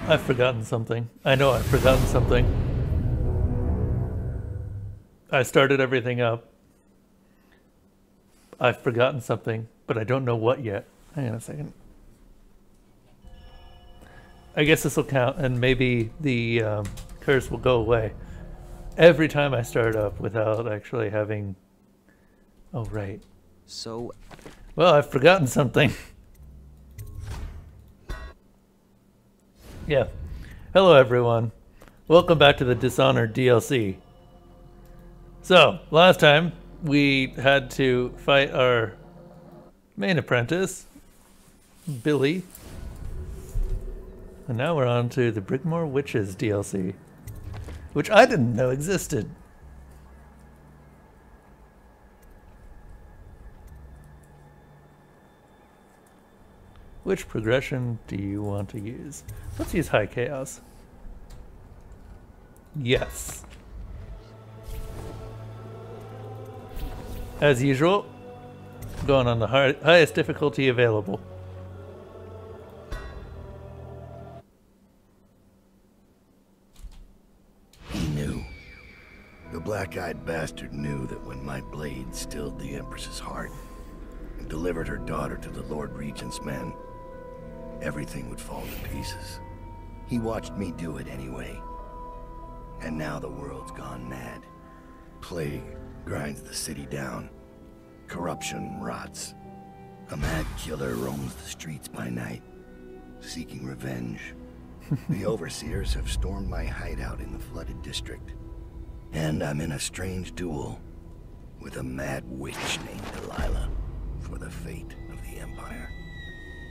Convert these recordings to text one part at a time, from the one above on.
I've forgotten something. I know I've forgotten something. I started everything up. I've forgotten something, but I don't know what yet. Hang on a second. I guess this will count, and maybe the curse will go away every time I start up without actually having... Oh, right. So... Well, I've forgotten something. Yeah. Hello, everyone. Welcome back to the Dishonored DLC. So, last time, we had to fight our main apprentice, Billie. And now we're on to the Brigmore Witches DLC, which I didn't know existed. Which progression do you want to use? Let's use High Chaos. Yes. As usual, going on the highest difficulty available. He knew. The black-eyed bastard knew that when my blade stilled the Empress's heart and delivered her daughter to the Lord Regent's men, everything would fall to pieces. He watched me do it anyway. And now the world's gone mad. Plague grinds the city down. Corruption rots. A mad killer roams the streets by night, seeking revenge. The overseers have stormed my hideout in the flooded district. And I'm in a strange duel with a mad witch named Delilah for the fate of the Empire.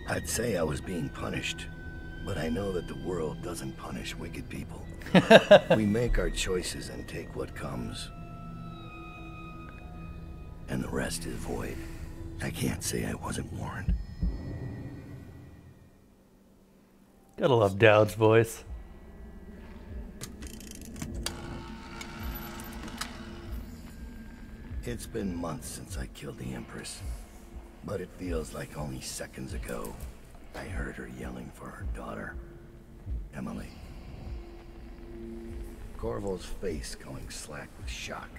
I'd say I was being punished, but I know that the world doesn't punish wicked people. We make our choices and take what comes. And the rest is void. I can't say I wasn't warned. Gotta love Dowd's voice. It's been months since I killed the Empress, but it feels like only seconds ago I heard her yelling for her daughter, Emily. Corvo's face going slack with shock.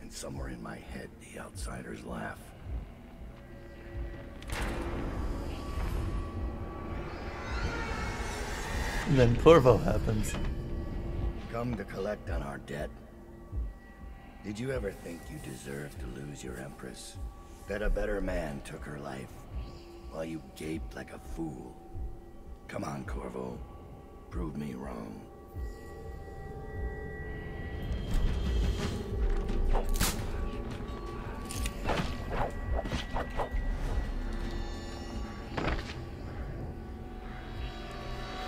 And somewhere in my head, the outsiders laugh. And then Corvo happens. Come to collect on our debt. Did you ever think you deserved to lose your Empress? That a better man took her life, while you gaped like a fool? Come on, Corvo. Prove me wrong.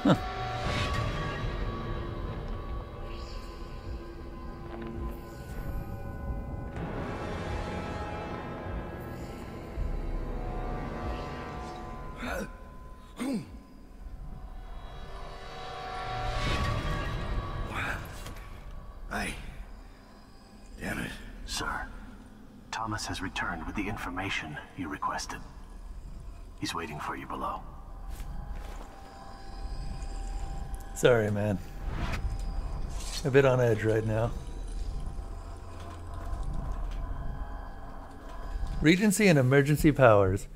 Huh. Damn it. Sir, Thomas has returned with the information you requested. He's waiting for you below. Sorry, man. A bit on edge right now. Regency and emergency powers.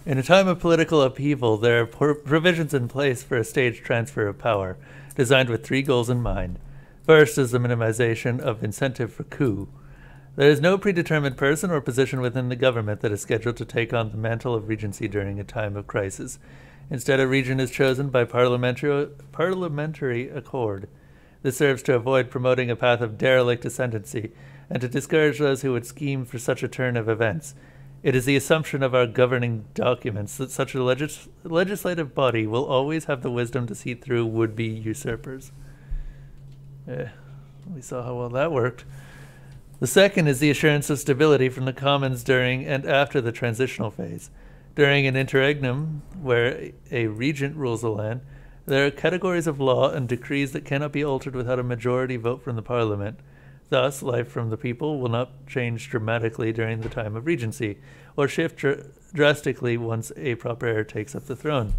In a time of political upheaval, there are provisions in place for a staged transfer of power, designed with 3 goals in mind. First is the minimization of incentive for coup. There is no predetermined person or position within the government that is scheduled to take on the mantle of regency during a time of crisis. Instead, a regent is chosen by parliamentary accord. This serves to avoid promoting a path of derelict ascendancy and to discourage those who would scheme for such a turn of events. It is the assumption of our governing documents that such a legislative body will always have the wisdom to see through would-be usurpers. We saw how well that worked. The second is the assurance of stability from the commons during and after the transitional phase. During an interregnum, where a regent rules the land, there are categories of law and decrees that cannot be altered without a majority vote from the parliament. Thus, life from the people will not change dramatically during the time of regency, or shift drastically once a proper heir takes up the throne.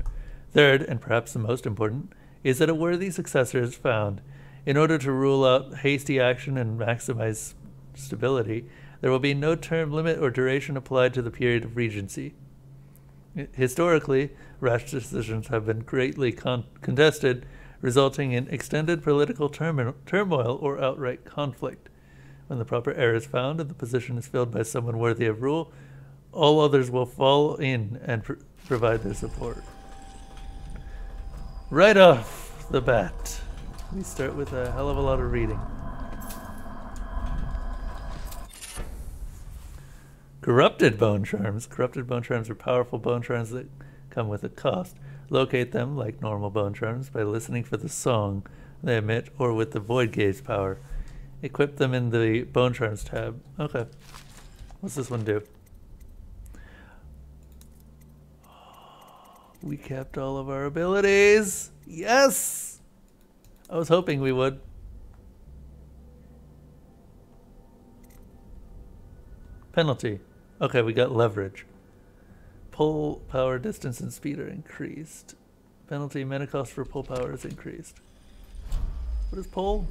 Third, and perhaps the most important, is that a worthy successor is found. In order to rule out hasty action and maximize stability, there will be no term limit or duration applied to the period of regency. Historically, rash decisions have been greatly contested, resulting in extended political turmoil or outright conflict. When the proper heir is found and the position is filled by someone worthy of rule, all others will fall in and provide their support. Right off the bat, we start with a hell of a lot of reading. Corrupted bone charms. Corrupted bone charms are powerful bone charms that come with a cost. Locate them, like normal bone charms, by listening for the song they emit or with the void gaze power. Equip them in the bone charms tab. Okay. What's this one do? We kept all of our abilities. Yes! I was hoping we would. Penalty. Okay, we got leverage. Pull power, distance, and speed are increased. Penalty, mana cost for pull power is increased. What is pull?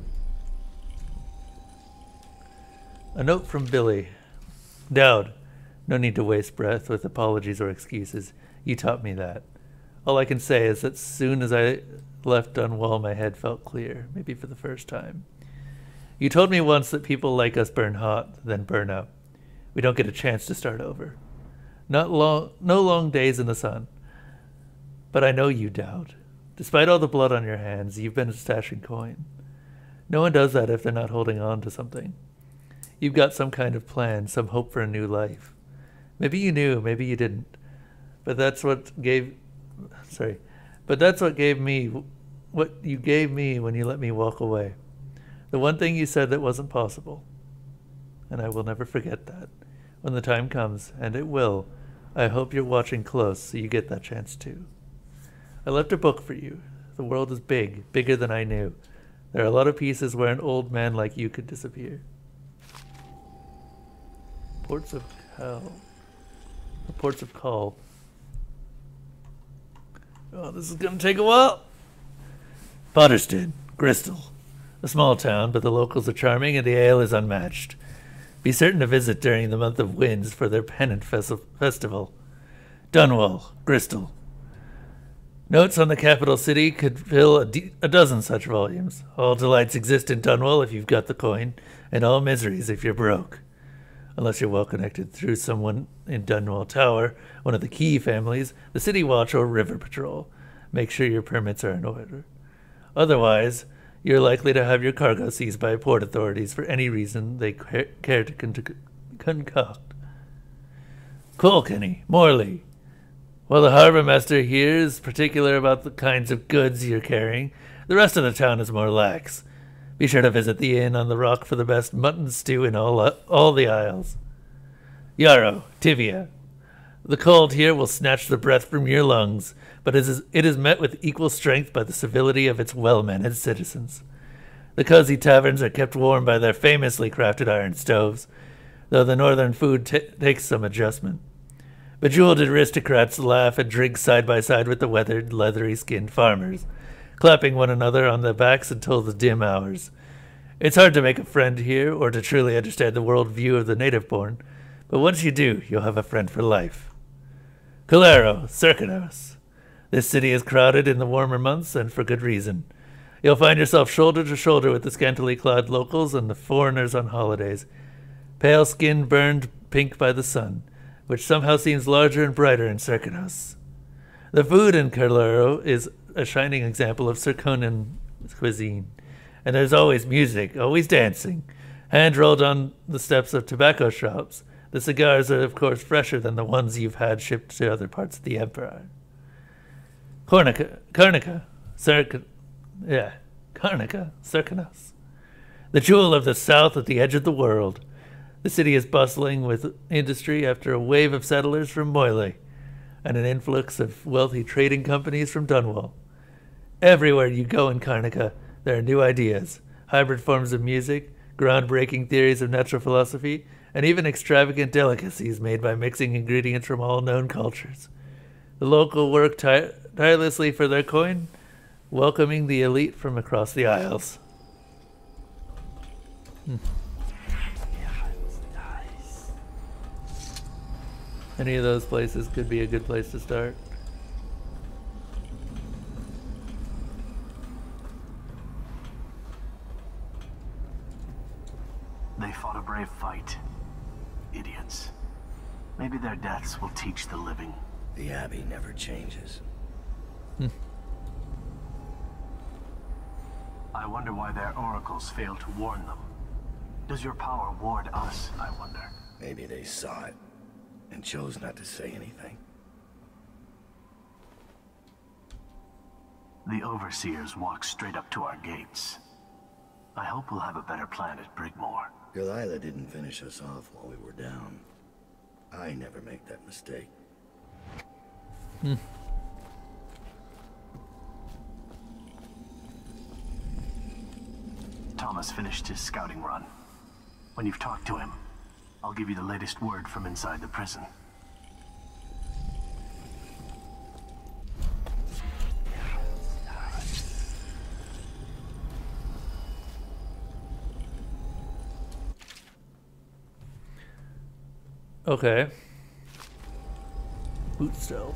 A note from Billie. Dowd, no need to waste breath with apologies or excuses. You taught me that. All I can say is that as soon as I left Dunwall, my head felt clear, maybe for the first time. You told me once that people like us burn hot, then burn out. We don't get a chance to start over. No long days in the sun. But I know you, Dowd. Despite all the blood on your hands, you've been stashing coin. No one does that if they're not holding on to something. You've got some kind of plan, some hope for a new life. Maybe you knew, maybe you didn't. But that's what gave... But that's what gave me... What you gave me when you let me walk away. The one thing you said that wasn't possible. And I will never forget that. When the time comes, and it will, I hope you're watching close so you get that chance too. I left a book for you. The world is big, bigger than I knew. There are a lot of pieces where an old man like you could disappear. Ports of Hell. The Ports of Call. Oh, this is gonna take a while. Potterston, Bristol. A small town, but the locals are charming and the ale is unmatched. Be certain to visit during the month of winds for their pennant festival. Dunwall, Bristol. Notes on the capital city could fill a dozen such volumes. All delights exist in Dunwall if you've got the coin, and all miseries if you're broke. Unless you're well connected through someone in Dunwall Tower, one of the key families, the City Watch or River Patrol. Make sure your permits are in order. Otherwise, you're likely to have your cargo seized by port authorities for any reason they care to concoct. Colkenny, Morley. While the harbour master here is particular about the kinds of goods you're carrying, the rest of the town is more lax. Be sure to visit the inn on the rock for the best mutton stew in all the isles. Yarrow, Tivia. The cold here will snatch the breath from your lungs, but it is met with equal strength by the civility of its well-managed citizens. The cozy taverns are kept warm by their famously crafted iron stoves, though the northern food takes some adjustment. Bejeweled aristocrats laugh and drink side by side with the weathered, leathery-skinned farmers, clapping one another on the backs until the dim hours. It's hard to make a friend here or to truly understand the world view of the native-born, but once you do, you'll have a friend for life. Calero, Circanos. This city is crowded in the warmer months, and for good reason. You'll find yourself shoulder to shoulder with the scantily clad locals and the foreigners on holidays, pale skin burned pink by the sun, which somehow seems larger and brighter in Circanos. The food in Calero is a shining example of Circonan cuisine, and there's always music, always dancing, hand-rolled on the steps of tobacco shops. The cigars are, of course, fresher than the ones you've had shipped to other parts of the Empire. Carnica, Circanos. The jewel of the south at the edge of the world. The city is bustling with industry after a wave of settlers from Moyle, and an influx of wealthy trading companies from Dunwall. Everywhere you go in Carnica, there are new ideas, hybrid forms of music, groundbreaking theories of natural philosophy, and even extravagant delicacies made by mixing ingredients from all known cultures. The local work tirelessly for their coin, welcoming the elite from across the aisles. Any of those places could be a good place to start. They fought a brave fight. Idiots. Maybe their deaths will teach the living. The Abbey never changes. I wonder why their oracles failed to warn them. Does your power ward us, I wonder? Maybe they saw it and chose not to say anything. The Overseers walk straight up to our gates. I hope we'll have a better plan at Brigmore. Delilah didn't finish us off while we were down. I never make that mistake. Thomas finished his scouting run. When you've talked to him, I'll give you the latest word from inside the prison. Okay. Boot stealth.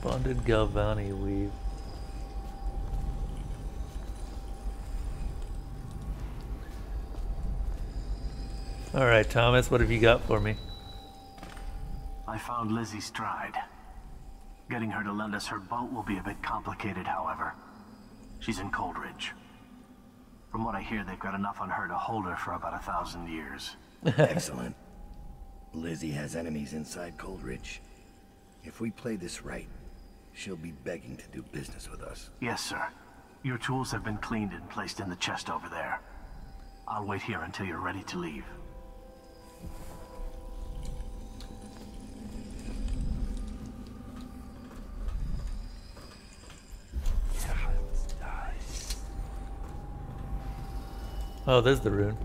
Bonded Galvani weave. Alright, Thomas, what have you got for me? I found Lizzie Stride. Getting her to lend us her boat will be a bit complicated, however. She's in Coldridge. From what I hear, they've got enough on her to hold her for about 1,000 years. Excellent. Lizzie has enemies inside Coldridge. If we play this right, she'll be begging to do business with us. Yes, sir. Your tools have been cleaned and placed in the chest over there. I'll wait here until you're ready to leave. Oh, there's the rune.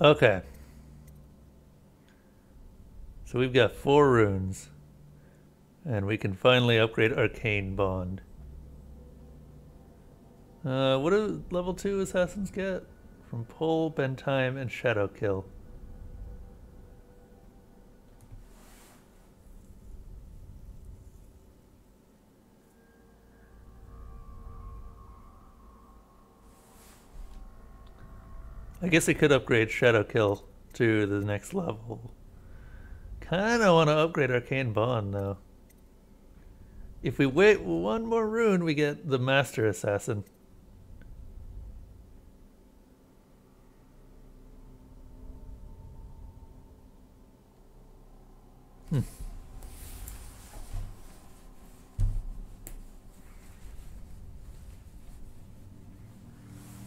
Okay. So we've got 4 runes. And we can finally upgrade Arcane Bond. What do level 2 assassins get? From Pull, Bend Time, and Shadow Kill. I guess I could upgrade Shadow Kill to the next level. Kinda want to upgrade Arcane Bond though. If we wait 1 more rune, we get the Master Assassin.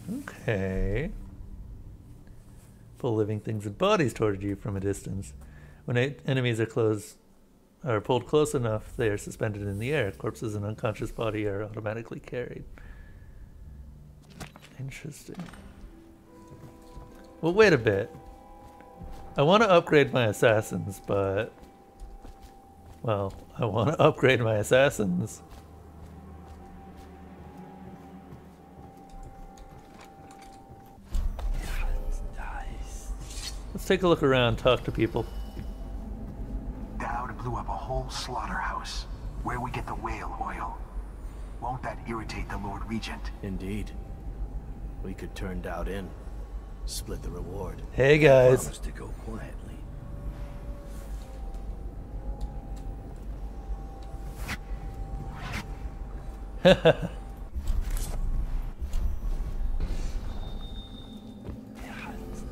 Okay. Pull living things and bodies toward you from a distance. When enemies are pulled close enough, they are suspended in the air. Corpses and unconscious body are automatically carried. Interesting. Well, wait a bit. I want to upgrade my assassins, but... Well, I want to upgrade my assassins. Let's take a look around, talk to people. Dowd blew up a whole slaughterhouse. Where we get the whale oil. Won't that irritate the Lord Regent? Indeed. We could turn Dowd in. Split the reward. Hey guys. Promise to go quietly.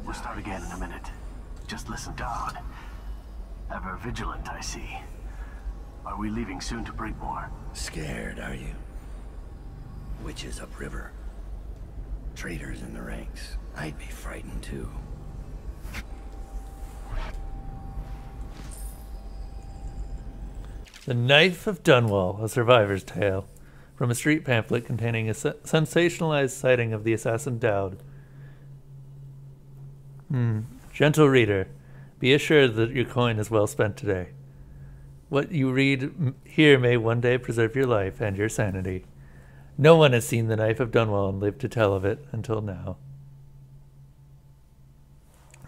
We'll start again in a minute. Just listen, Dowd. Ever vigilant, I see. Are we leaving soon to Brigmore? Scared, are you? Witches upriver. Traitors in the ranks. I'd be frightened too. The Knife of Dunwall, a survivor's tale, from a street pamphlet containing a sensationalized sighting of the assassin Dowd. Gentle reader, be assured that your coin is well spent today. What you read here may one day preserve your life and your sanity. No one has seen the Knife of Dunwall and lived to tell of it until now.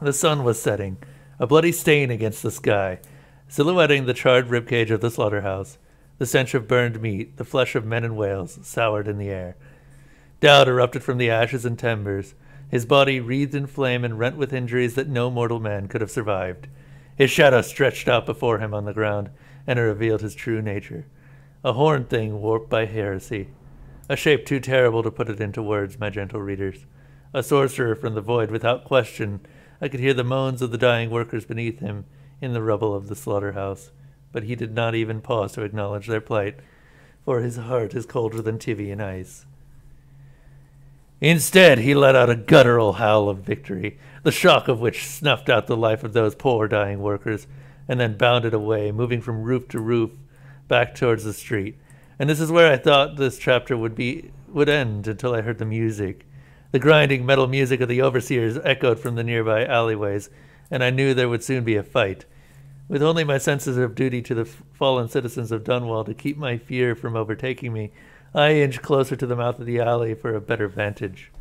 The sun was setting, a bloody stain against the sky, silhouetting the charred ribcage of the slaughterhouse. The stench of burned meat, the flesh of men and whales, soured in the air. Dowd erupted from the ashes and timbers, his body wreathed in flame and rent with injuries that no mortal man could have survived. His shadow stretched out before him on the ground, and it revealed his true nature. A horned thing warped by heresy. A shape too terrible to put it into words, my gentle readers. A sorcerer from the void, without question. I could hear the moans of the dying workers beneath him in the rubble of the slaughterhouse. But he did not even pause to acknowledge their plight, for his heart is colder than Tyvian ice. Instead, he let out a guttural howl of victory, the shock of which snuffed out the life of those poor dying workers, and then bounded away, moving from roof to roof, back towards the street. And this is where I thought this chapter would end until I heard the music. The grinding metal music of the overseers echoed from the nearby alleyways, and I knew there would soon be a fight. With only my senses of duty to the fallen citizens of Dunwall to keep my fear from overtaking me, I inched closer to the mouth of the alley for a better vantage.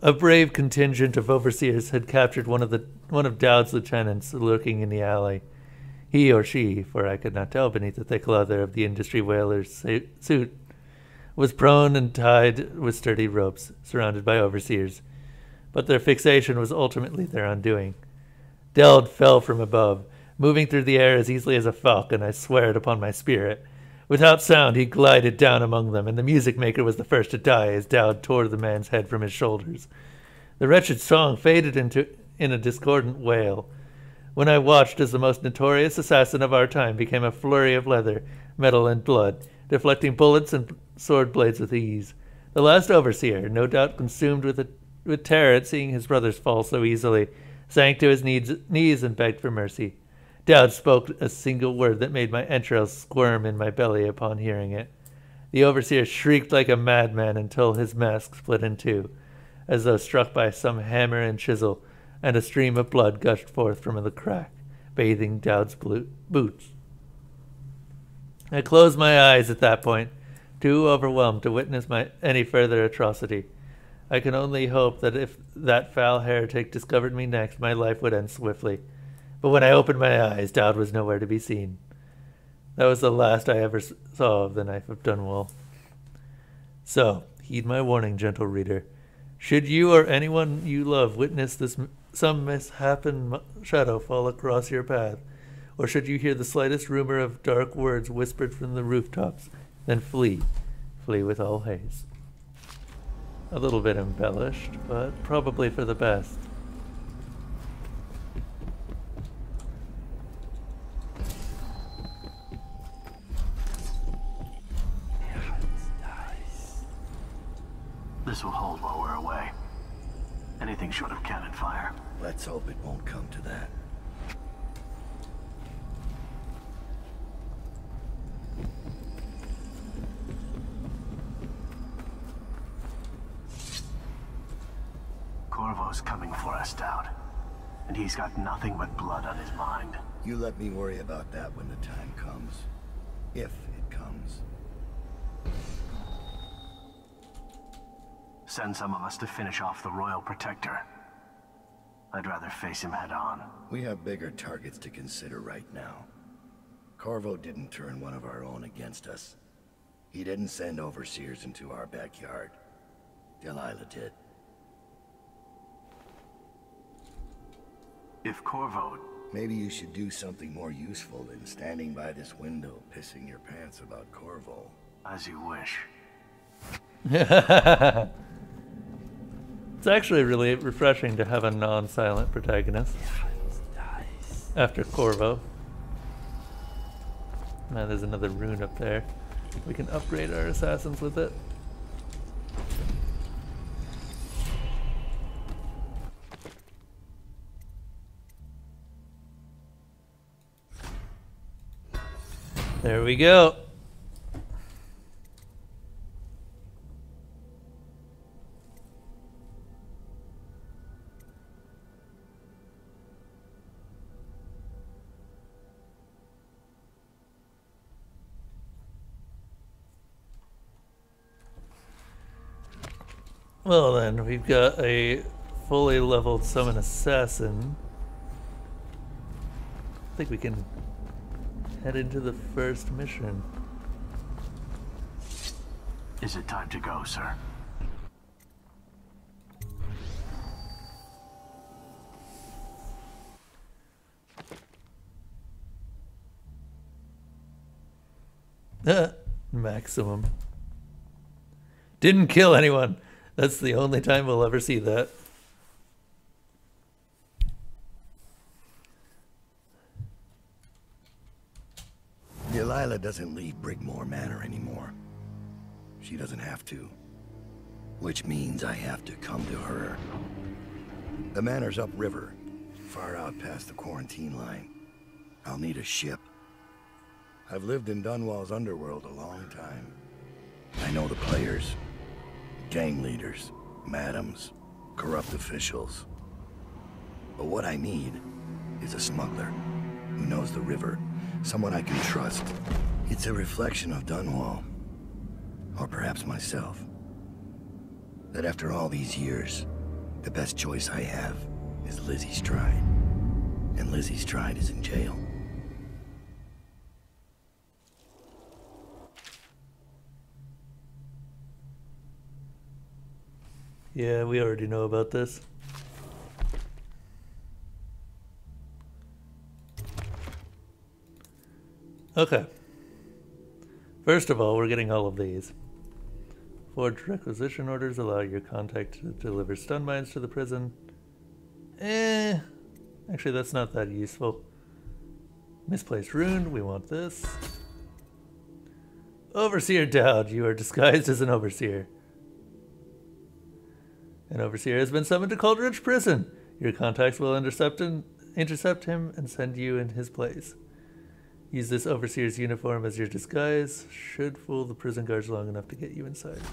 A brave contingent of overseers had captured one of Dowd's lieutenants lurking in the alley. He or she, for I could not tell beneath the thick leather of the industry whaler's suit, was prone and tied with sturdy ropes, surrounded by overseers. But their fixation was ultimately their undoing. Dowd fell from above, moving through the air as easily as a falcon, I swear it upon my spirit. Without sound, he glided down among them, and the music maker was the first to die as Dowd tore the man's head from his shoulders. The wretched song faded in a discordant wail, when I watched as the most notorious assassin of our time became a flurry of leather, metal, and blood, deflecting bullets and sword blades with ease. The last overseer, no doubt consumed with terror at seeing his brothers fall so easily, sank to his knees and begged for mercy. Dowd spoke a single word that made my entrails squirm in my belly upon hearing it. The overseer shrieked like a madman until his mask split in two, as though struck by some hammer and chisel, and a stream of blood gushed forth from the crack, bathing Dowd's boots. I closed my eyes at that point, too overwhelmed to witness any further atrocity. I can only hope that if that foul heretic discovered me next, my life would end swiftly. But when I opened my eyes, Dowd was nowhere to be seen. That was the last I ever saw of the Knife of Dunwall. So, heed my warning, gentle reader. Should you or anyone you love witness some misshapen shadow fall across your path, or should you hear the slightest rumor of dark words whispered from the rooftops, then flee. Flee with all haste. A little bit embellished, but probably for the best. This will hold while we're away. Anything short of cannon fire. Let's hope it won't come to that. Corvo's coming for us, Dowd. And he's got nothing but blood on his mind. You let me worry about that when the time comes. If it comes. Send some of us to finish off the Royal Protector. I'd rather face him head on. We have bigger targets to consider right now. CORVO didn't turn one of our own against us. He didn't send overseers into our backyard. Delilah did. If Corvo... Maybe you should do something more useful than standing by this window pissing your pants about CORVO. As you wish. It's actually really refreshing to have a non-silent protagonist after Corvo. Now there's another rune up there. We can upgrade our assassins with it. There we go. Well then, we've got a fully leveled summon assassin. I think we can head into the first mission. Is it time to go, sir? Maximum. Didn't kill anyone. That's the only time we'll ever see that. Delilah doesn't leave Brigmore Manor anymore. She doesn't have to. Which means I have to come to her. The manor's upriver, far out past the quarantine line. I'll need a ship. I've lived in Dunwall's underworld a long time. I know the players. Gang leaders, madams, corrupt officials. But what I need is a smuggler who knows the river, someone I can trust. It's a reflection of Dunwall, or perhaps myself. That after all these years, the best choice I have is Lizzie Stride. And Lizzie Stride is in jail. Yeah, we already know about this. Okay. First of all, we're getting all of these. Forged requisition orders allow your contact to deliver stun mines to the prison. Actually, that's not that useful. Misplaced rune, we want this. Overseer Dowd, you are disguised as an overseer. An overseer has been summoned to Coldridge Prison. Your contacts will intercept him and send you in his place. Use this overseer's uniform as your disguise. Should fool the prison guards long enough to get you inside.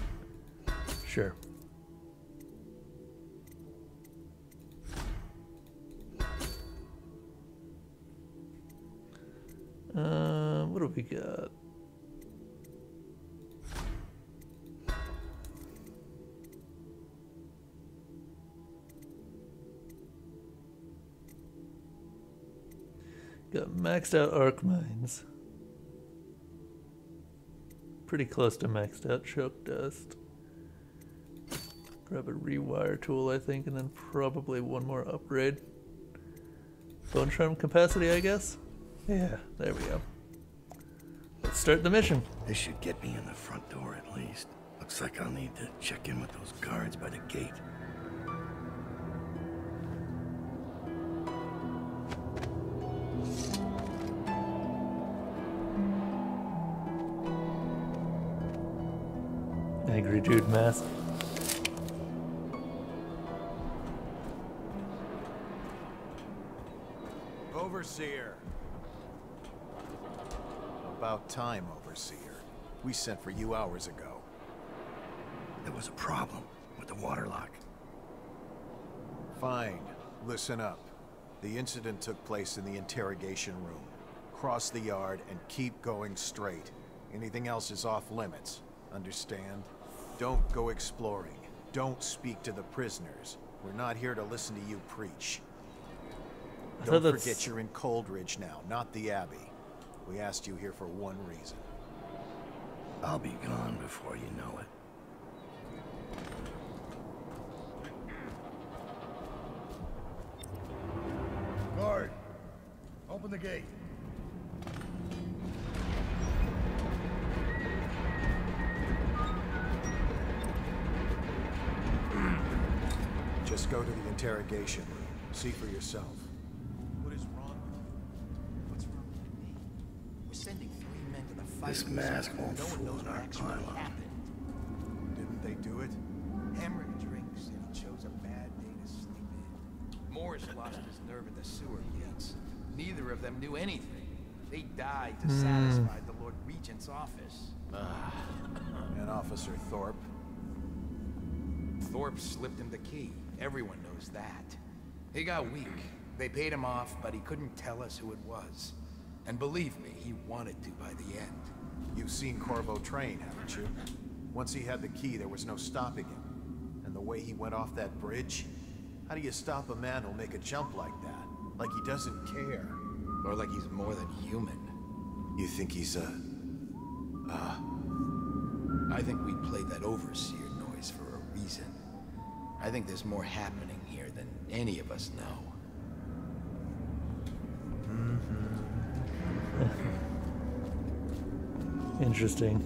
Sure. What have we got? Got maxed out arc mines. Pretty close to maxed out choke dust. Grab a rewire tool, I think, and then probably one more upgrade. Bone charm capacity, I guess? Yeah, there we go. Let's start the mission. This should get me in the front door at least. Looks like I'll need to check in with those guards by the gate. Angry dude mask. Overseer. About time, Overseer. We sent for you hours ago. There was a problem with the waterlock. Fine. Listen up. The incident took place in the interrogation room. Cross the yard and keep going straight. Anything else is off limits. Understand? Don't go exploring. Don't speak to the prisoners. We're not here to listen to you preach. Don't forget you're in Coldridge now, not the Abbey. We asked you here for one reason. I'll be gone before you know it. Guard, open the gate. Just go to the interrogation room. See for yourself. What is wrong? What's wrong with me? We're sending 3 This mask won't fool our pylon. Didn't they do it? Hemorrhage drinks, and he chose a bad day to sleep in. Morris lost his nerve at the sewer gates. Neither of them knew anything. They died to satisfy the Lord Regent's office. And Officer Thorpe. Thorpe slipped him the key. Everyone knows that. He got weak. They paid him off, but he couldn't tell us who it was. And believe me, he wanted to by the end. You've seen Corvo train, haven't you? Once he had the key, there was no stopping him. And the way he went off that bridge, how do you stop a man who'll make a jump like that? Like he doesn't care. Or like he's more than human. You think he's I think we played that overseer noise for a reason. I think there's more happening here than any of us know. Interesting.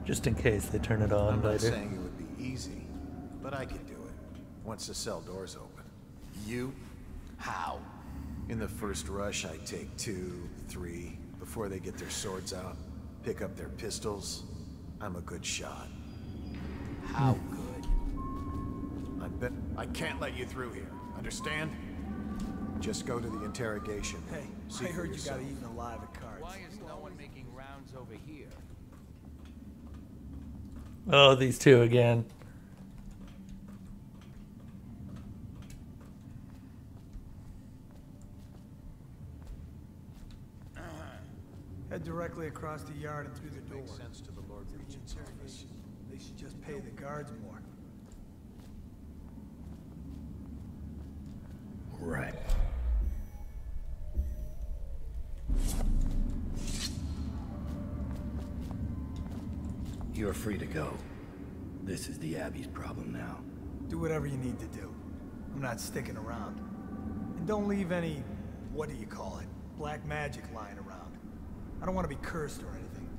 Just in case they turn it on I'm not later. saying it would be easy, but I could do it. Once the cell door's open. You? How? In the first rush, I take 2, 3, before they get their swords out, pick up their pistols. I'm a good shot. How good? I can't let you through here. Understand? Just go to the interrogation. Hey, See I for heard you yourself. got eaten alive at cards. Why is no one making rounds over here? Oh, these two again. Head directly across the yard and through the door. Makes sense to the Lord Regent's office. They should just pay the guards more. Right. You're free to go. This is the Abbey's problem now. Do whatever you need to do. I'm not sticking around. And don't leave any, what do you call it, black magic lying around. I don't want to be cursed or anything.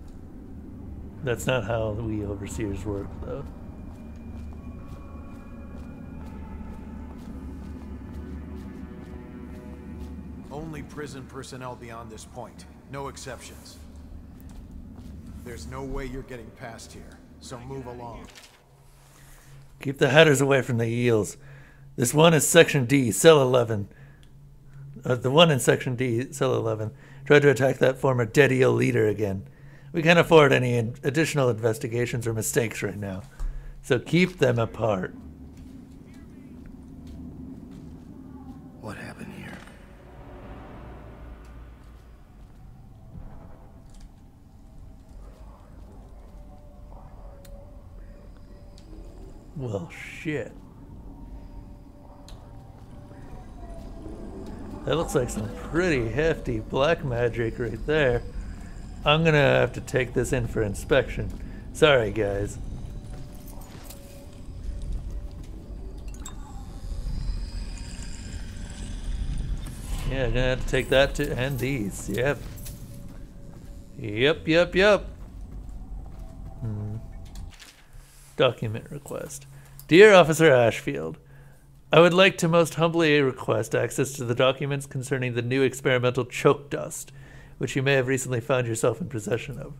That's not how we overseers work, though. Only prison personnel beyond this point. No exceptions. There's no way you're getting past here, so move along. Keep the Hatters away from the eels. This one is Section D, Cell 11. The one in Section D, Cell 11, tried to attack that former dead eel leader again. We can't afford any additional investigations or mistakes right now, so keep them apart. What happened here? Well, shit. That looks like some pretty hefty black magic right there. I'm gonna have to take this in for inspection. Sorry, guys. Yeah, gonna have to take that too, and these. Yep. Yep. Document request. Dear Officer Ashfield, I would like to most humbly request access to the documents concerning the new experimental choke dust, which you may have recently found yourself in possession of.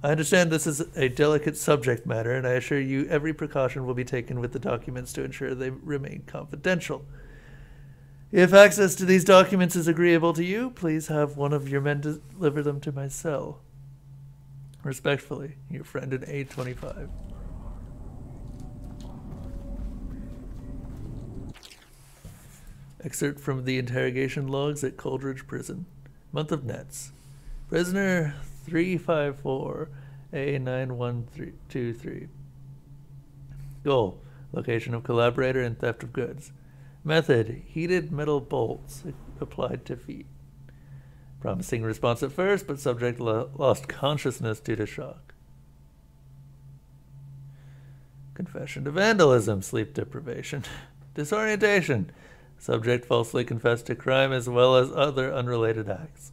I understand this is a delicate subject matter, and I assure you every precaution will be taken with the documents to ensure they remain confidential. If access to these documents is agreeable to you, please have one of your men deliver them to my cell. Respectfully, your friend in A25. Excerpt from the interrogation logs at Coldridge Prison. Month of Nets. Prisoner 354A9123. Goal: location of collaborator and theft of goods. Method: heated metal bolts applied to feet. Promising response at first, but subject lost consciousness due to shock. Confession to vandalism, sleep deprivation, disorientation. Subject falsely confessed to crime as well as other unrelated acts.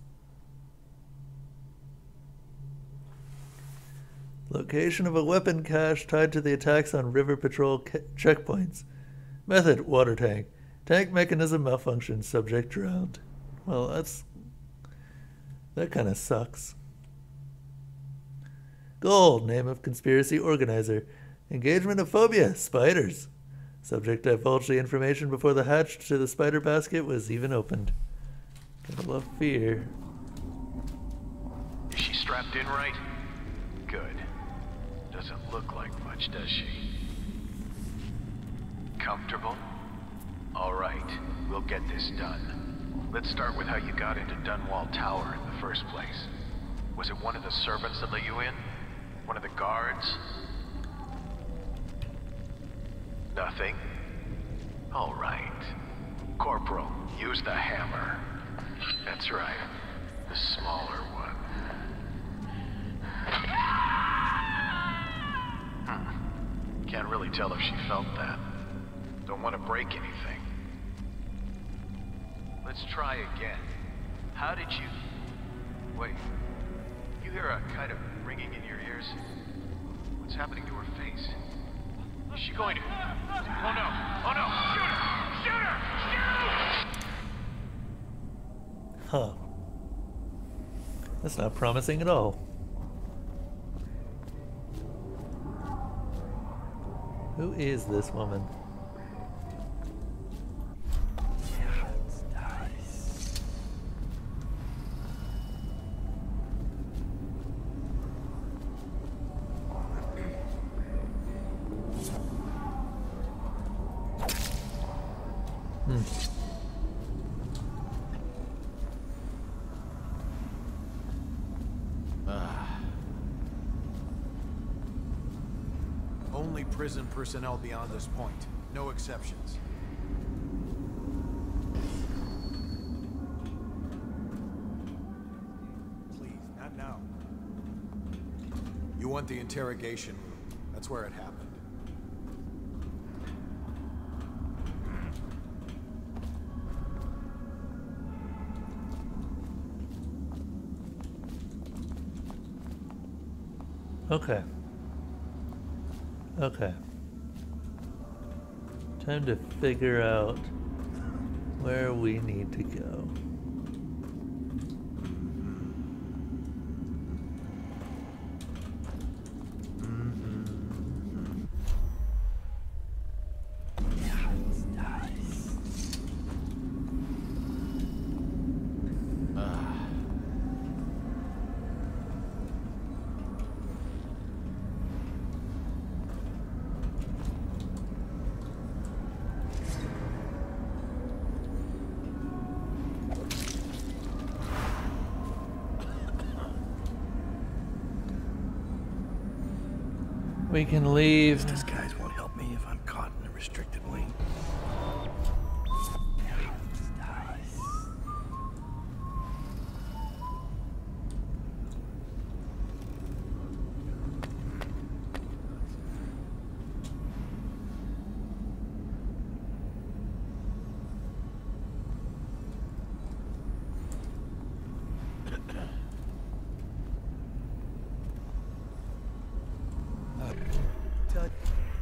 Location of a weapon cache tied to the attacks on river patrol checkpoints. Method, water tank. Tank mechanism malfunction, subject drowned. Well, that kind of sucks. Goal, name of conspiracy organizer. Engagement of phobia, spiders. Subject divulged the information before the hatch to the spider basket was even opened. Gotta love fear. Is she strapped in right? Good. Doesn't look like much, does she? Comfortable? All right, we'll get this done. Let's start with how you got into DUNWALL Tower in the first place. Was it one of the servants that let you in? One of the guards? Nothing? All right. Corporal, use the hammer. That's right. The smaller one. Can't really tell if she felt that. Don't want to break anything. Let's try again. How did you... Wait. You hear a kind of ringing in your ears? What's happening to her face? Is she going to... Oh no! Oh no! Shoot her! Shoot her! Shoot! Huh. That's not promising at all. Who is this woman? Only prison personnel beyond this point. No exceptions. Please, not now. You want the interrogation room. That's where it happened. Okay. Okay. Time to figure out where we need to go. We can leave. These disguise won't help me if I'm caught in a restricted wing.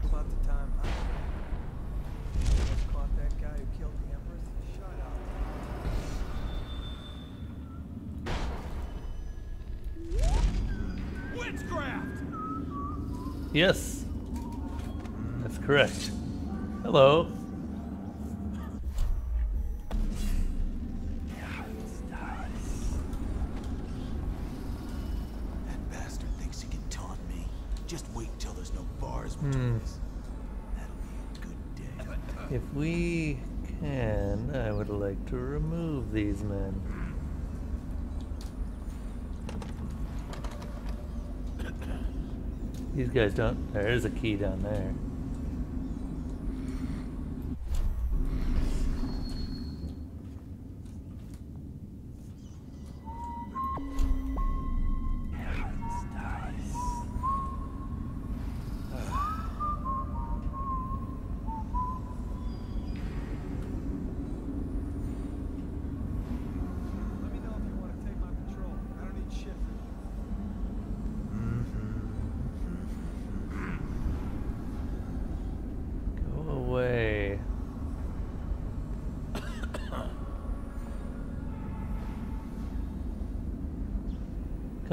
About the time I caught that guy who killed the Empress. Shut up. Witchcraft! Yes. That's correct. Hello. That bastard thinks he can taunt me. Just wait till there's no bars between us. That'll be a good day. If we can, I would like to remove these men. These guys don't... There is a key down there.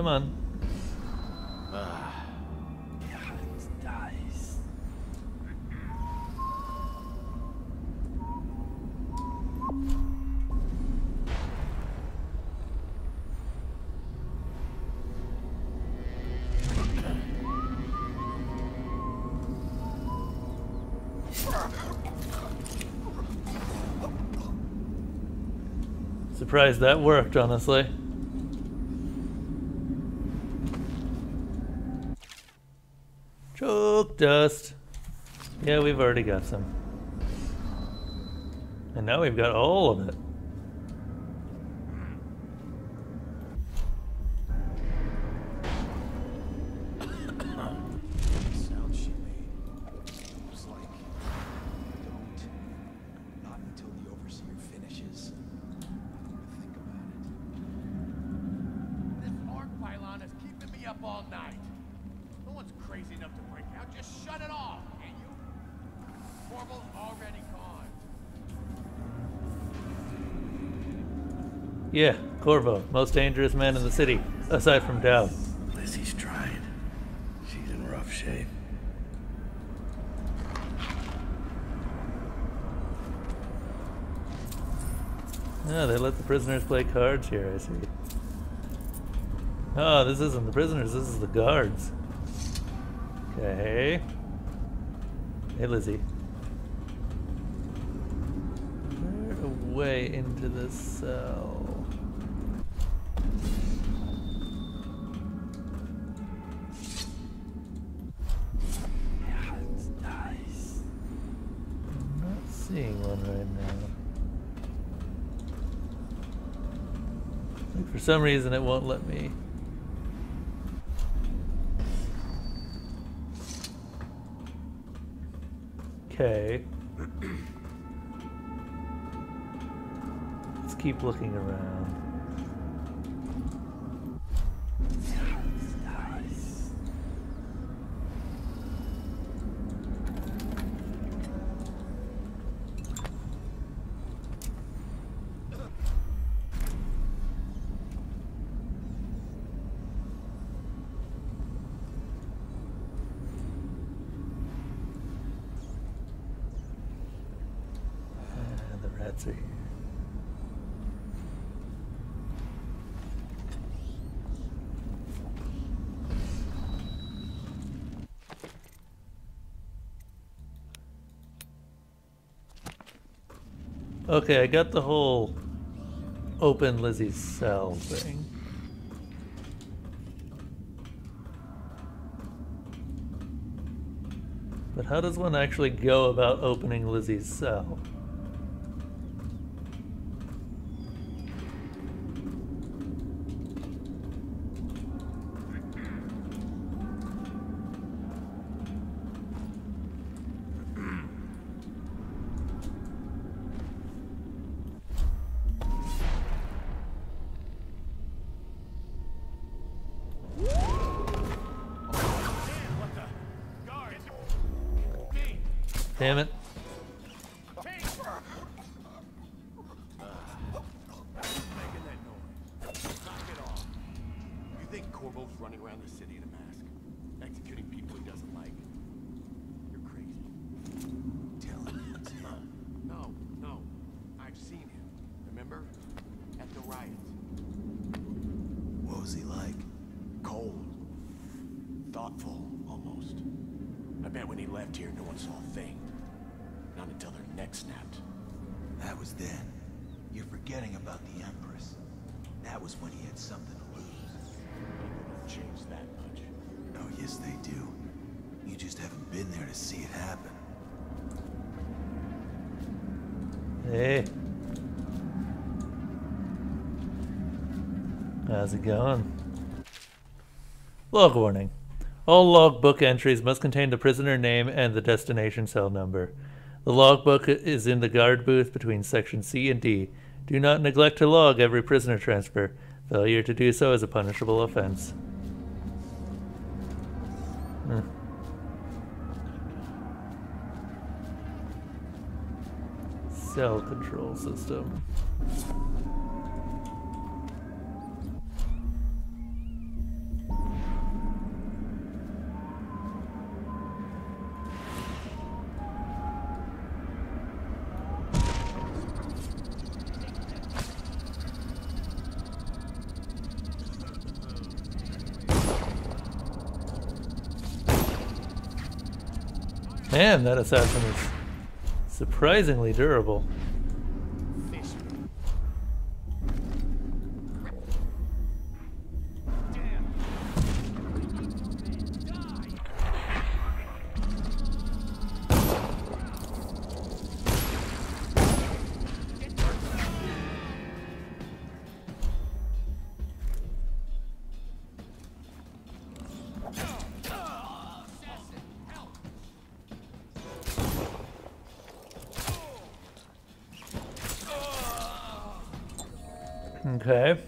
Come on. Surprised that worked, honestly. Choke dust. Yeah, we've already got some. And now we've got all of it. Sound she made. Looks like not until the overseer finishes. Think about it. This arc pylon is keeping me up all night. No one's crazy enough to break out. Just shut it off, can't you? Corvo's already gone. Yeah, Corvo, most dangerous man in the city, aside from Dow. Lizzie's tried. She's in rough shape. Oh, they let the prisoners play cards here, I see. Oh, this isn't the prisoners, this is the guards. Okay. Hey, Lizzie. Where a way into this cell? I'm not seeing one right now. Like, for some reason it won't let me. Okay. Let's keep looking around. The rats are here. Okay, I got the whole open Lizzie's cell thing. But how does one actually go about opening Lizzie's cell? Damn it. Making that noise. Knock it off. You think Corvo's running around the city in a mask, executing people he doesn't like? You're crazy. Tell him. No, no. I've seen him. Remember? At the riot. What was he like? Cold. Thoughtful, almost. I bet when he left here, no one saw a thing. Not until their neck snapped. That was then. You're forgetting about the Empress. That was when he had something to lose. People don't change that much. Oh, yes, they do. You just haven't been there to see it happen. Hey. How's it going? Log warning. All logbook entries must contain the prisoner name and the destination cell number. The logbook is in the guard booth between section C and D. Do not neglect to log every prisoner transfer. Failure to do so is a punishable offense. Cell control system. Man, that assassin is surprisingly durable. Okay.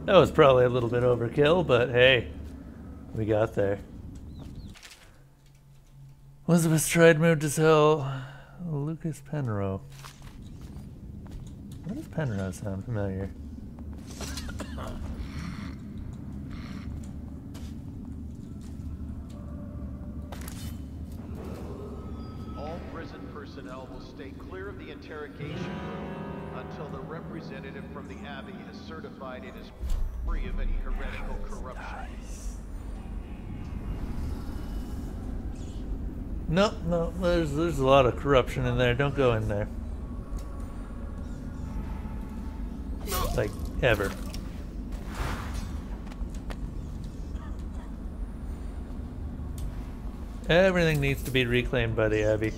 That was probably a little bit overkill, but hey, we got there. Elizabeth Stride moved to sell Lucas Penrose. Why does Penrose sound familiar? Personnel will stay clear of the interrogation room until the representative from the Abbey has certified it is free of any heretical corruption. No, there's a lot of corruption in there. Don't go in there. Like, ever. Everything needs to be reclaimed by the Abbey.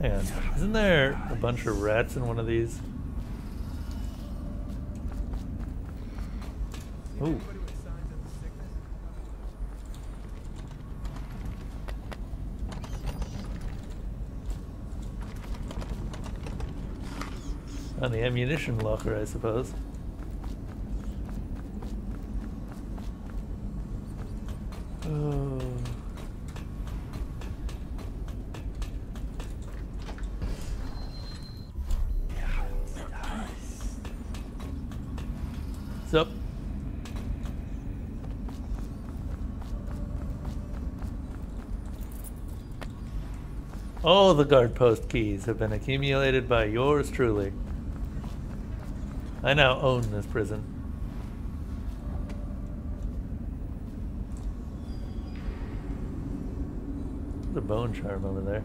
Hang on. Isn't there a bunch of rats in one of these? Ooh. On the ammunition locker, I suppose. Oh. What's up? All the guard post keys have been accumulated by yours truly. I now own this prison. There's a bone charm over there.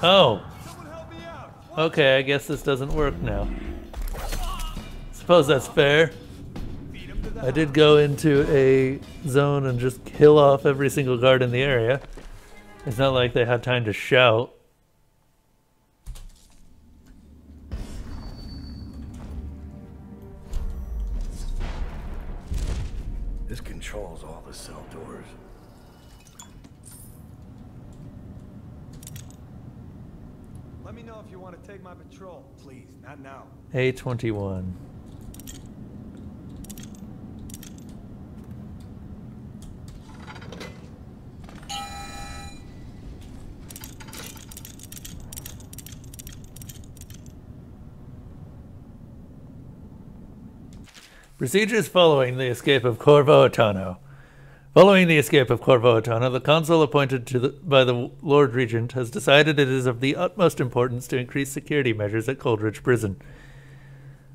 Oh. Okay, I guess this doesn't work now. Suppose that's fair. I did go into a zone and just kill off every single guard in the area. It's not like they had time to shout. This controls all the cell doors. Let me know if you want to take my patrol, please. Not now. A21. Procedures following the escape of CORVO ATTANO. Following the escape of CORVO ATTANO, the consul appointed by the Lord Regent has decided it is of the utmost importance to increase security measures at Coldridge Prison.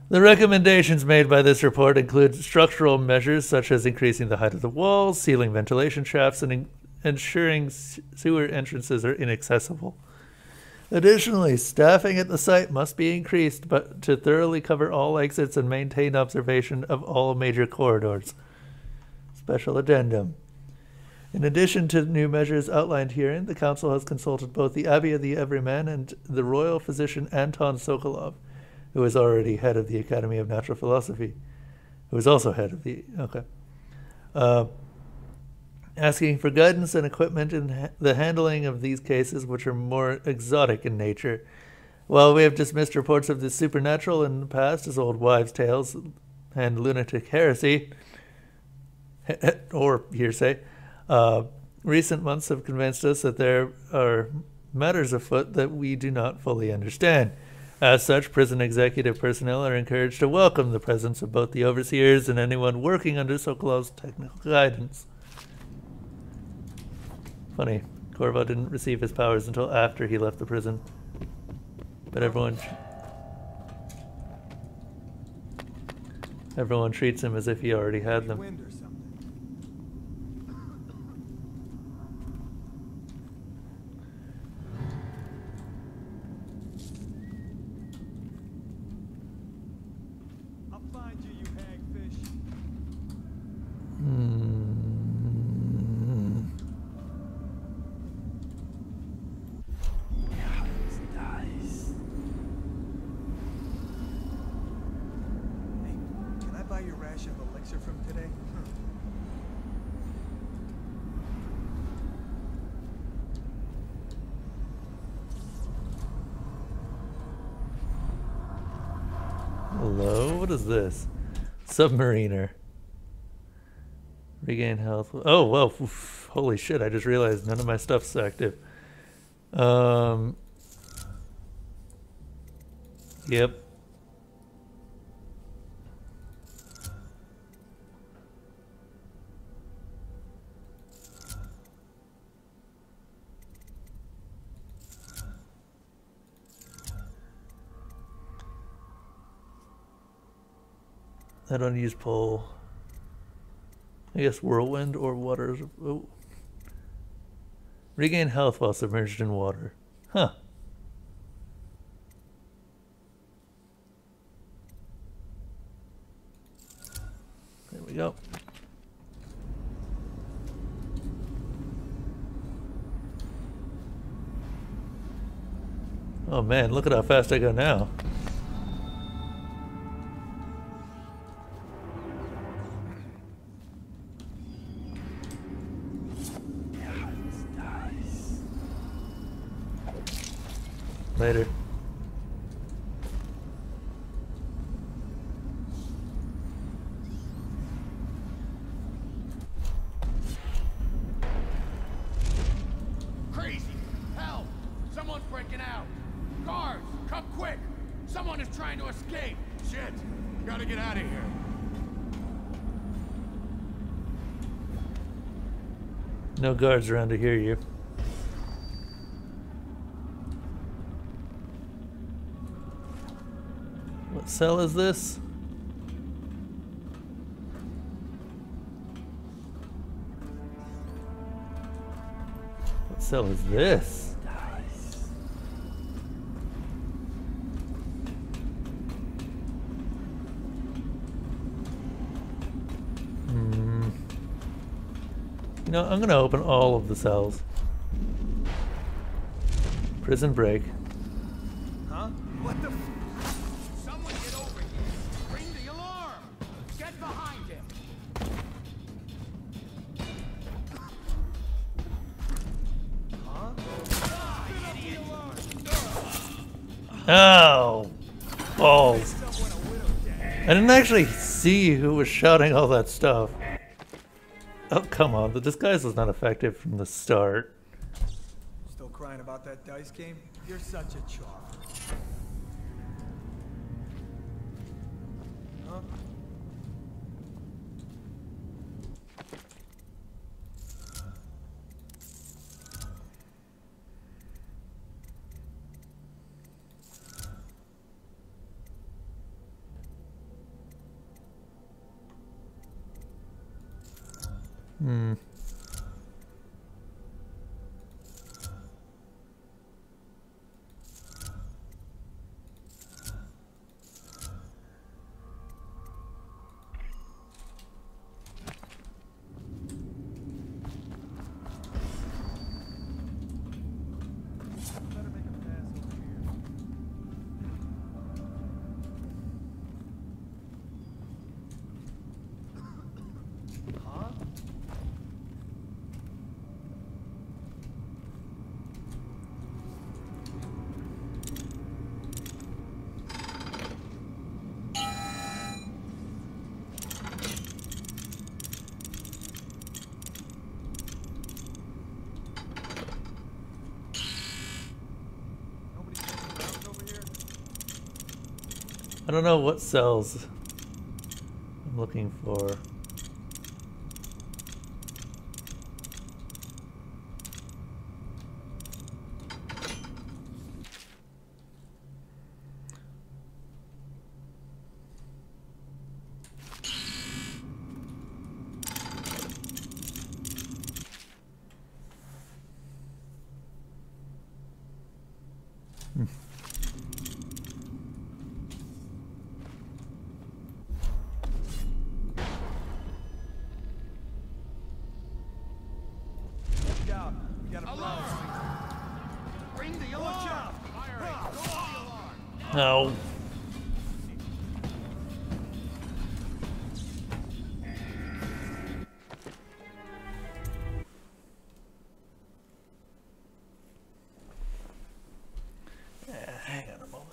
The recommendations made by this report include structural measures such as increasing the height of the walls, sealing ventilation shafts, and ensuring sewer entrances are inaccessible. Additionally, staffing at the site must be increased to thoroughly cover all exits and maintain observation of all major corridors. Special addendum. In addition to new measures outlined herein, the Council has consulted both the Abbey of the Everyman and the royal physician Anton Sokolov, who is already head of the Academy of Natural Philosophy, who is also head of the... asking for guidance and equipment in the handling of these cases, which are more exotic in nature. While we have dismissed reports of the supernatural in the past as old wives' tales and lunatic heresy, or hearsay, recent months have convinced us that there are matters afoot that we do not fully understand. As such, prison executive personnel are encouraged to welcome the presence of both the overseers and anyone working under Sokolov's technical guidance. Funny, Corvo didn't receive his powers until after he left the prison. But everyone treats him as if he already had them. I'll find you, you hagfish. Buy your ration of elixir from today? Hello? What is this? Submariner. Regain health. Oh, well. Oof, holy shit, I just realized none of my stuff's active. Yep. I don't use pole. I guess whirlwind or water. Oh. Regain health while submerged in water. Huh. There we go. Oh man, look at how fast I go now. Later. Crazy! Help! Someone's breaking out! Guards, come quick! Someone is trying to escape! Shit! Gotta get out of here! No guards around to hear you. What cell is this? What cell is this? You know, I'm gonna open all of the cells. Prison break. Huh? What the? Someone get over here! Ring the alarm! Get behind him! Huh? Oh, balls. I didn't actually see who was shouting all that stuff. Oh, come on. The disguise was not effective from the start. Still crying about that dice game? You're such a chop. Huh? I don't know what cells I'm looking for. No. Hang on a moment.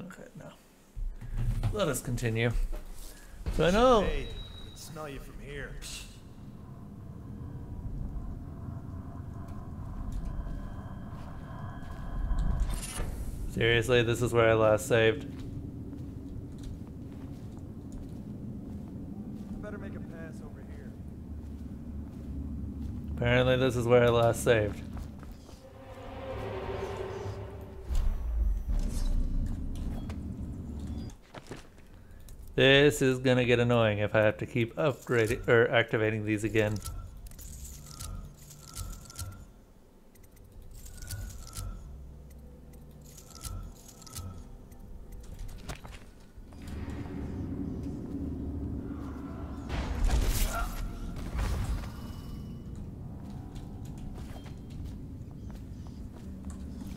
Okay, no. Let us continue. So I know. Hey, I can smell you from here. Seriously, this is where I last saved. Better make a pass over here. Apparently, this is where I last saved. This is gonna get annoying if I have to keep upgrading or activating these again.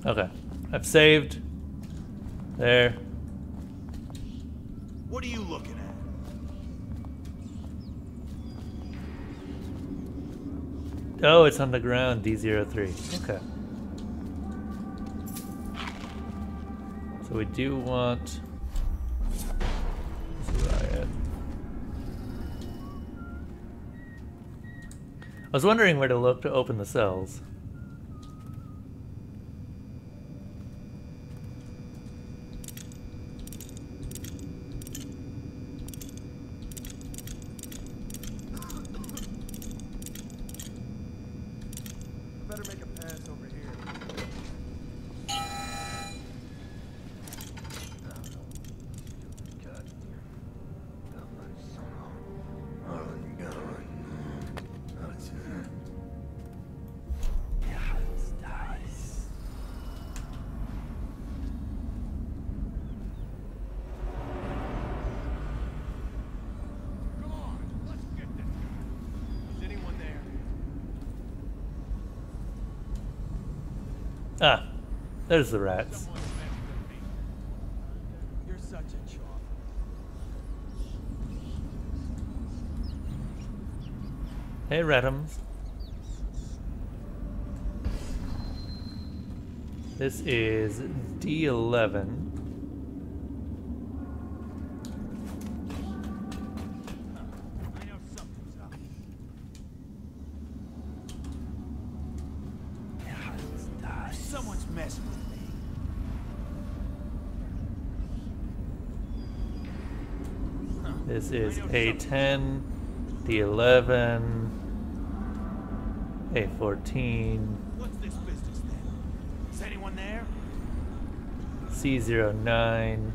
Okay, I've saved. There. What are you looking at? Oh, it's on the ground, D03. Okay. So we do want riot. I was wondering where to look to open the cells. Ah, there's the rats. You're such a chop. Hey, Ratums. This is D11. Someone's messing with me. This is A10, D11, A14. What's this business then? Is anyone there? C09.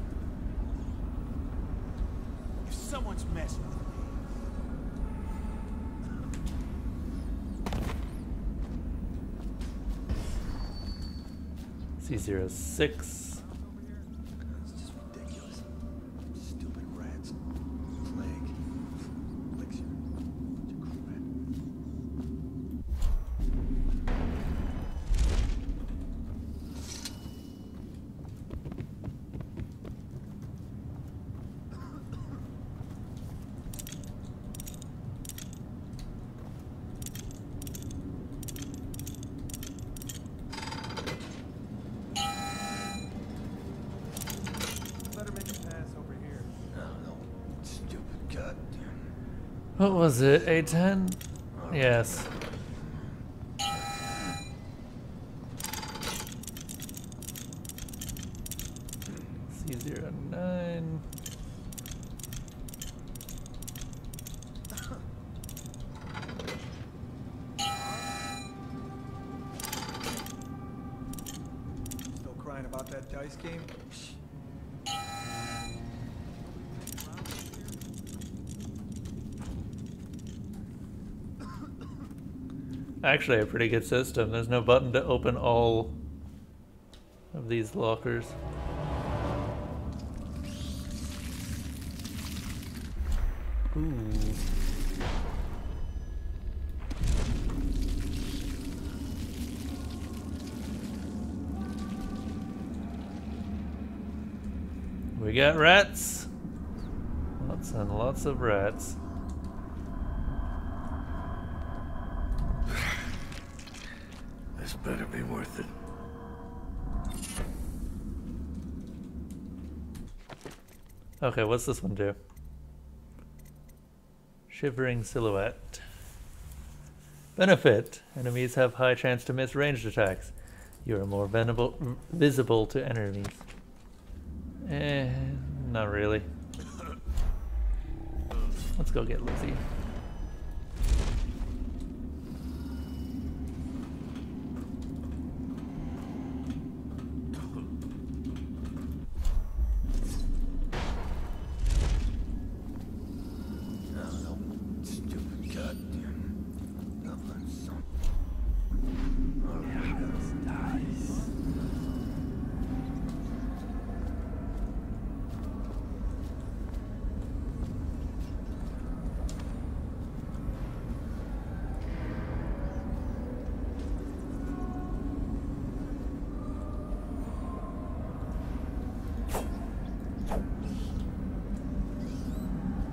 If someone's messing with me. C06. It's just ridiculous. Stupid rats. Plague. Elixir. Crap. What was it? A10? Yes. C09. Still crying about that dice game? Actually, a pretty good system. There's no button to open all of these lockers. Ooh. We got rats. Lots and lots of rats. This better be worth it. Okay, what's this one do? Shivering silhouette. Benefit. Enemies have high chance to miss ranged attacks. You are more visible to enemies. Not really. Let's go get Lizzie.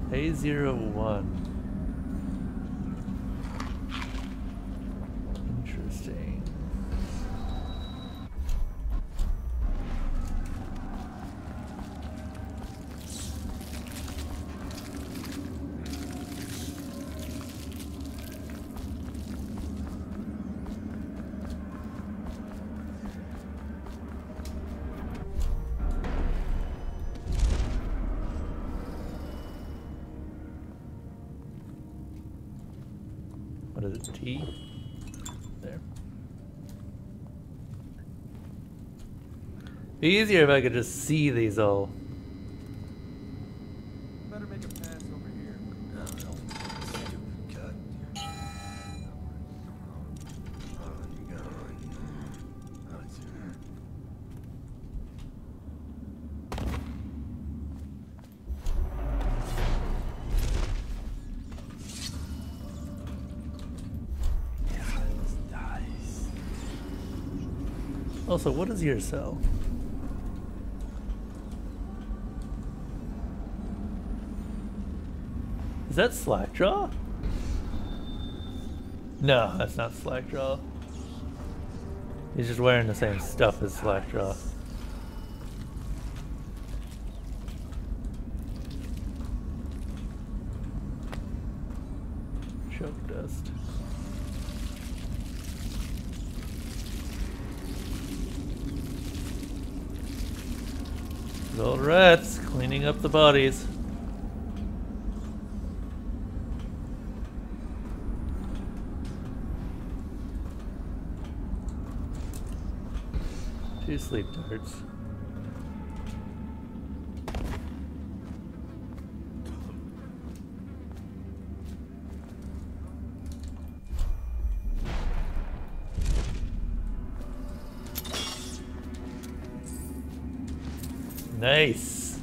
A01. Interesting. What is it? T? There. Be easier if I could just see these all. Better make a pass over here. Stupid cut. Also, what is your cell? Is that Slackjaw? No, that's not Slackjaw. He's just wearing the same stuff as Slackjaw. Choke dust. Good old rats cleaning up the bodies. Two sleep darts. Nice.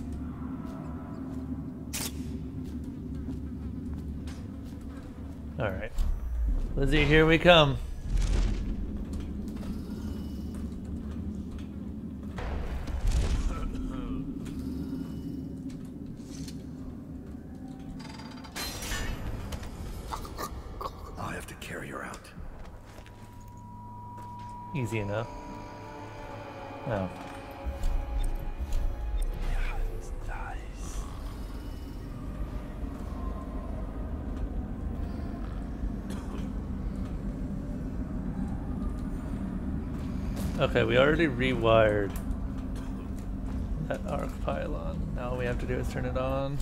All right, Lizzie, here we come. I'll have to carry her out. Easy enough. Oh. Okay, we already rewired that arc pylon. Now all we have to do is turn it on.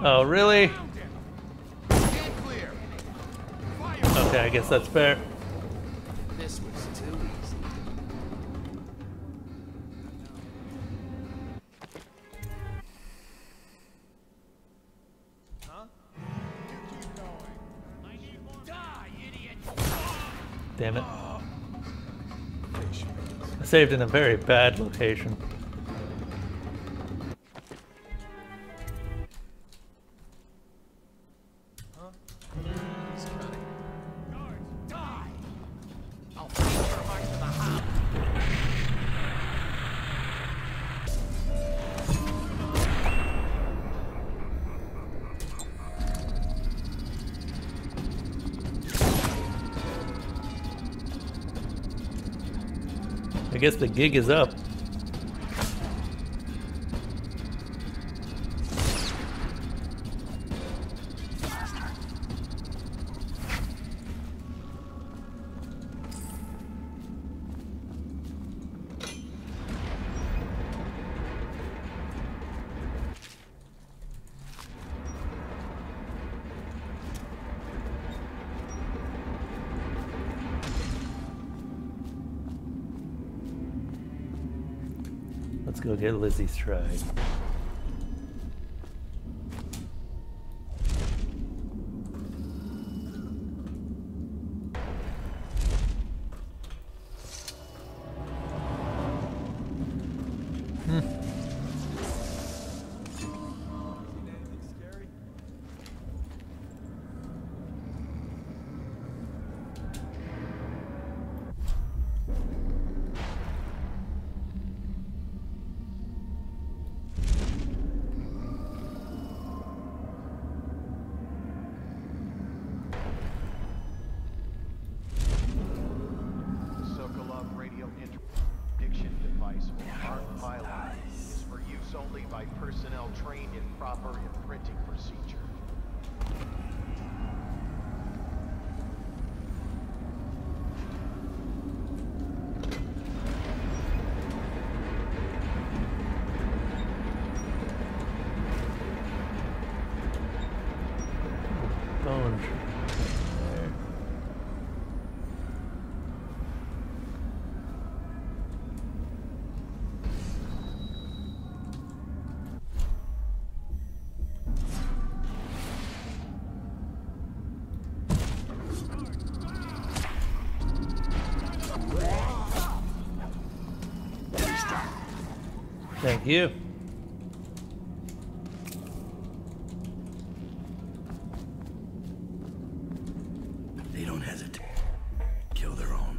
Oh, really? Okay, I guess that's fair. This was too easy. Huh? You keep going. I need more. Die, idiot! Damn it. I saved in a very bad location. I guess the gig is up. Let's go get Lizzie's stride. Thank you. They don't hesitate. Kill their own.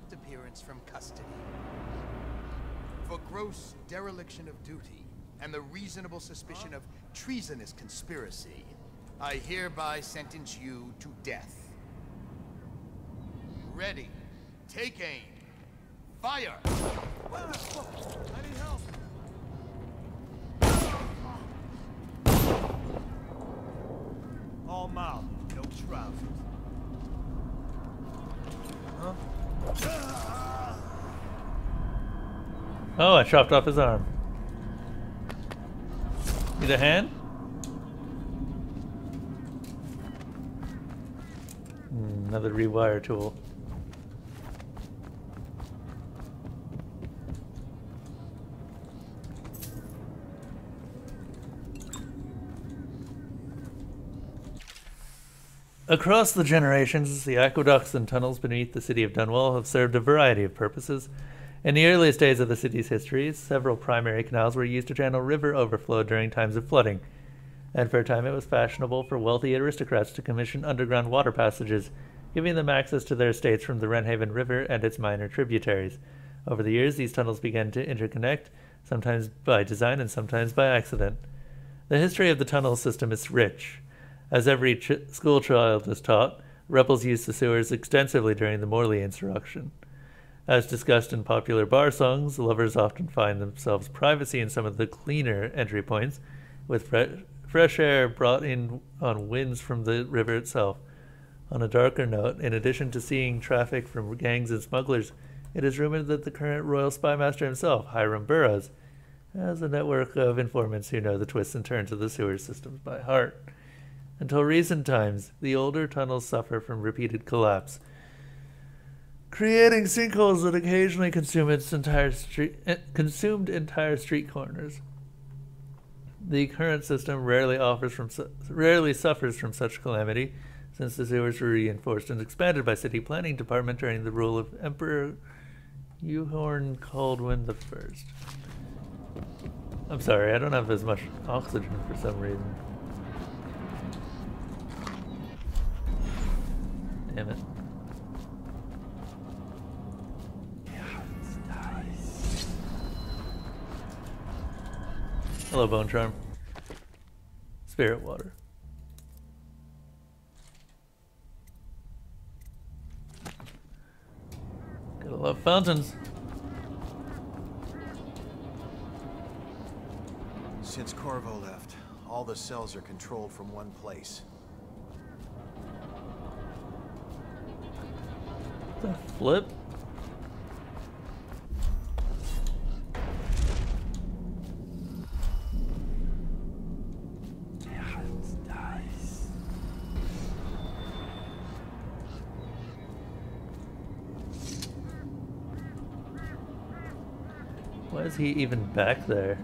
Disappearance from custody. For gross dereliction of duty and the reasonable suspicion of treasonous conspiracy, I hereby sentence you to death. Ready. Take aim. Fire! I need help. All mouth, no trousers. Huh? Oh, I chopped off his arm. Need a hand? Another rewire tool. Across the generations, the aqueducts and tunnels beneath the city of Dunwall have served a variety of purposes. In the earliest days of the city's history, several primary canals were used to channel river overflow during times of flooding. and for a time it was fashionable for wealthy aristocrats to commission underground water passages, giving them access to their estates from the Wrenhaven River and its minor tributaries. Over the years, these tunnels began to interconnect, sometimes by design and sometimes by accident. The history of the tunnel system is rich. As every school child is taught, rebels used the sewers extensively during the Morley insurrection. As discussed in popular bar songs, lovers often find themselves privacy in some of the cleaner entry points, with fresh air brought in on winds from the river itself. On a darker note, in addition to seeing traffic from gangs and smugglers, it is rumored that the current royal spymaster himself, Hiram Burroughs, has a network of informants who know the twists and turns of the sewer systems by heart. Until recent times, the older tunnels suffer from repeated collapse, creating sinkholes that occasionally consumed entire street corners. The current system rarely suffers from such calamity, since the sewers were reinforced and expanded by city planning department during the rule of Emperor Euhorn Caldwin I. I'm sorry, I don't have as much oxygen for some reason. Damn it. Hello, Bone Charm. Spirit Water. Gotta love fountains. Since Corvo left, all the cells are controlled from one place. The flip? Why is he even back there?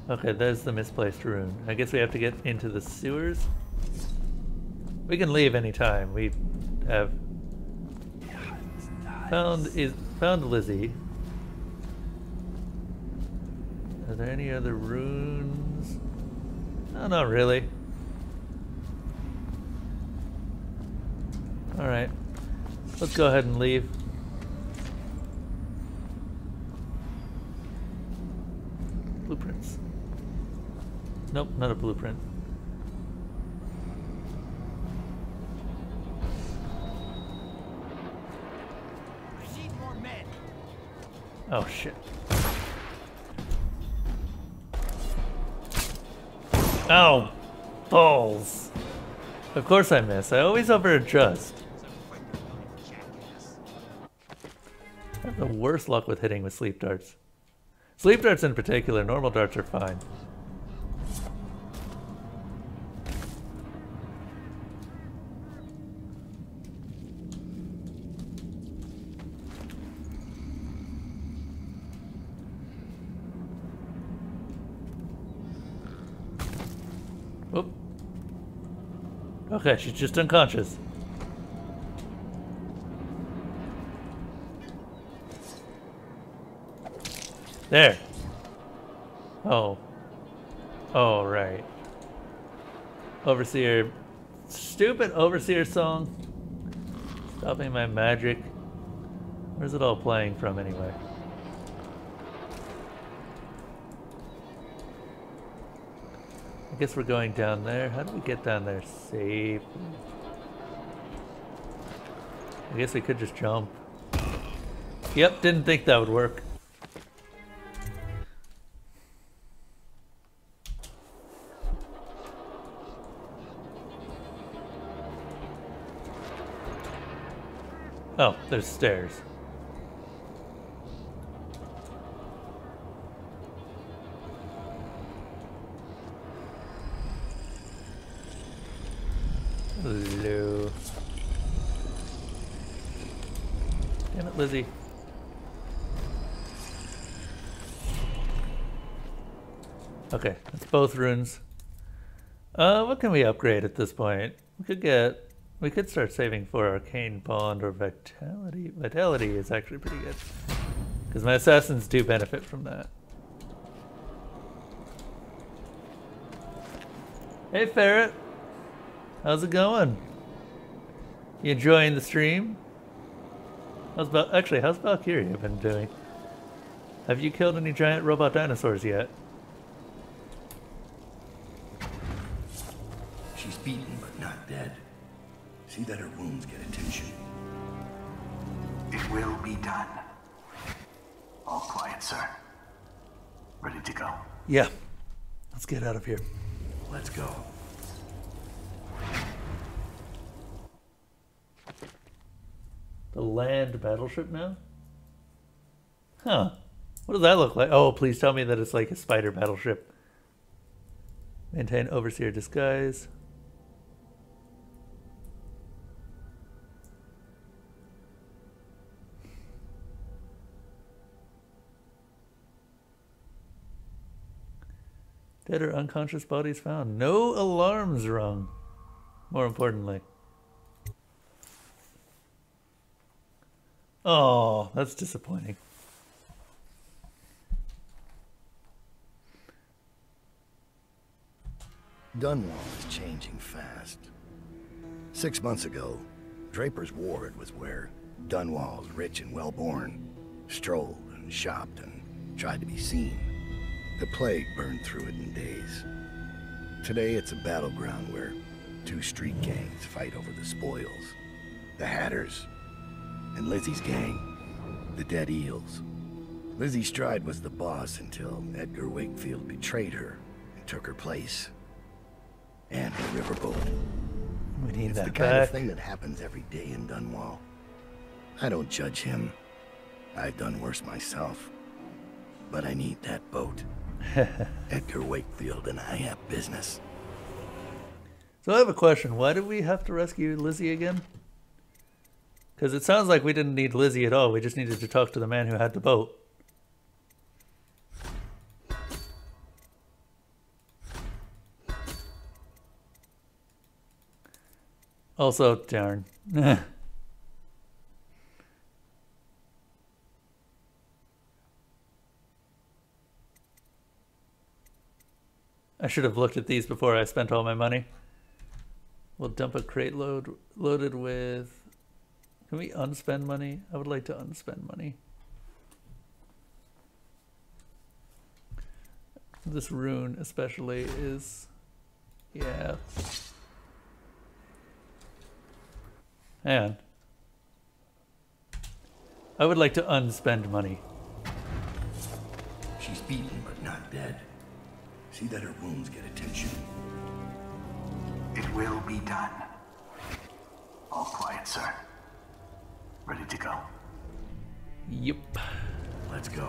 Okay, there's the misplaced rune. I guess we have to get into the sewers? We can leave anytime. We have found Lizzie. Are there any other runes? No, not really. Alright. Let's go ahead and leave. Blueprints. Nope, not a blueprint. Oh shit. Ow! Balls! Of course I miss. I always over-adjust. I have the worst luck with hitting with sleep darts. Sleep darts in particular, normal darts are fine. Oop. Okay, she's just unconscious. There. Oh. Oh, right. Overseer. Stupid Overseer song. Stopping my magic. Where's it all playing from anyway? I guess we're going down there. How do we get down there safely? I guess we could just jump. Yep, didn't think that would work. Oh, there's stairs. Hello. Damn it, Lizzie. Okay, that's both runes. What can we upgrade at this point? We could get We could start saving for Arcane Bond or Vitality. Vitality is actually pretty good. Because my assassins do benefit from that. Hey Ferret! How's it going? You enjoying the stream? How's Valkyria been doing? Have you killed any giant robot dinosaurs yet? She's beaten but not dead. See that her wounds get attention. It will be done. All quiet, sir. Ready to go. Yeah. Let's get out of here. Let's go. The land battleship now? Huh. What does that look like? Oh, please tell me that it's like a spider battleship. Maintain overseer disguise. Dead or unconscious bodies found. No alarms rung. More importantly. Oh, that's disappointing. Dunwall is changing fast. 6 months ago, Draper's Ward was where Dunwall's rich and well-born strolled and shopped and tried to be seen. The plague burned through it in days. Today it's a battleground where 2 street gangs fight over the spoils. The Hatters and Lizzie's gang, the Dead Eels. Lizzie Stride was the boss until Edgar Wakefield betrayed her and took her place. And the riverboat. We need it's that the kind back. of thing that happens every day in Dunwall. I don't judge him. I've done worse myself. But I need that boat. Edgar Wakefield and I have business. So I have a question. Why did we have to rescue Lizzie again? Because it sounds like we didn't need Lizzie at all. We just needed to talk to the man who had the boat. Also, darn. I should have looked at these before I spent all my money. We'll dump a crate loaded with... Can we unspend money? I would like to unspend money. This rune especially is... Yeah. Hang on. I would like to unspend money. She's beaten but not dead. See that her wounds get attention. It will be done. All quiet, sir. Ready to go. Yep. Let's go.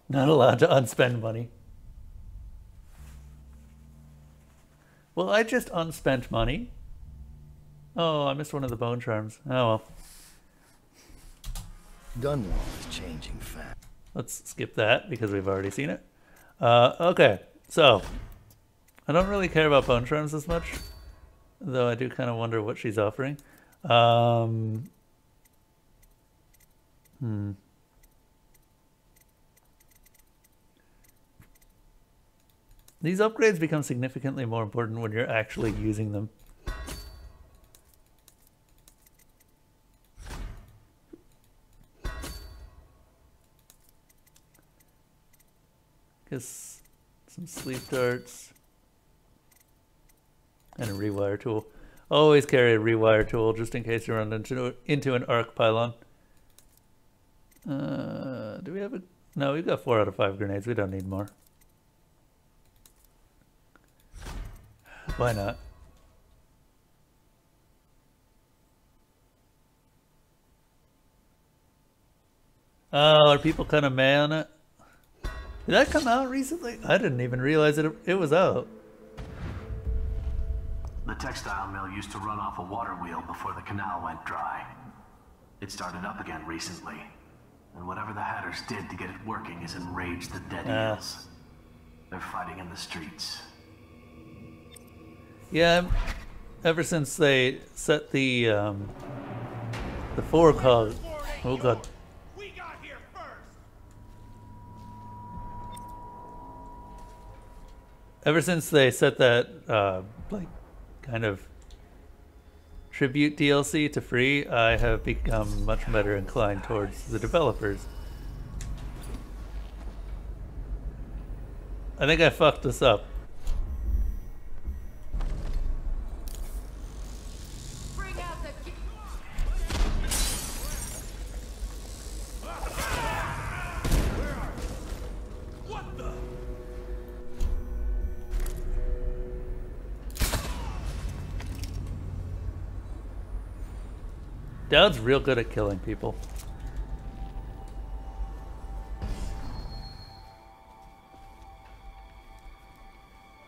Not allowed to unspend money. Well, I just unspent money. Oh, I missed one of the bone charms. Oh well. Dunwall is changing fast. Let's skip that because we've already seen it. Okay, so I don't really care about bone charms as much, though I do kind of wonder what she's offering. These upgrades become significantly more important when you're actually using them. Guess some sleep darts and a rewire tool. Always carry a rewire tool just in case you run into an arc pylon. Do we have a... No, we've got 4 out of 5 grenades. We don't need more. Why not? Oh, are people kind of mad on it? Did that come out recently? I didn't even realize it was out. The textile mill used to run off a water wheel before the canal went dry. It started up again recently. And whatever the Hatters did to get it working has enraged the Dead Eels. They're fighting in the streets. Yeah, ever since they set the 4 cog. Oh god. We got here first. Ever since they set that like kind of tribute DLC to free, I have become much better inclined towards the developers. I think I fucked this up. Bring out the What the? Dowd's real good at killing people.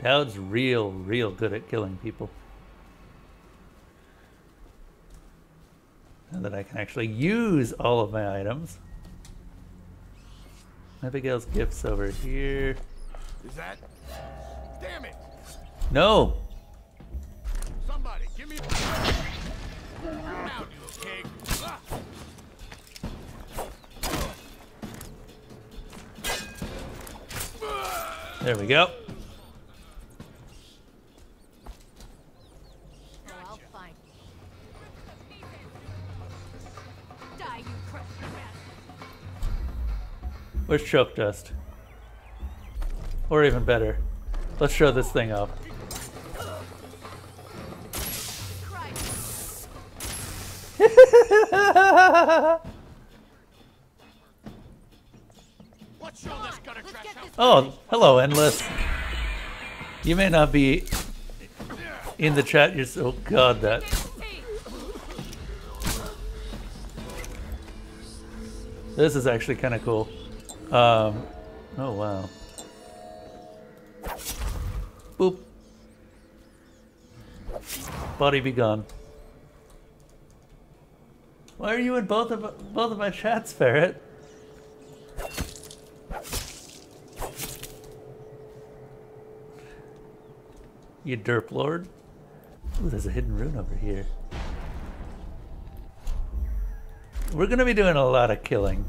Dowd's real good at killing people. Now that I can actually use all of my items. Abigail's gifts over here. Is that? Damn it! No! Somebody, give me. Now, you pig! Ah. There we go. I'll find you. Die, you crusty bastard. Where's choke dust? Or even better, let's show this thing up. Let's show this gutter trash how. Oh, hello, Endless. You may not be in the chat. You're so god that. This is actually kind of cool. Oh wow. Boop. Body be gone. Why are you in both of my chats, Ferret? You derp lord. Ooh, there's a hidden rune over here. We're gonna be doing a lot of killing.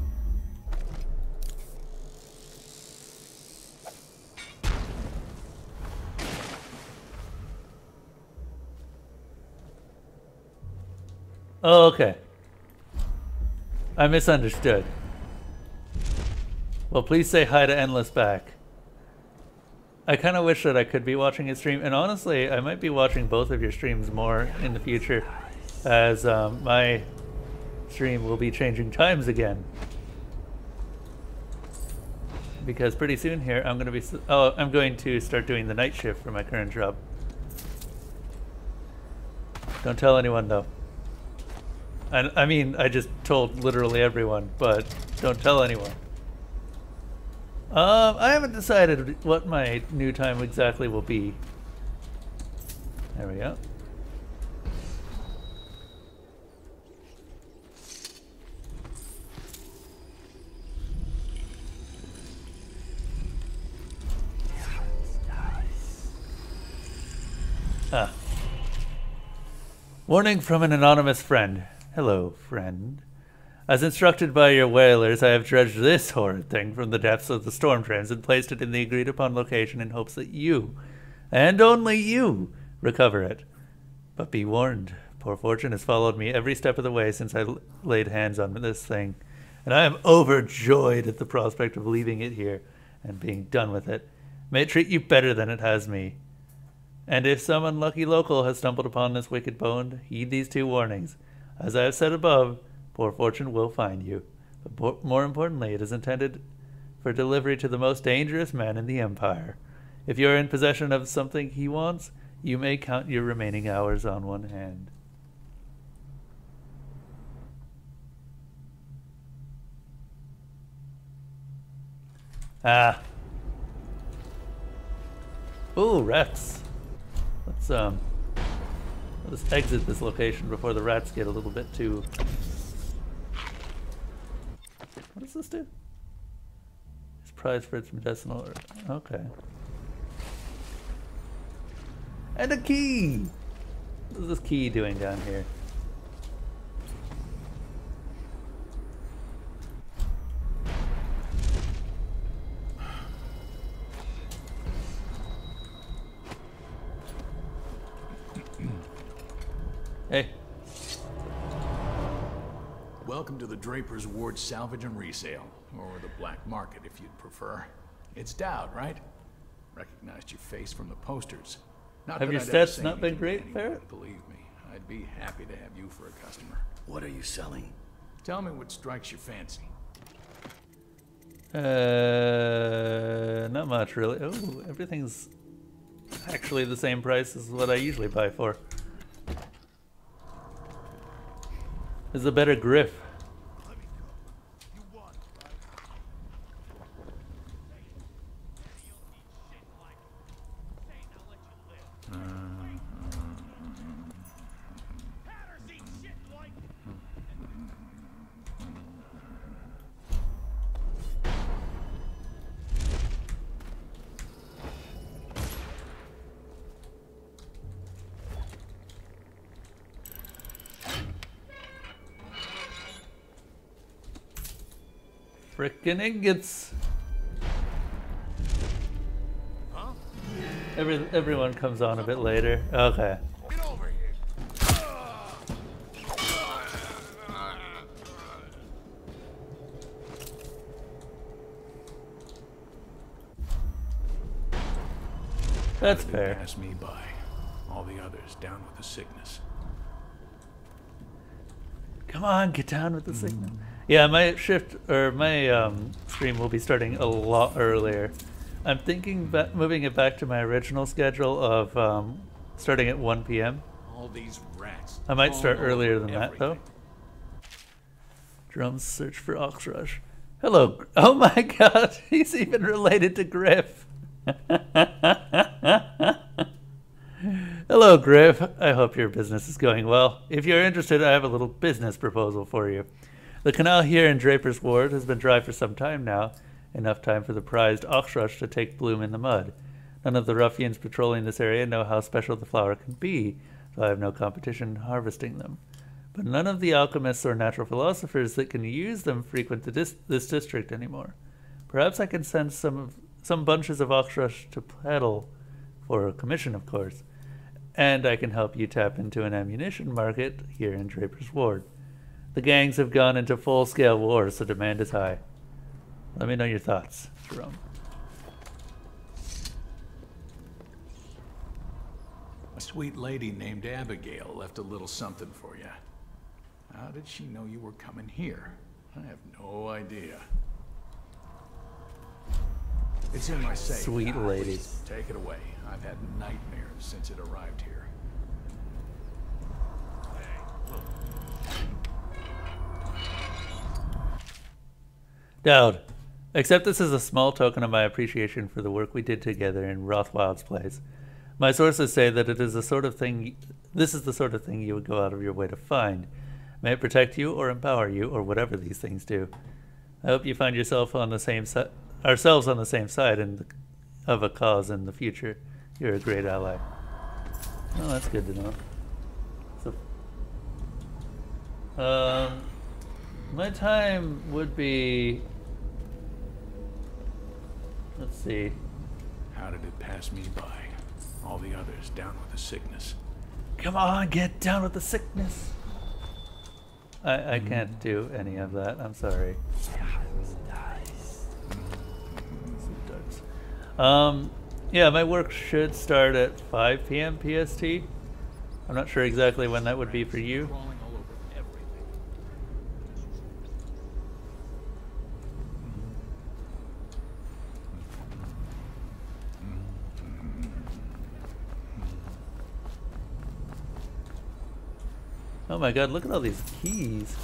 Oh, okay. I misunderstood. Well, please say hi to Endless back. I kind of wish that I could be watching his stream, and honestly, I might be watching both of your streams more in the future, as my stream will be changing times again. Because pretty soon here, I'm going to start doing the night shift for my current job. Don't tell anyone though. I mean, I just told literally everyone, but don't tell anyone. I haven't decided what my new time exactly will be. There we go. Ah. Warning from an anonymous friend. Hello, friend. As instructed by your whalers, I have dredged this horrid thing from the depths of the storm drains and placed it in the agreed-upon location in hopes that you, and only you, recover it. But be warned, poor fortune has followed me every step of the way since I laid hands on this thing, and I am overjoyed at the prospect of leaving it here and being done with it. May it treat you better than it has me. And if some unlucky local has stumbled upon this wicked bone, heed these 2 warnings. As I have said above, poor fortune will find you. But more importantly, it is intended for delivery to the most dangerous man in the Empire. If you are in possession of something he wants, you may count your remaining hours on one hand. Ah. Ooh, rats. Let's exit this location before the rats get a little bit too... What does this do? It's prized for its medicinal... Okay. And a key! What is this key doing down here? Hey. Welcome to the Draper's Ward Salvage and Resale, or the Black Market if you'd prefer. It's Dowd, right? Recognized your face from the posters. Not Have that your I'd ever stats say not been anything to great, anyone, Ferret? Believe me, I'd be happy to have you for a customer. What are you selling? Tell me what strikes your fancy. Not much really. Oh, everything's actually the same price as what I usually buy for. There's a better grip. Frickin' ingots. Huh? Everyone comes on a bit later. Okay. Get over here. That's They fair. pass me by. All the others down with the sickness. Come on, get down with the signal. Yeah, my shift or my stream will be starting a lot earlier. I'm thinking moving it back to my original schedule of starting at 1 p.m. All these rats. I might start all over earlier than that though. everything. Drums search for Oxrush. Hello. Oh my god, he's even related to Griff. Hello, Griff. I hope your business is going well. If you're interested, I have a little business proposal for you. The canal here in Draper's Ward has been dry for some time now, enough time for the prized oxrush to take bloom in the mud. None of the ruffians patrolling this area know how special the flower can be, so I have no competition in harvesting them. But none of the alchemists or natural philosophers that can use them frequent this district anymore. Perhaps I can send some bunches of oxrush to peddle, for a commission, of course. And I can help you tap into an ammunition market here in Draper's Ward. The gangs have gone into full-scale war, so demand is high. Let me know your thoughts, Jerome. A sweet lady named Abigail left a little something for you. How did she know you were coming here? I have no idea. It's in my safe. Sweet lady. Take it away. I've had nightmares since it arrived here. Dowd, accept this as a small token of my appreciation for the work we did together in Rothwild's place. My sources say that it is the sort of thing. This is the sort of thing you would go out of your way to find. May it protect you or empower you or whatever these things do. I hope you find yourself on the same side, ourselves on the same side of a cause in the future. You're a great ally. Oh, that's good to know. So, my time would be. Let's see. How did it pass me by? All the others down with the sickness. Come on, get down with the sickness. I can't do any of that. I'm sorry. Yeah, my work should start at 5 p.m. PST. I'm not sure exactly when that would be for you. Crawling all over everything. Oh my god, look at all these keys.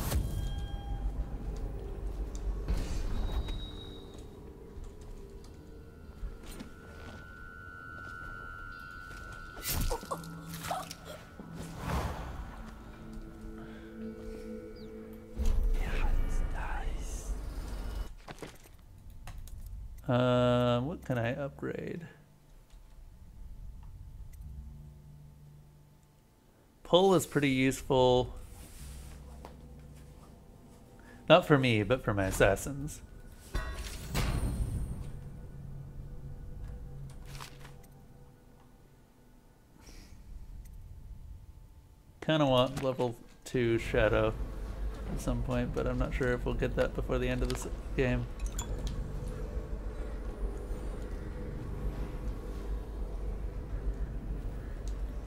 What can I upgrade? pull is pretty useful. Not for me, but for my assassins. Kind of want level 2 Shadow at some point, but I'm not sure if we'll get that before the end of this game.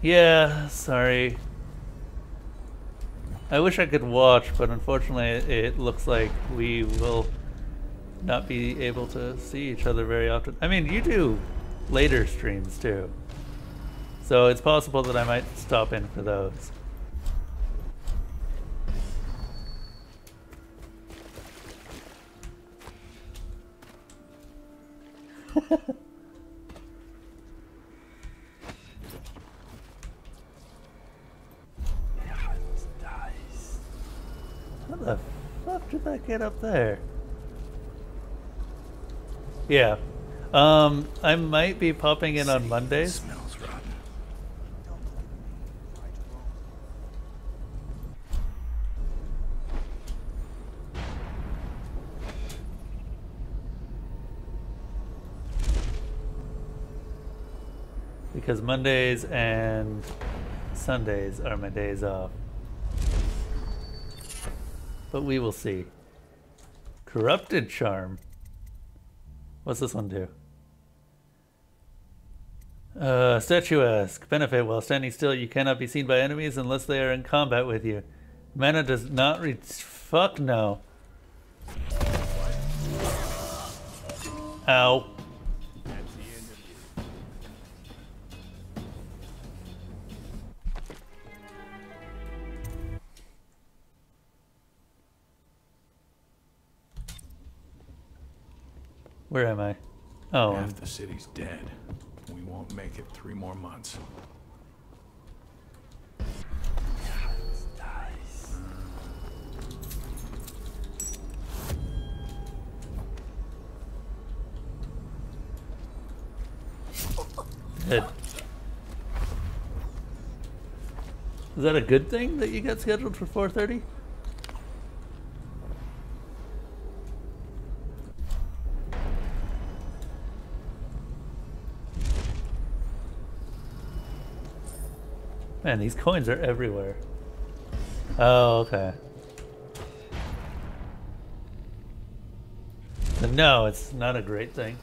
Yeah, sorry. I wish I could watch, but unfortunately it looks like we will not be able to see each other very often. I mean, you do later streams too, so it's possible that I might stop in for those. How the fuck did that get up there? Yeah. I might be popping in on Mondays. Smells rotten. Because Mondays and Sundays are my days off. But we will see. Corrupted Charm. What's this one do? Statuesque. Benefit. While standing still, you cannot be seen by enemies unless they are in combat with you. Mana does not reach. Fuck no. Ow. Where am I? Oh. Half the city's dead. We won't make it 3 more months. Good. Is that a good thing that you got scheduled for 4:30? Man, these coins are everywhere. Oh, okay. But no, it's not a great thing.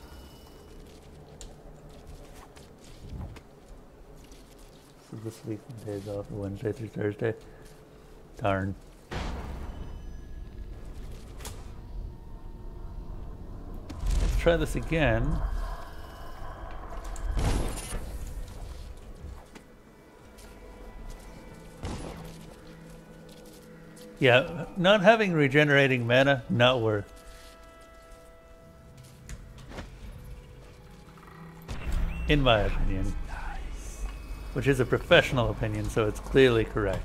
So this week days off, Wednesday through Thursday. Darn. Let's try this again. Yeah, not having regenerating mana, not worth. In my opinion. Which is a professional opinion, so it's clearly correct.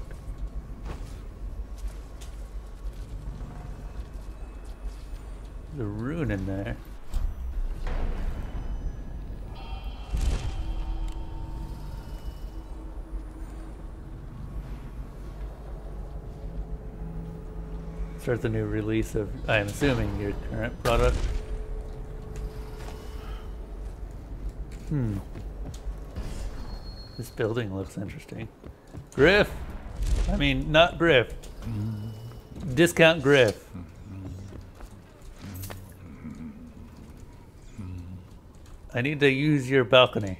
There's a rune in there. Start the new release of, I am assuming, your current product. This building looks interesting. Griff! I mean, not Griff. Discount Griff. I need to use your balcony.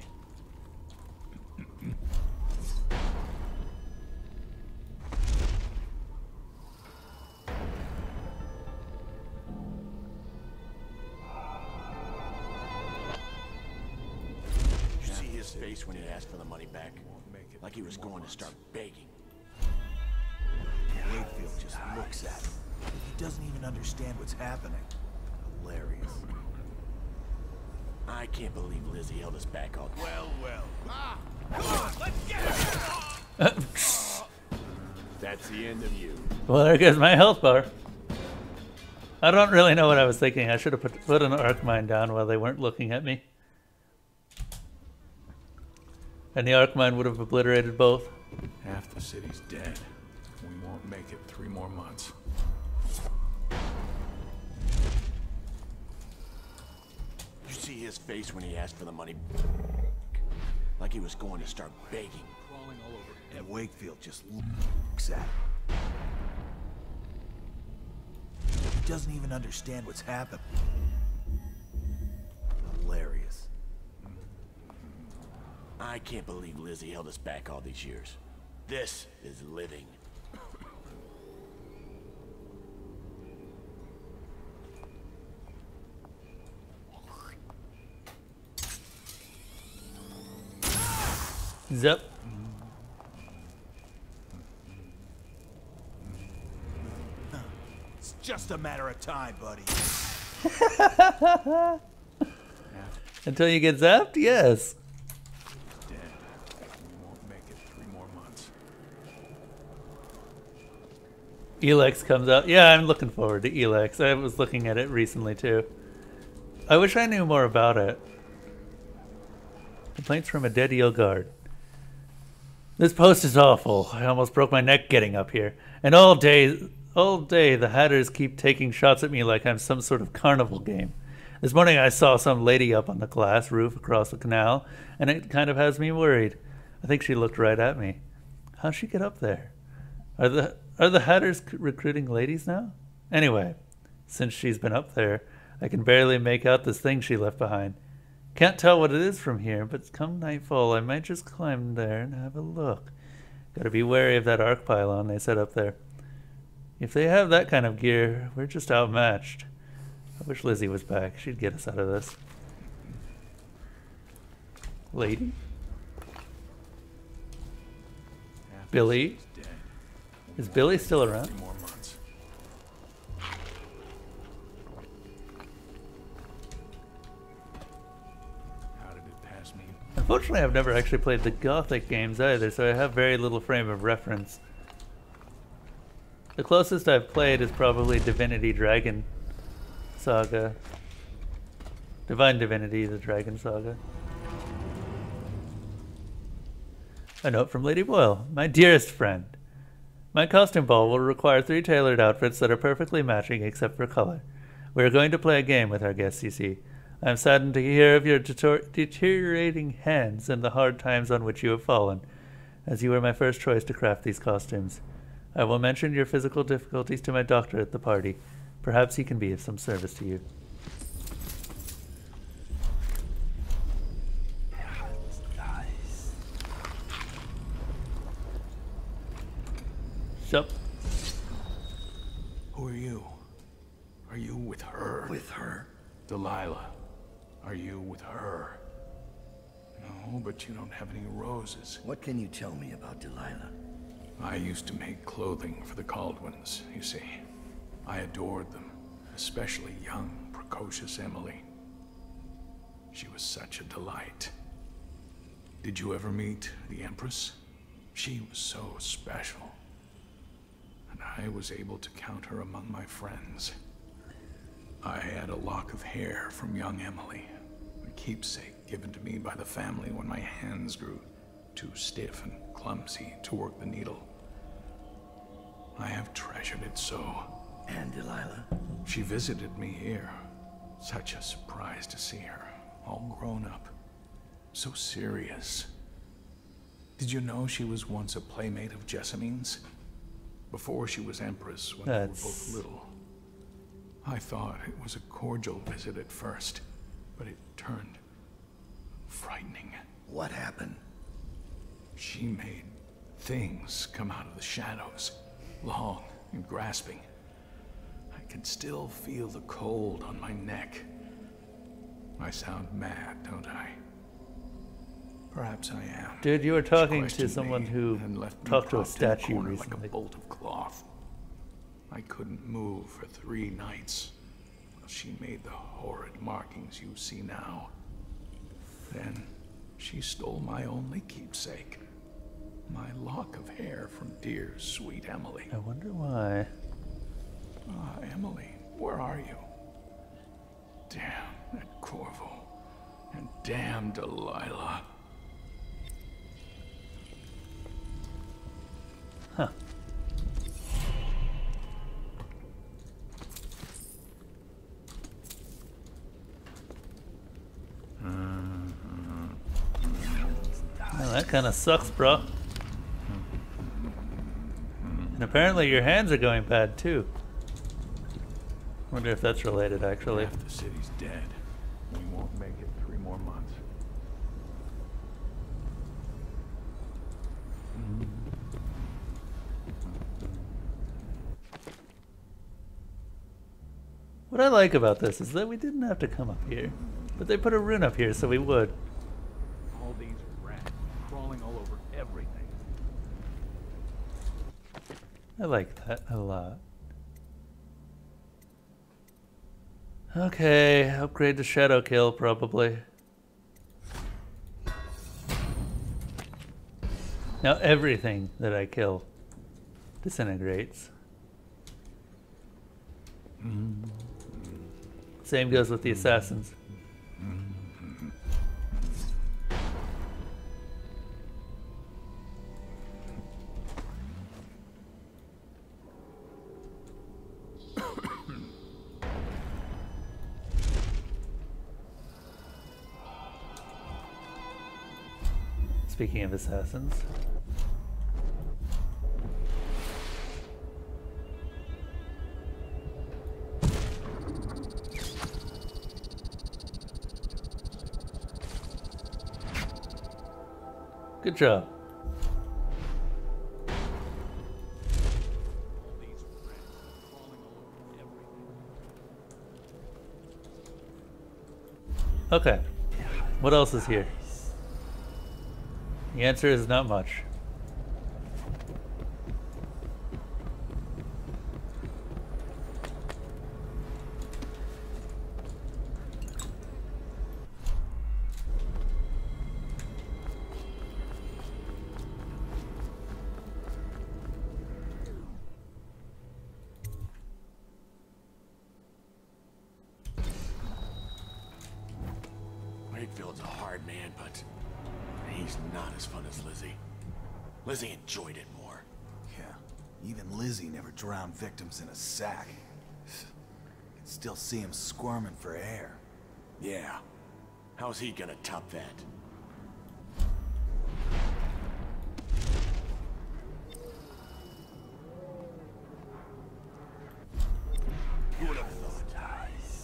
When he asked for the money back, like he was going to start begging. Wakefield just looks at him. He doesn't even understand what's happening. Hilarious. I can't believe Lizzie held us back all. Well. Come on, let's get it! That's the end of you. Well, there goes my health bar. I don't really know what I was thinking. I should have put an arc mine down while they weren't looking at me. And the arc mine would have obliterated both. Half the city's dead. We won't make it 3 more months. You see his face when he asked for the money? Like he was going to start begging. Crawling all over. And Wakefield just looks at him. He doesn't even understand what's happened. Hilarious. I can't believe Lizzie held us back all these years. This is living. Zip. It's just a matter of time, buddy. Until you get zapped? Yes. Dead. We won't make it 3 more months. Elex comes out. Yeah, I'm looking forward to Elex. I was looking at it recently too. I wish I knew more about it. Complaints from a dead eel guard. This post is awful. I almost broke my neck getting up here. And all day the Hatters keep taking shots at me like I'm some sort of carnival game. This morning I saw some lady up on the glass roof across the canal, and it kind of has me worried. I think she looked right at me. How'd she get up there? Are the Hatters recruiting ladies now? Anyway, since she's been up there, I can barely make out this thing she left behind. Can't tell what it is from here, but come nightfall, I might just climb there and have a look. Gotta be wary of that arc pylon they set up there. If they have that kind of gear, we're just outmatched. I wish Lizzie was back. She'd get us out of this. Lady? Billie? Is Billie still around? Unfortunately, I've never actually played the Gothic games either, so I have very little frame of reference. The closest I've played is probably Divinity Dragon Saga. Divine Divinity, the Dragon Saga. A note from Lady Boyle. My dearest friend. My costume ball will require 3 tailored outfits that are perfectly matching except for color. We are going to play a game with our guests, you see. I am saddened to hear of your deteriorating hands and the hard times on which you have fallen, as you were my first choice to craft these costumes. I will mention your physical difficulties to my doctor at the party. Perhaps he can be of some service to you. Sup? Who are you? Are you with her? With her? Delilah. Are you with her? No, but you don't have any roses. What can you tell me about Delilah? I used to make clothing for the Caldwins, you see. I adored them, especially young, precocious Emily. She was such a delight. Did you ever meet the Empress? She was so special. And I was able to count her among my friends. I had a lock of hair from young Emily, a keepsake given to me by the family when my hands grew too stiff and clumsy to work the needle. I have treasured it so. And Delilah? She visited me here. Such a surprise to see her, all grown up, so serious. Did you know she was once a playmate of Jessamine's? Before she was Empress, when they were both little. I thought it was a cordial visit at first, but it turned frightening. What happened? She made things come out of the shadows, long and grasping. I can still feel the cold on my neck. I sound mad, don't I? Perhaps I am. Dude, you were talking to someone who talked to a statue recently. Like a bolt of cloth. I couldn't move for 3 nights while she made the horrid markings you see now. Then she stole my only keepsake, my lock of hair from dear, sweet Emily. I wonder why. Ah, Emily, where are you? Damn that Corvo, and damn Delilah. Huh. Well, that kind of sucks, bro. And apparently your hands are going bad too. Wonder if that's related, actually. Half the city's dead. We won't make it 3 more months. What I like about this is that we didn't have to come up here, but they put a rune up here so we would. All these rats crawling all over everything. I like that a lot. Okay, upgrade to Shadow Kill probably. Now everything that I kill disintegrates. Same goes with the assassins. Speaking of assassins. Good job. Okay. What else is here? The answer is not much. Wakefield's a hard man, but he's not as fun as Lizzie. Lizzie enjoyed it more. Yeah, even Lizzie never drowned victims in a sack. Can still see him squirming for air. Yeah. How's he gonna top that? Who would have thought?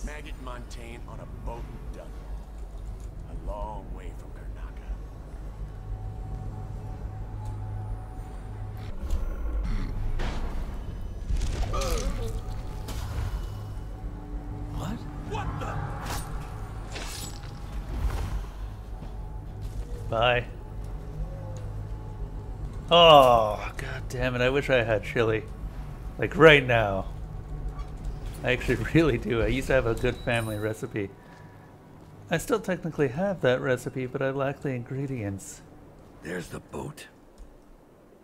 Maggot Montaigne on a boat in DUNWALL. A long way from Karnaca. What? What the? Bye. Oh, god damn it. I wish I had chili. Like right now. I actually really do. I used to have a good family recipe. I still technically have that recipe, but I lack the ingredients. There's the boat.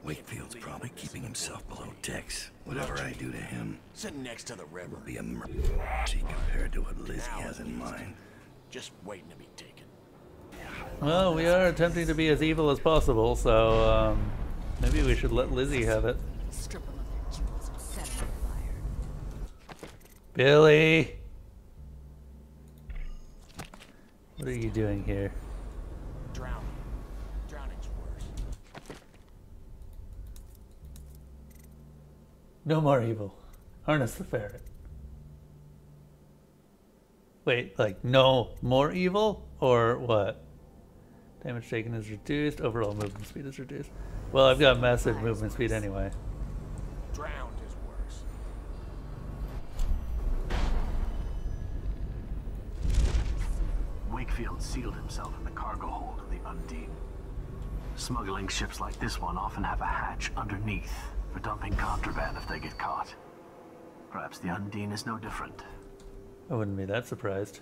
Wakefield's probably keeping himself below decks. Whatever I do to him Sitting next to the river. will be a mercy compared to what Lizzie has in mind. Just waiting to be taken. Well, we are attempting to be as evil as possible, so maybe we should let Lizzie have it. Strip them of their jewels and set them on fire. Billy! What are you doing here? Drowning. Drowning's worse. No more evil. Harness the ferret. Wait, like no more evil? Or what? Damage taken is reduced. Overall movement speed is reduced. Well, I've got massive movement speed anyway. Drowned is worse. Wakefield sealed himself in the cargo hold of the Undine. Smuggling ships like this one often have a hatch underneath for dumping contraband if they get caught. Perhaps the Undine is no different. I wouldn't be that surprised.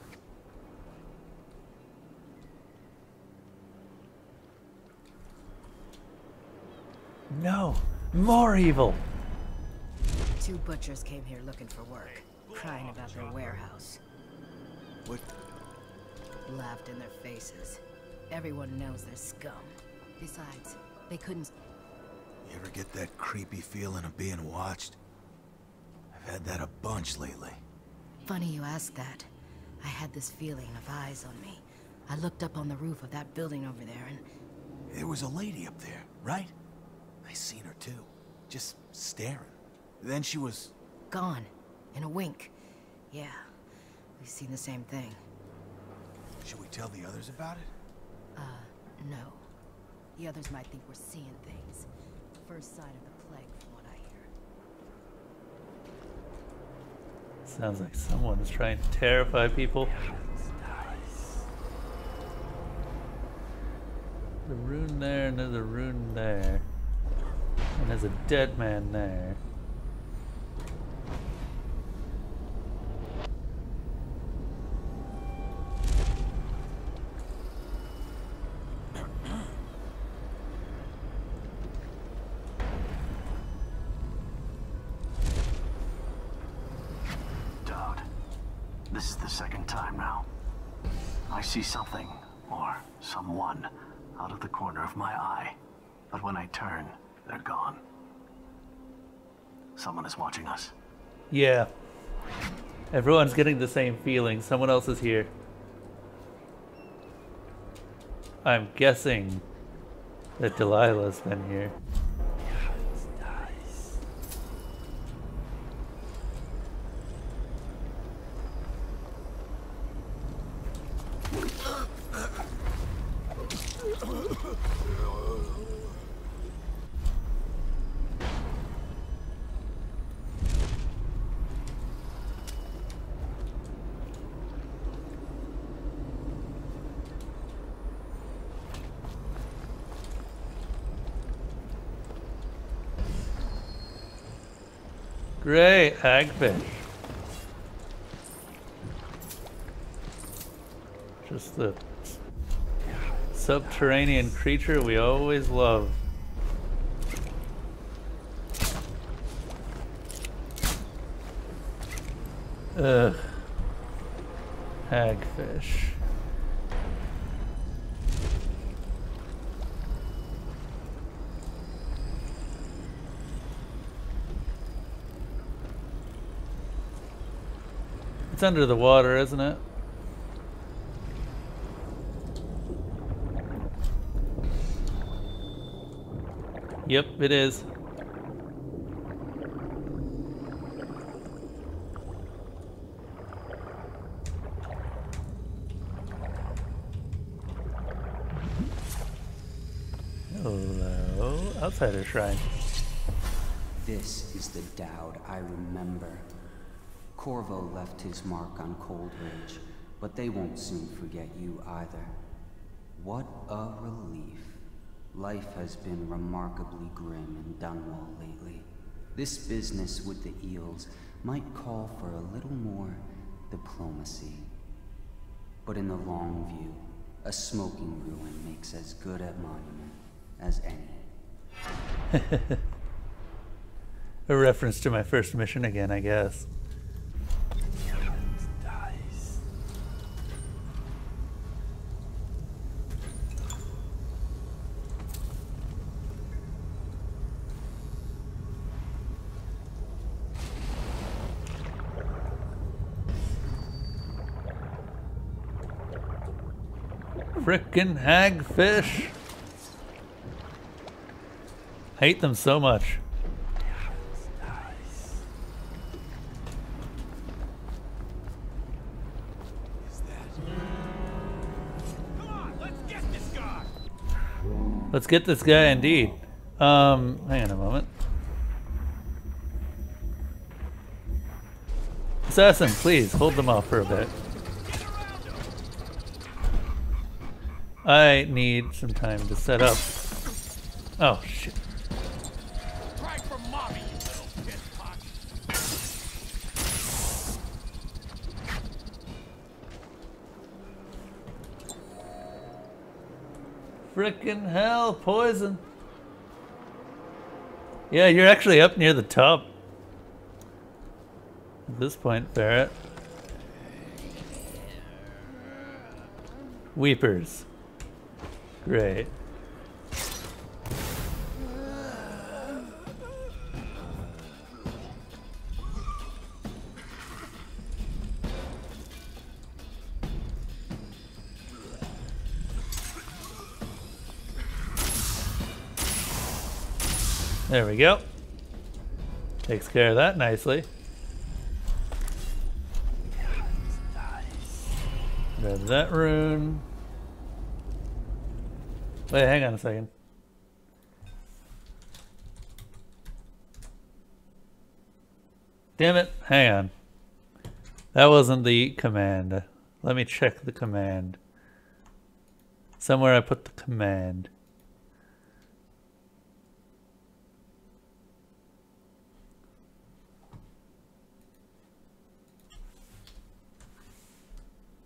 No! More evil! 2 butchers came here looking for work, crying about their warehouse. What? Laughed in their faces. Everyone knows they're scum. Besides, they couldn't... You ever get that creepy feeling of being watched? I've had that a bunch lately. Funny you ask that. I had this feeling of eyes on me. I looked up on the roof of that building over there and... There was a lady up there, right? I seen her too. Just staring. Then she was... gone. In a wink. Yeah. We've seen the same thing. Should we tell the others about it? No. The others might think we're seeing things. First sign of the plague, from what I hear. Sounds like someone is trying to terrify people. There's a rune there, and there's a rune there. And there's a dead man there. This is the second time now. I see something, or someone, out of the corner of my eye. But when I turn, they're gone. Someone is watching us. Yeah. Everyone's getting the same feeling. Someone else is here. I'm guessing that Delilah's been here. Great, hagfish. Just the subterranean creature we always love. Ugh. Hagfish. It's under the water, isn't it? Yep, it is. Hello, outsider shrine. This is the Dowd I remember. Corvo left his mark on Coldridge, but they won't soon forget you either. What a relief. Life has been remarkably grim in Dunwall lately. This business with the eels might call for a little more diplomacy. But in the long view, a smoking ruin makes as good a monument as any. A reference to my first mission again, I guess. Frickin' hagfish. Hate them so much. Let's get this guy indeed. Hang on a moment. Assassin, please hold them off for a bit. I need some time to set up. Oh shit. Frickin' hell, poison. Yeah, you're actually up near the top. At this point, Barrett. Weepers. Great. There we go. Takes care of that nicely. Grab that rune. Wait, hang on a second. Damn it, hang on. That wasn't the command. Let me check the command. Somewhere I put the command.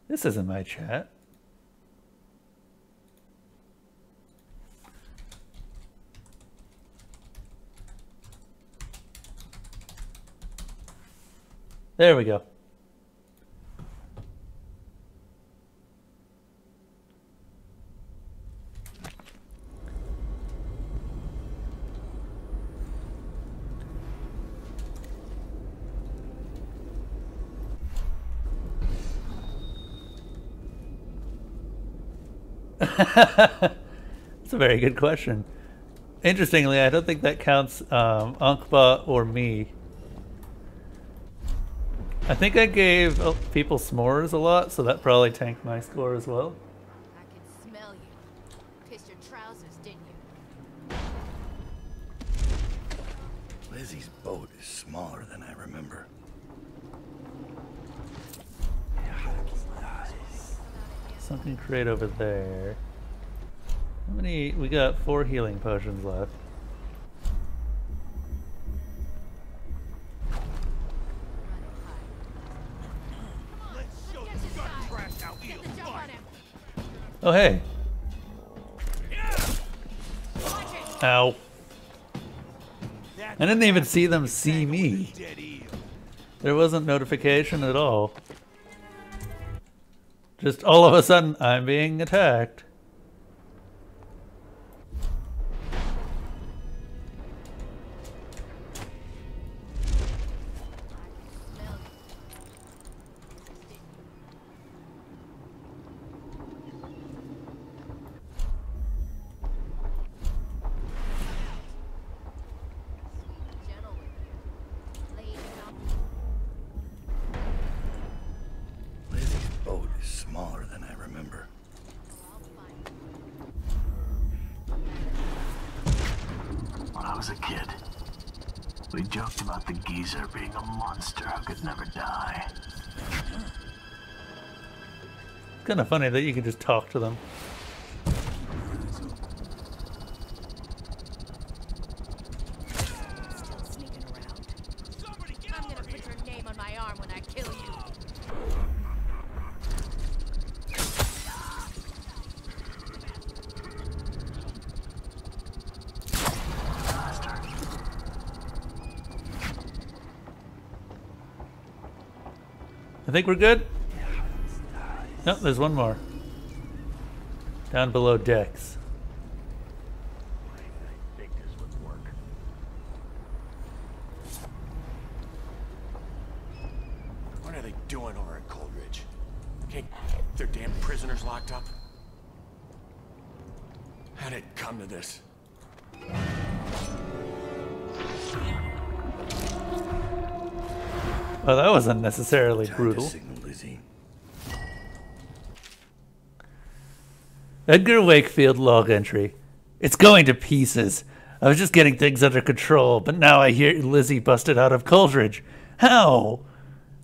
This isn't my chat. There we go. That's a very good question. Interestingly, I don't think that counts Ankba or me. I think I gave people s'mores a lot, so that probably tanked my score as well. I can smell you. Pissed your trousers, didn't you? Lizzie's boat is smaller than I remember. Sunken crate over there. How many? We got 4 healing potions left. Oh, hey. Ow. I didn't even see them see me. There wasn't notification at all. Just all of a sudden, I'm being attacked. Being a monster who could never die. It's kind of funny that you can just talk to them. Still sneaking around. I'm gonna put your name on my arm when I kill you. I think we're good. Nope, there's one more. Down below decks. I think this would work. What are they doing over at Coldridge? Can't keep their damn prisoners locked up? How did it come to this? Well, that was unnecessarily brutal. Edgar Wakefield log entry. It's going to pieces. I was just getting things under control, but now I hear Lizzie busted out of Coldridge. How?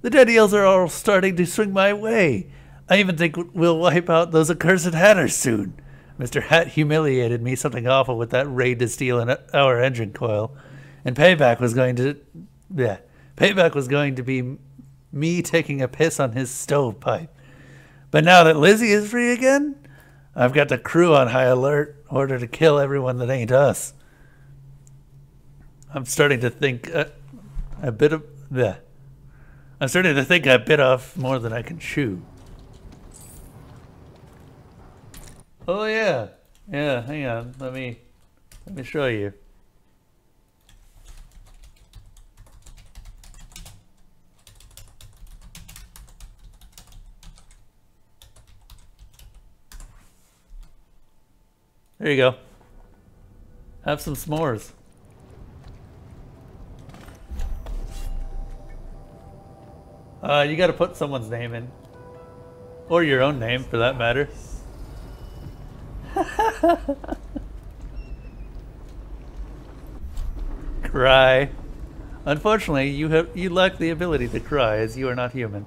The dead eels are all starting to swing my way. I even think we'll wipe out those accursed hatters soon. Mr. Hat humiliated me something awful with that raid to steal our engine coil, and payback was going to... yeah. Payback was going to be me taking a piss on his stovepipe. But now that Lizzie is free again, I've got the crew on high alert, ordered to kill everyone that ain't us. I'm starting to think a bit of... bleh. I'm starting to think I bit off more than I can chew. Oh yeah. Yeah, hang on. Let me show you. There you go. Have some s'mores. You gotta put someone's name in. Or your own name, for that matter. Cry. Unfortunately, you lack the ability to cry, as you are not human.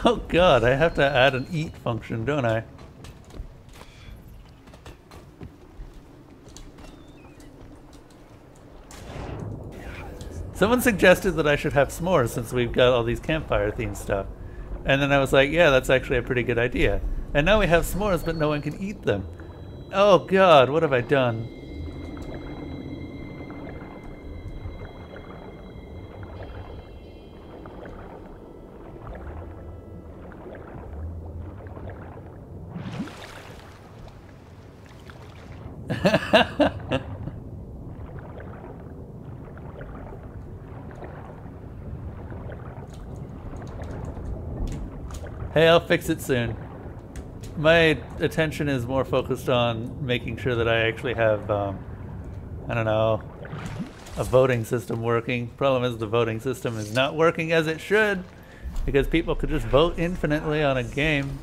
Oh god, I have to add an eat function, don't I? Someone suggested that I should have s'mores since we've got all these campfire themed stuff. And then I was like, yeah, that's actually a pretty good idea. And now we have s'mores, but no one can eat them. Oh god, what have I done? Hey, I'll fix it soon. My attention is more focused on making sure that I actually have, I don't know, a voting system working. Problem is the voting system is not working as it should, because people could just vote infinitely on a game.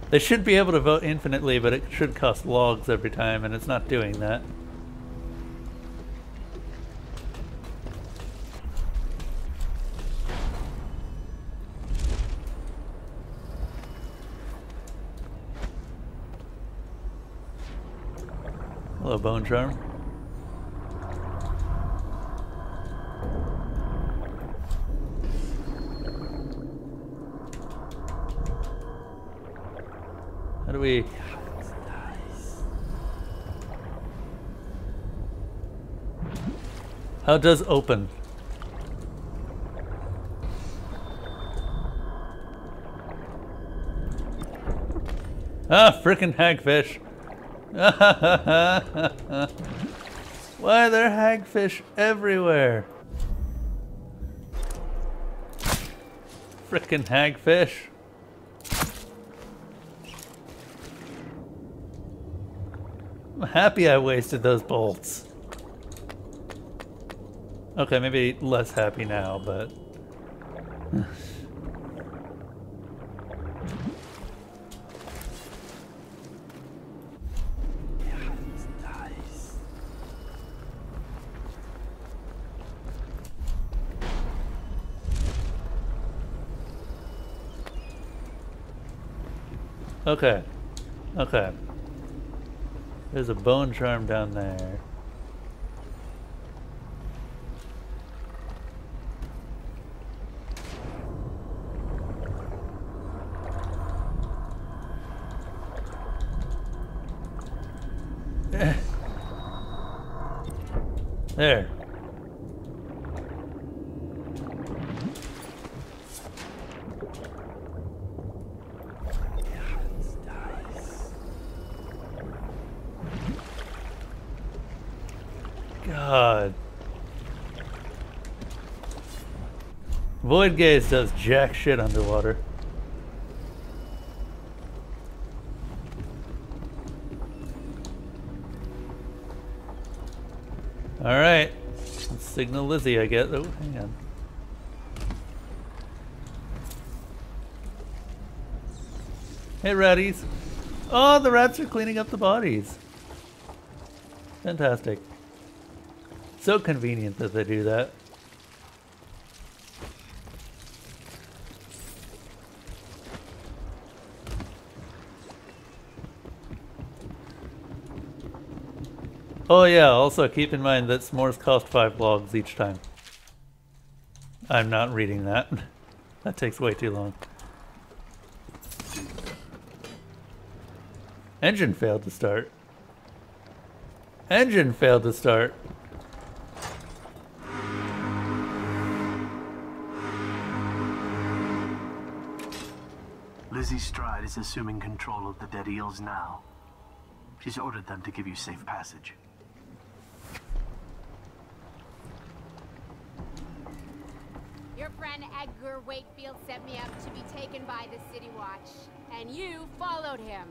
They should be able to vote infinitely, but it should cost logs every time, and it's not doing that. Hello, Bone Charm. How do we... How does open? Ah, frickin' hagfish. Why are there hagfish everywhere? Frickin' hagfish. I'm happy I wasted those bolts. Okay, maybe less happy now, but... Okay. Okay. There's a bone charm down there. There. God. Void Gaze does jack shit underwater. Alright. Let's signal Lizzie, I guess. Oh, hang on. Hey, ratties. Oh, the rats are cleaning up the bodies. Fantastic. So convenient that they do that. Oh yeah, also keep in mind that s'mores cost 5 logs each time. I'm not reading that. That takes way too long. Engine failed to start. Engine failed to start. Lizzie Stride is assuming control of the dead eels now. She's ordered them to give you safe passage. Your friend friend Edgar Wakefield sent me up to be taken by the City Watch, and you followed him.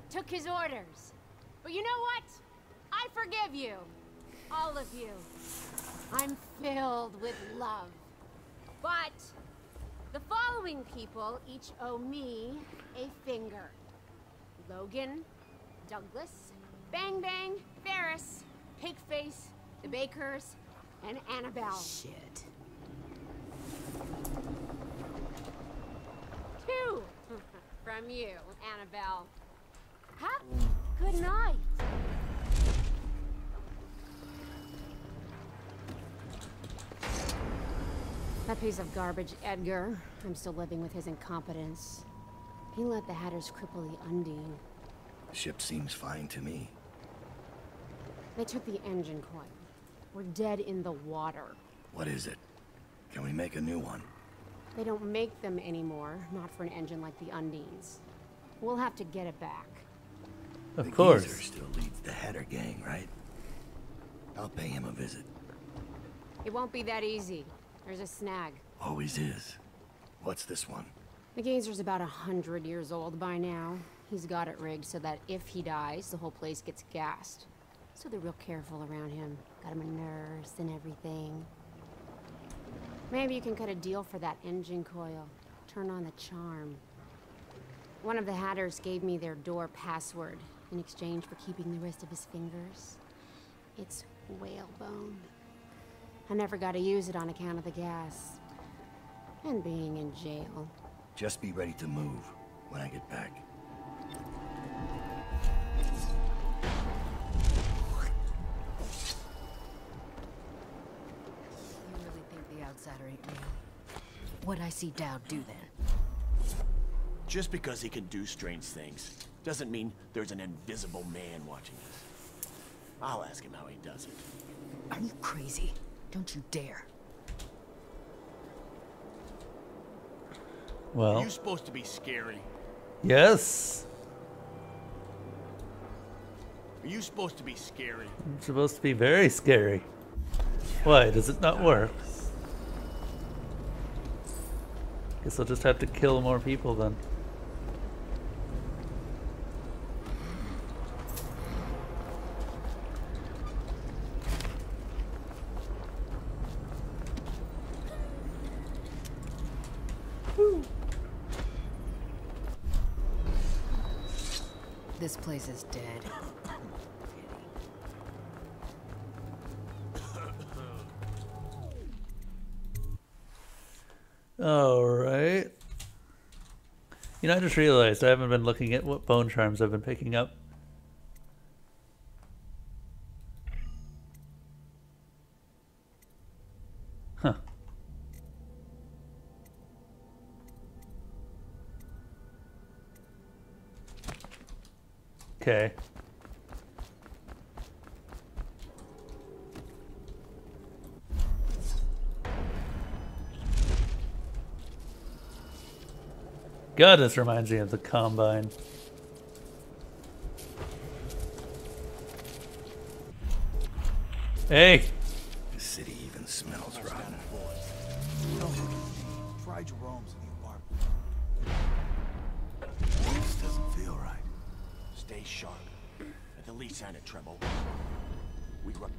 Took his orders. But you know what? I forgive you. All of you. I'm filled with love. But the following people each owe me a finger. Logan, Douglas, Bang Bang, Ferris, Pigface, the Bakers, and Annabelle. Shit. 2 from you, Annabelle. Have good night. That piece of garbage, Edgar. I'm still living with his incompetence. He let the Hatters cripple the Undine. The ship seems fine to me. They took the engine coil. We're dead in the water. What is it? Can we make a new one? They don't make them anymore, not for an engine like the Undine's. We'll have to get it back. Of course. The geezer still leads the Hatter gang, right? I'll pay him a visit. It won't be that easy. There's a snag. Always is. What's this one? The Gazer's about 100 years old by now. He's got it rigged so that if he dies, the whole place gets gassed. So they're real careful around him. Got him a nurse and everything. Maybe you can cut a deal for that engine coil. Turn on the charm. One of the Hatters gave me their door password in exchange for keeping the rest of his fingers. It's whalebone. I never got to use it on account of the gas. And being in jail. Just be ready to move when I get back. You really think the outsider ain't real? What'd I see Dowd do then? Just because he can do strange things doesn't mean there's an invisible man watching us. I'll ask him how he does it. Are you crazy? Don't you dare. Well. Are you supposed to be scary? Yes. Are you supposed to be scary? It's supposed to be very scary. Why does it not work? Guess I'll just have to kill more people then. This place is dead. Alright. You know, I just realized I haven't been looking at what bone charms I've been picking up. Huh. Okay. God, this reminds me of the Combine. Hey! The city even smells rotten. Try Jerome's in the apartment. This doesn't feel right. Stay sharp. At the least sign of trouble. We run.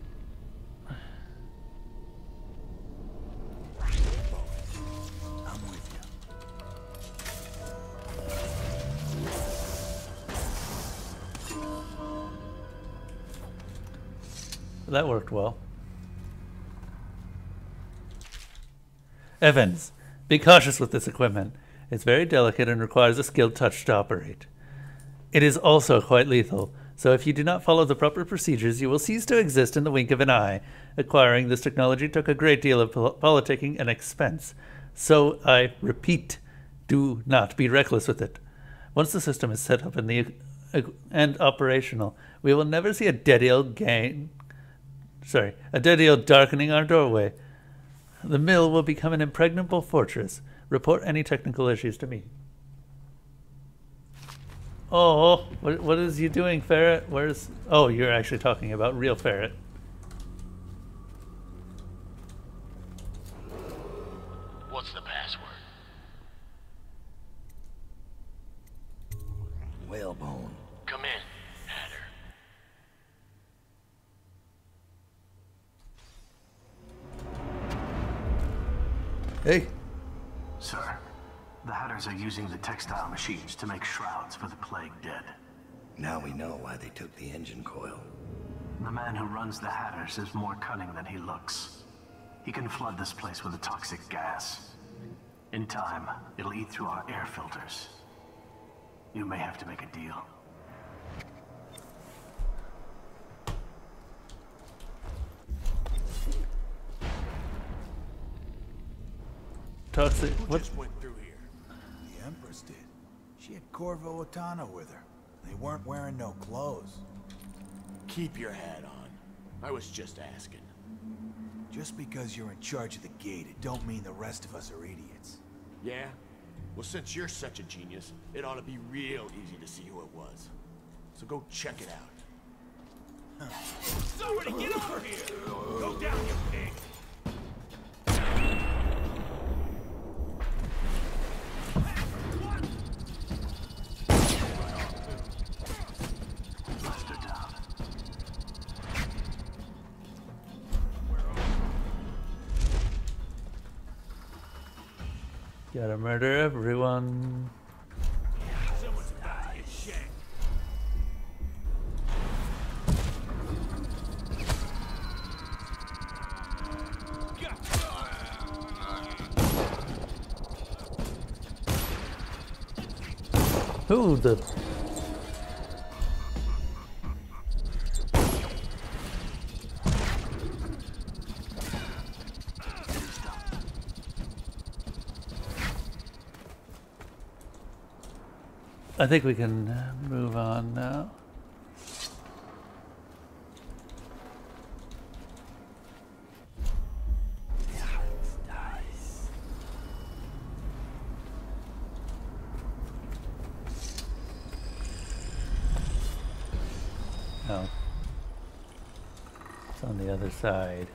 I'm with you. That worked well. Evans, be cautious with this equipment. It's very delicate and requires a skilled touch to operate. It is also quite lethal, so if you do not follow the proper procedures, you will cease to exist in the wink of an eye. Acquiring this technology took a great deal of politicking and expense. So I repeat, do not be reckless with it. Once the system is set up and operational, we will never see a dead-eel darkening our doorway. The mill will become an impregnable fortress. Report any technical issues to me. Oh, what is you doing, Ferret? Where's... Oh, you're actually talking about real Ferret. What's the password. Whalebone. Come in, Hatter. Hey. Sir, the Hatters are using the textile machines to make shrouds for the plague dead. Now we know why they took the engine coil. The man who runs the Hatters is more cunning than he looks. He can flood this place with a toxic gas. In time, it'll eat through our air filters. You may have to make a deal. Toxic. Who What? just went through here? The Empress did. She had Corvo ATTANO with her. They weren't wearing no clothes. Keep your hat on. I was just asking. Just because you're in charge of the gate, it don't mean the rest of us are idiots. Yeah? Well, since you're such a genius, it ought to be real easy to see who it was. So go check it out. Somebody get over here! Go down, you pig! Gotta murder everyone. Someone's about to get shanked. Who the? I think we can move on now. Oh. It's on the other side.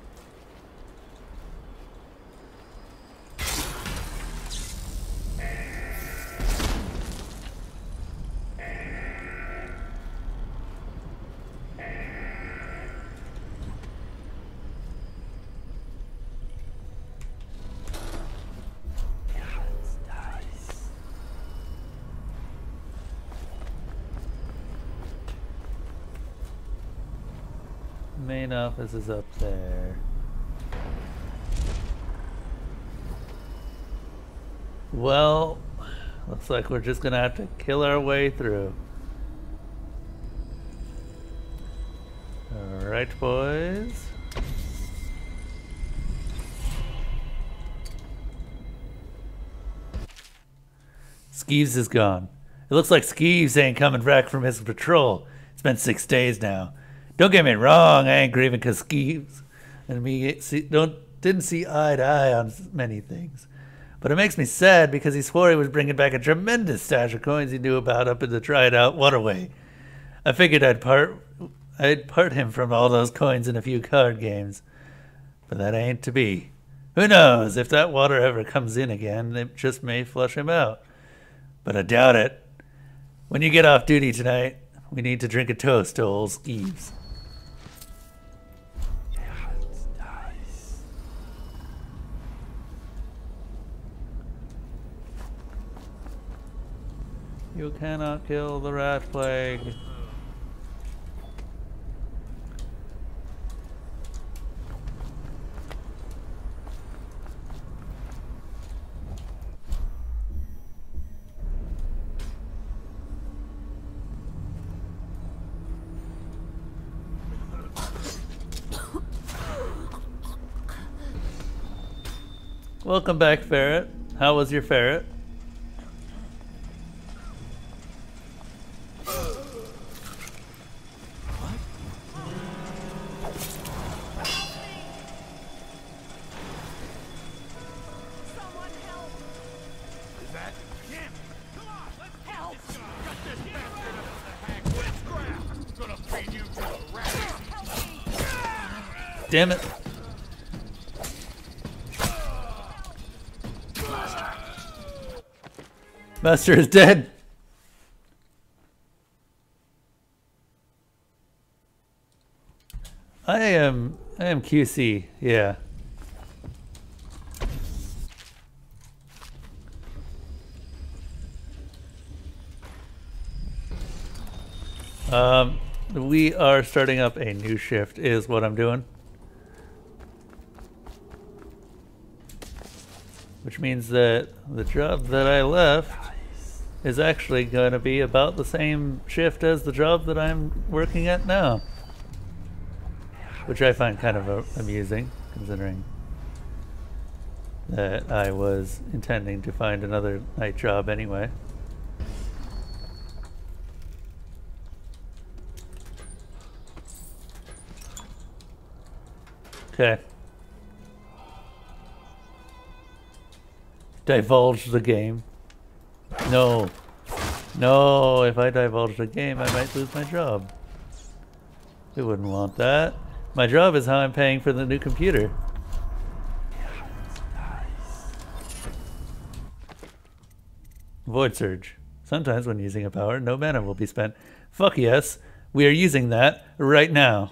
Main office is up there. Well, looks like we're just gonna have to kill our way through. Alright, boys. Skeeves is gone. It looks like Skeeves ain't coming back from his patrol. It's been 6 days now. Don't get me wrong, I ain't grieving because Skeeves and me didn't see eye to eye on many things. But it makes me sad because he swore he was bringing back a tremendous stash of coins he knew about up in the dried out waterway. I figured I'd part him from all those coins in a few card games. But that ain't to be. Who knows, if that water ever comes in again, it just may flush him out. But I doubt it. When you get off duty tonight, we need to drink a toast to old Skeeves. You cannot kill the rat plague. Welcome back, ferret. How was your ferret? Damn it. Last Master is dead. I am QC, yeah. We are starting up a new shift is what I'm doing. Which means that the job that I left is actually going to be about the same shift as the job that I'm working at now. Which I find kind of amusing, considering that I was intending to find another night job anyway. Okay. Divulge the game. No. No, if I divulge the game, I might lose my job. We wouldn't want that. My job is how I'm paying for the new computer. Void Surge. Sometimes when using a power, no mana will be spent. Fuck yes, we are using that right now.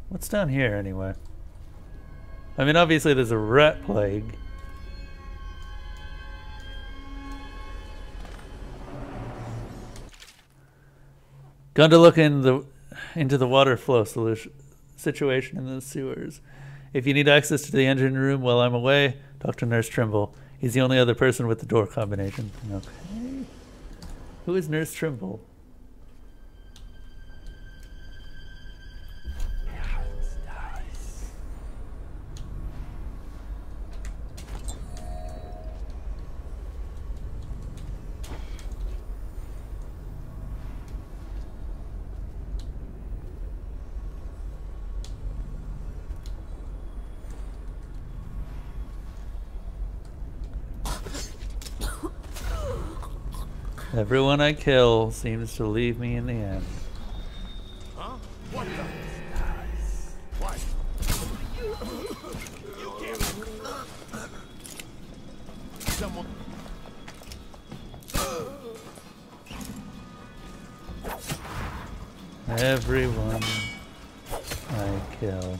What's down here anyway? I mean, obviously there's a rat plague. Gone to look into the water flow situation in the sewers. If you need access to the engine room while I'm away, talk to Nurse Trimble. He's the only other person with the door combination. Okay. Who is Nurse Trimble? Everyone I kill seems to leave me in the end. Huh? What the? What? You can't. Someone. Everyone I kill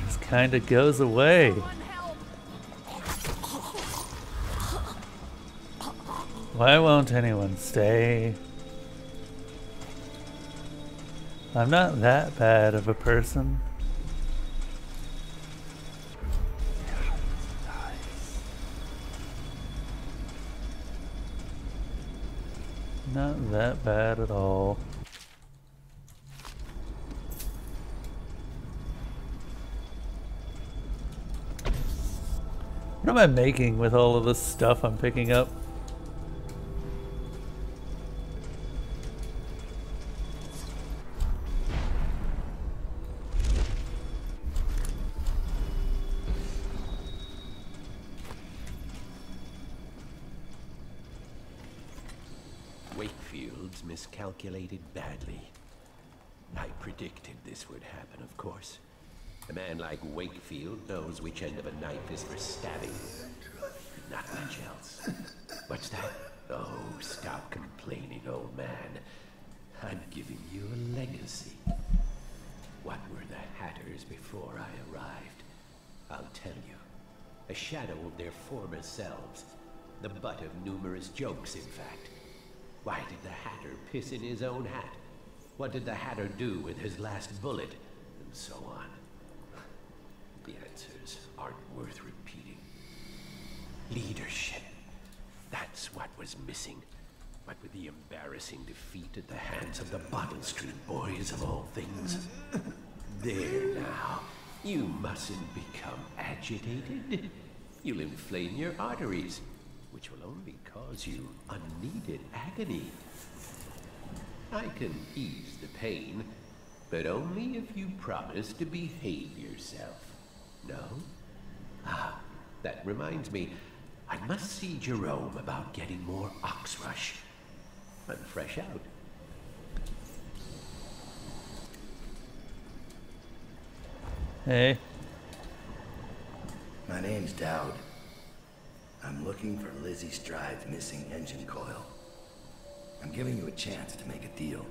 just kind of goes away. Why won't anyone stay? I'm not that bad of a person. Not that bad at all. What am I making with all of this stuff I'm picking up? Wakefield's miscalculated badly. I predicted this would happen, of course. A man like Wakefield knows which end of a knife is for stabbing. Not much else. What's that? Oh, stop complaining, old man. I'm giving you a legacy. What were the Hatters before I arrived? I'll tell you. A shadow of their former selves. The butt of numerous jokes, in fact. Why did the Hatter piss in his own hat? What did the Hatter do with his last bullet? And so on. The answers aren't worth repeating. Leadership. That's what was missing. What with the embarrassing defeat at the hands of the Bottle Street Boys of all things. There now. You mustn't become agitated. You'll inflame your arteries, which will only cause you unneeded agony. I can ease the pain, but only if you promise to behave yourself. No? Ah, that reminds me. I must see Jerome about getting more Oxrush. I'm fresh out. Hey. My name's Dowd. I'm looking for Lizzie Stride's missing engine coil. I'm giving you a chance to make a deal.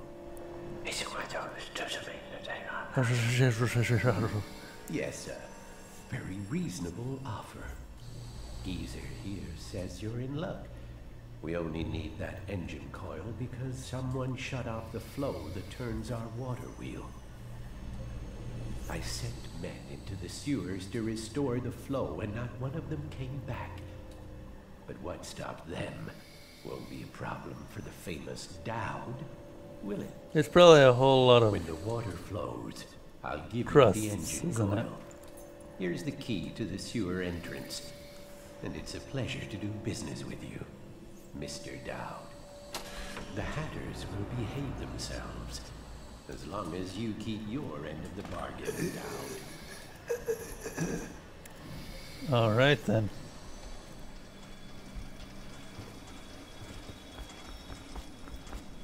Yes, sir. Very reasonable offer. Geezer here says you're in luck. We only need that engine coil because someone shut off the flow that turns our water wheel. I sent men into the sewers to restore the flow, and not one of them came back. But what stopped them won't be a problem for the famous Dowd, will it? It's probably a whole lot of when the water flows, I'll give crusts, you the engine isn't coil. it? Here's the key to the sewer entrance, and it's a pleasure to do business with you, Mr. Dowd. The Hatters will behave themselves, as long as you keep your end of the bargain, Dowd. All right then.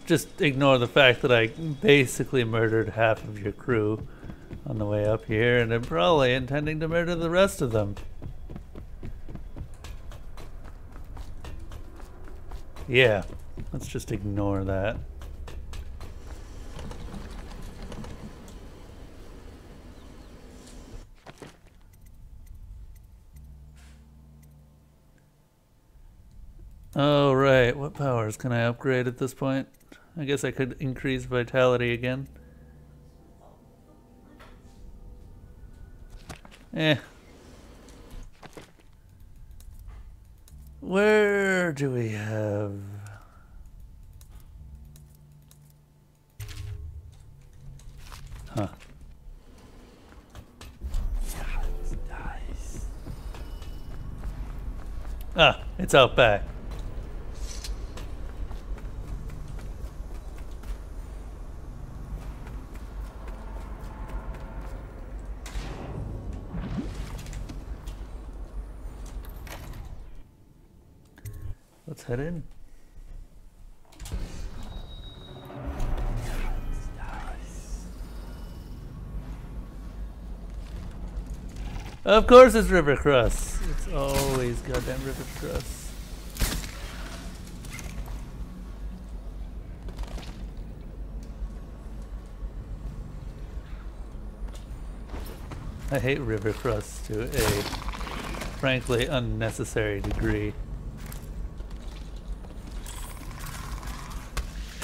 Just ignore the fact that I basically murdered half of your crew on the way up here, and I'm probably intending to murder the rest of them. Yeah, let's just ignore that. Oh, right. What powers can I upgrade at this point? I guess I could increase vitality again. Where do we have... Huh. Ah, it's out back. Let's head in. Of course it's River Cross. It's always goddamn River Cross. I hate River Cross to a frankly unnecessary degree.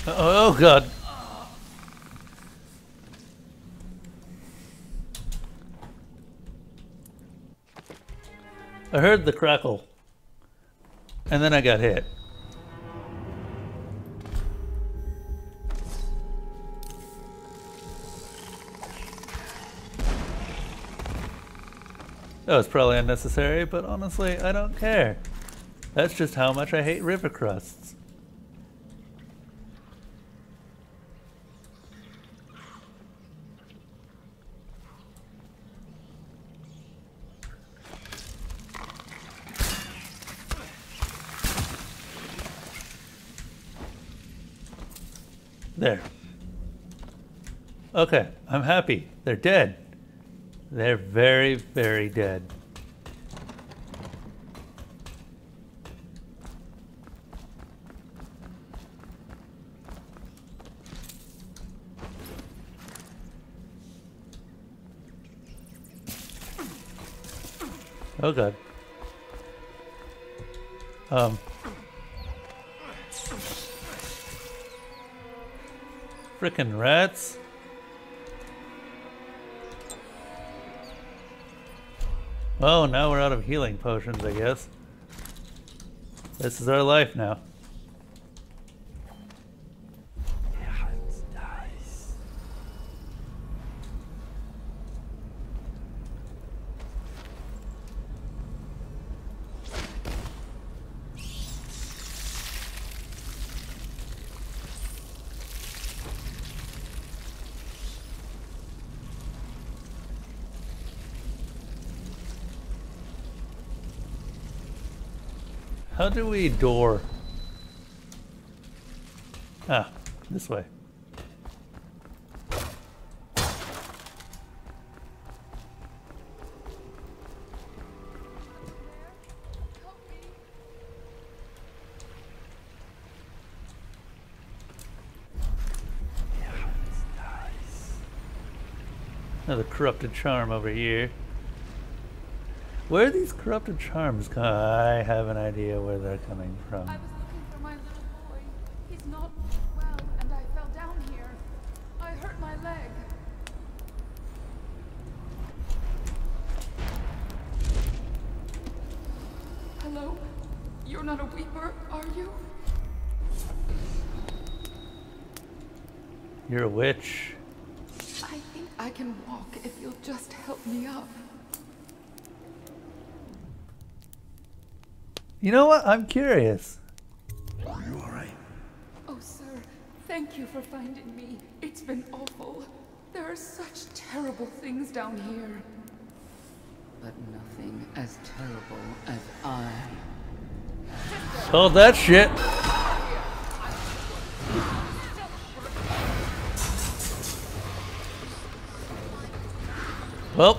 Oh god. I heard the crackle. And then I got hit. That was probably unnecessary, but honestly, I don't care. That's just how much I hate river crusts. There. Okay, I'm happy. They're dead. They're very, very dead. Oh god. Frickin' rats. Oh, now we're out of healing potions, I guess. This is our life now. How do we door? Ah, this way. Another corrupted charm over here. Where are these corrupted charms? I have an idea where they're coming from. I was looking for my little boy. He's not well, and I fell down here. I hurt my leg. Hello? You're not a weeper, are you? You're a witch. I think I can walk if you'll just help me up. You know what? I'm curious. Are you alright? Oh, sir, thank you for finding me. It's been awful. There are such terrible things down here. But nothing as terrible as I. Hold that shit. Well.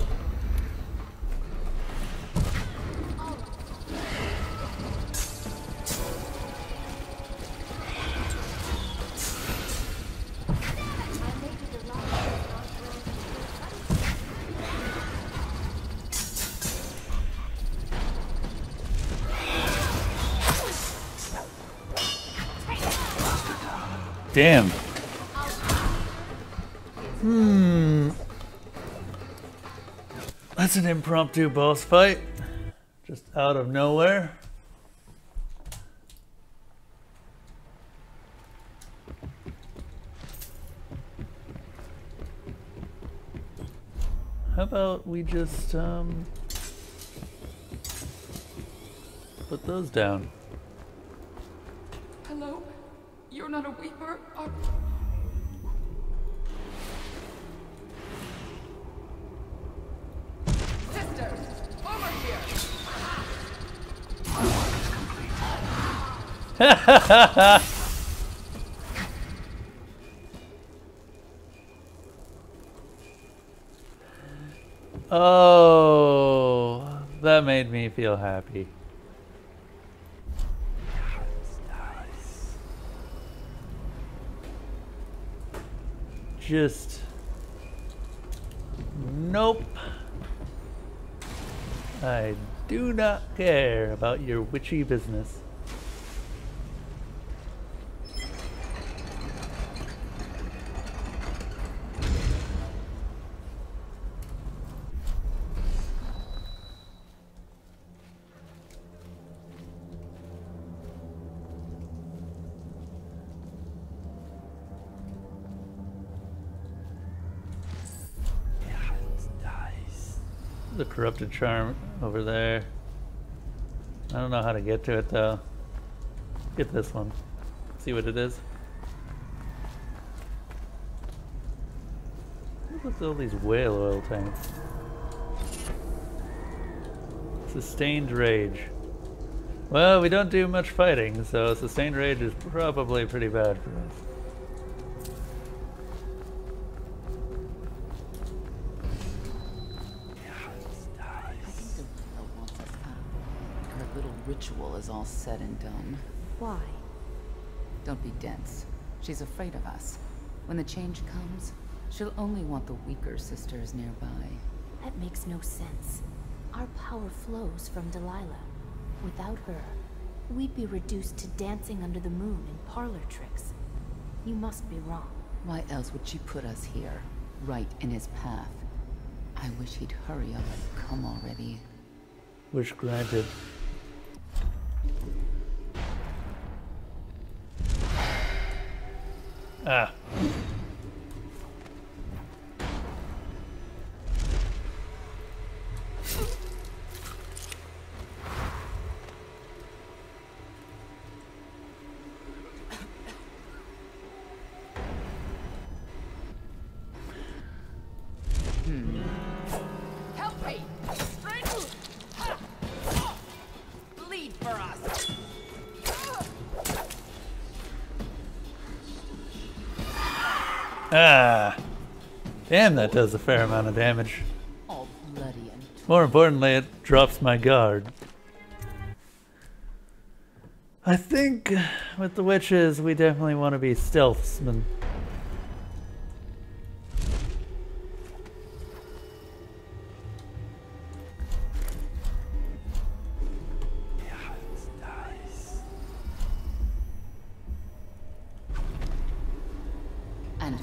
Damn. That's an impromptu boss fight. Just out of nowhere. How about we just put those down? Hello? You're not a weeper, are... Sisters, over here! Oh, that made me feel happy. Just nope. I do not care about your witchy business. The corrupted charm over there. I don't know how to get to it though. Get this one. See what it is. What's all these whale oil tanks? Sustained rage. Well, we don't do much fighting, so sustained rage is probably pretty bad for us. Ritual is all said and done. Why? Don't be dense. She's afraid of us. When the change comes, she'll only want the weaker sisters nearby. That makes no sense. Our power flows from Delilah. Without her, we'd be reduced to dancing under the moon and parlor tricks. You must be wrong. Why else would she put us here, right in his path? I wish he'd hurry up and come already. Wish granted. Ah. Help me! Bleed for us! Ah! Damn, that does a fair amount of damage. All bloody and More importantly, it drops my guard. I think with the witches, we definitely want to be stealthsmen. and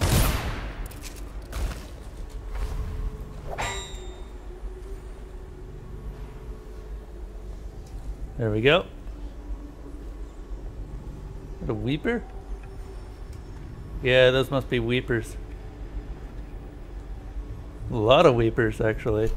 There we go. Is that a weeper? Yeah, those must be weepers. A lot of weepers, actually.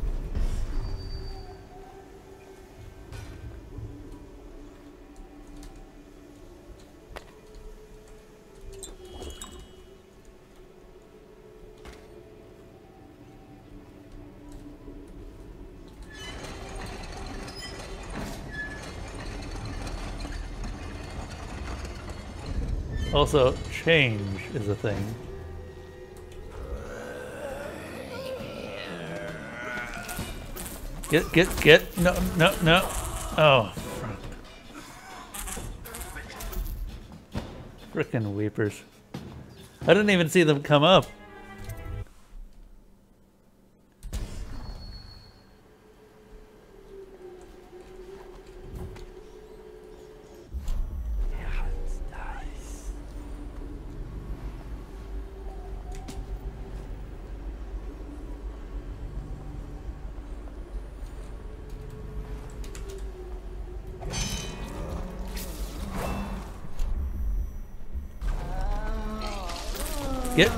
Also, change is a thing. Get. No. Oh, fuck. Frickin' weepers. I didn't even see them come up.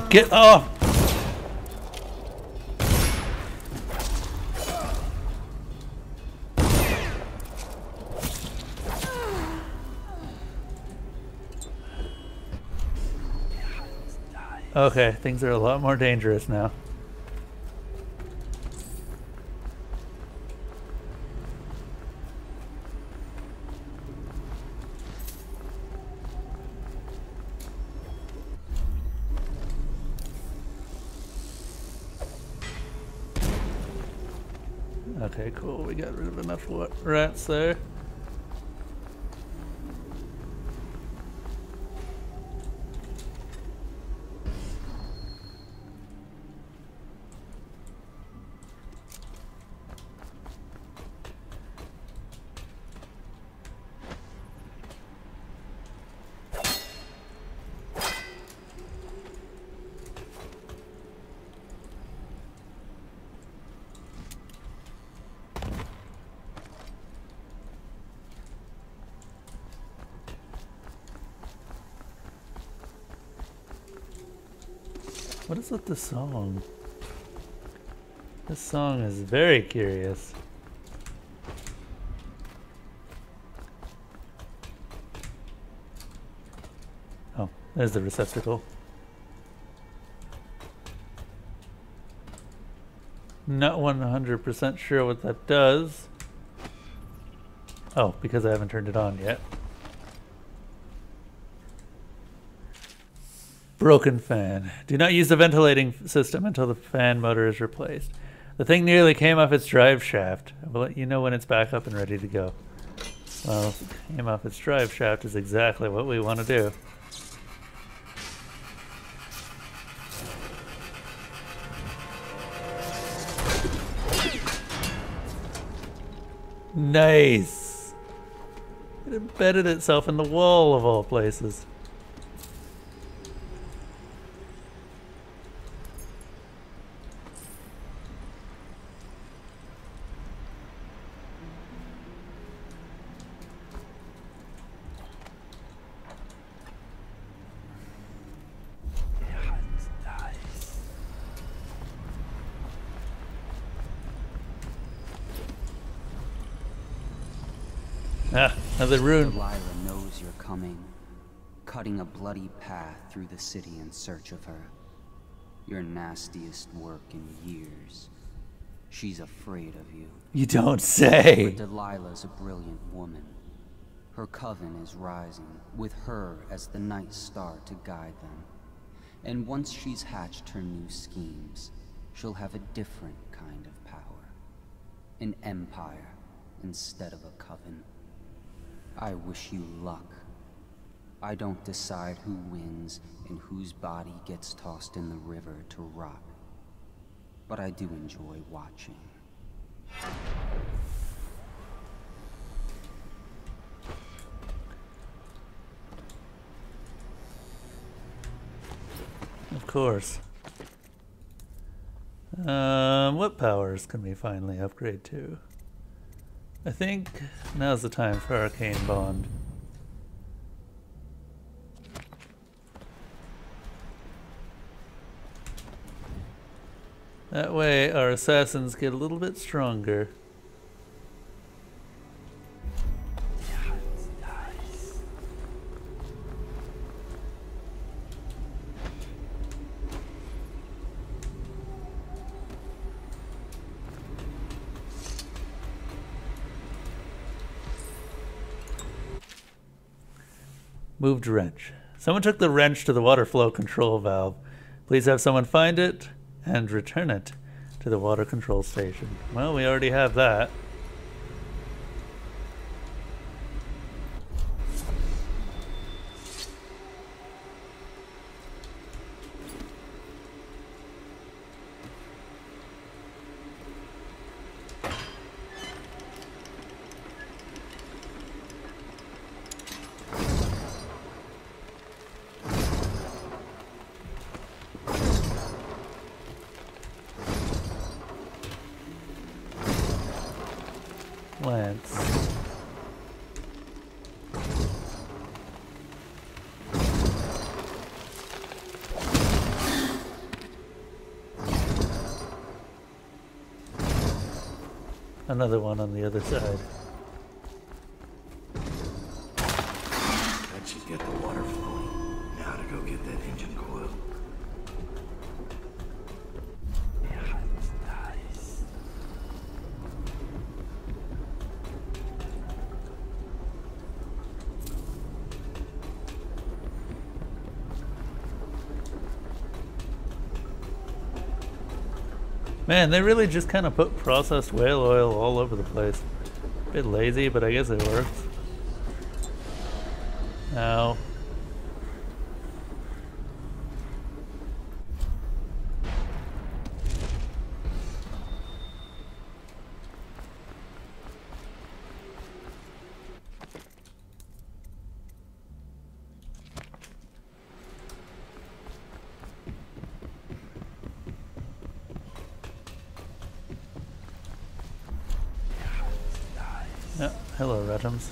Get off! Okay, things are a lot more dangerous now. Okay, cool. We got rid of enough rats there. What is with the song? This song is very curious. Oh, there's the receptacle. Not 100% sure what that does. Oh, because I haven't turned it on yet. Broken fan. Do not use the ventilating system until the fan motor is replaced. The thing nearly came off its drive shaft. I will let you know when it's back up and ready to go. Well, came off its drive shaft is exactly what we want to do. Nice! It embedded itself in the wall of all places. Ah, another rune. Delilah knows you're coming, cutting a bloody path through the city in search of her. Your nastiest work in years. She's afraid of you. You don't say. But Delilah's a brilliant woman. Her coven is rising, with her as the night star to guide them. And once she's hatched her new schemes, she'll have a different kind of power. An empire instead of a coven. I wish you luck. I don't decide who wins and whose body gets tossed in the river to rot. But I do enjoy watching. Of course. What powers can we finally upgrade to? I think now's the time for Arcane Bond. That way our assassins get a little bit stronger. Moved wrench. Someone took the wrench to the water flow control valve. Please have someone find it and return it to the water control station. Well, we already have that. Lance. Another one on the other side. That should get the water flowing. Now to go get that engine coil. Man, they really just kind of put processed whale oil all over the place. A bit lazy, but I guess it works. Ow. Yeah, hello, Retums.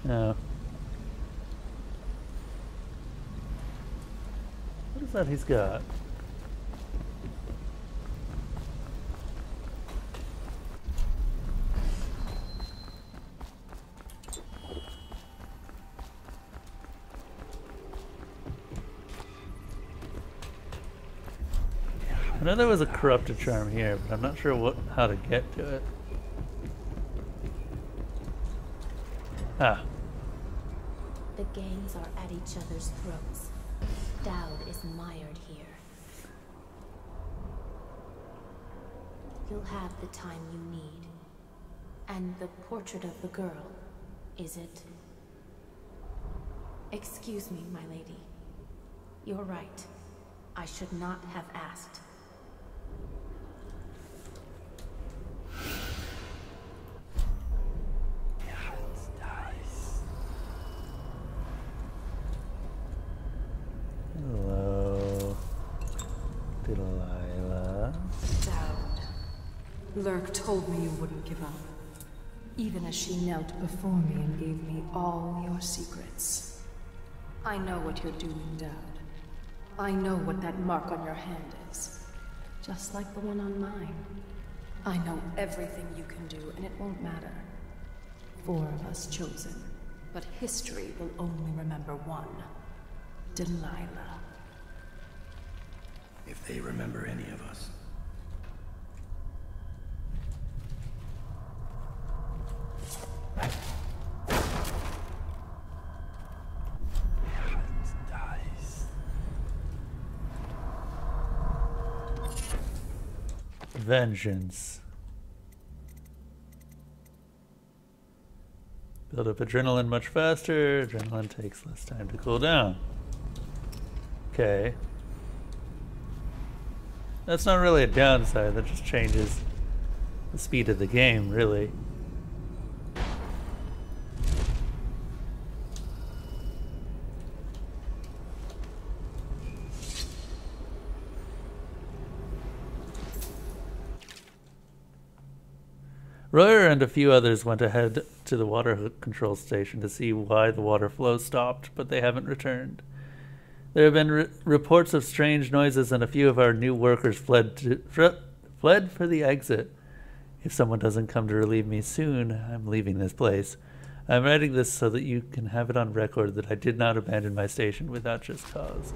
Yeah. What is that he's got? I know there was a corrupted charm here, but I'm not sure how to get to it. Ah. The gangs are at each other's throats. Dowd is mired here. You'll have the time you need. And the portrait of the girl, is it? Excuse me, my lady. You're right. I should not have asked. Hello, Delilah. Dowd. Lurk told me you wouldn't give up. Even as she knelt before me and gave me all your secrets. I know what you're doing, Dowd. I know what that mark on your hand is. Just like the one on mine. I know everything you can do, and it won't matter. 4 of us chosen, but history will only remember one. Delilah. If they remember any of us, Vengeance. Build up adrenaline much faster. Adrenaline takes less time to cool down. Okay. That's not really a downside, that just changes the speed of the game, really. Royer and a few others went ahead to the water control station to see why the water flow stopped, but they haven't returned. There have been reports of strange noises, and a few of our new workers fled for the exit. If someone doesn't come to relieve me soon, I'm leaving this place. I'm writing this so that you can have it on record that I did not abandon my station without just cause.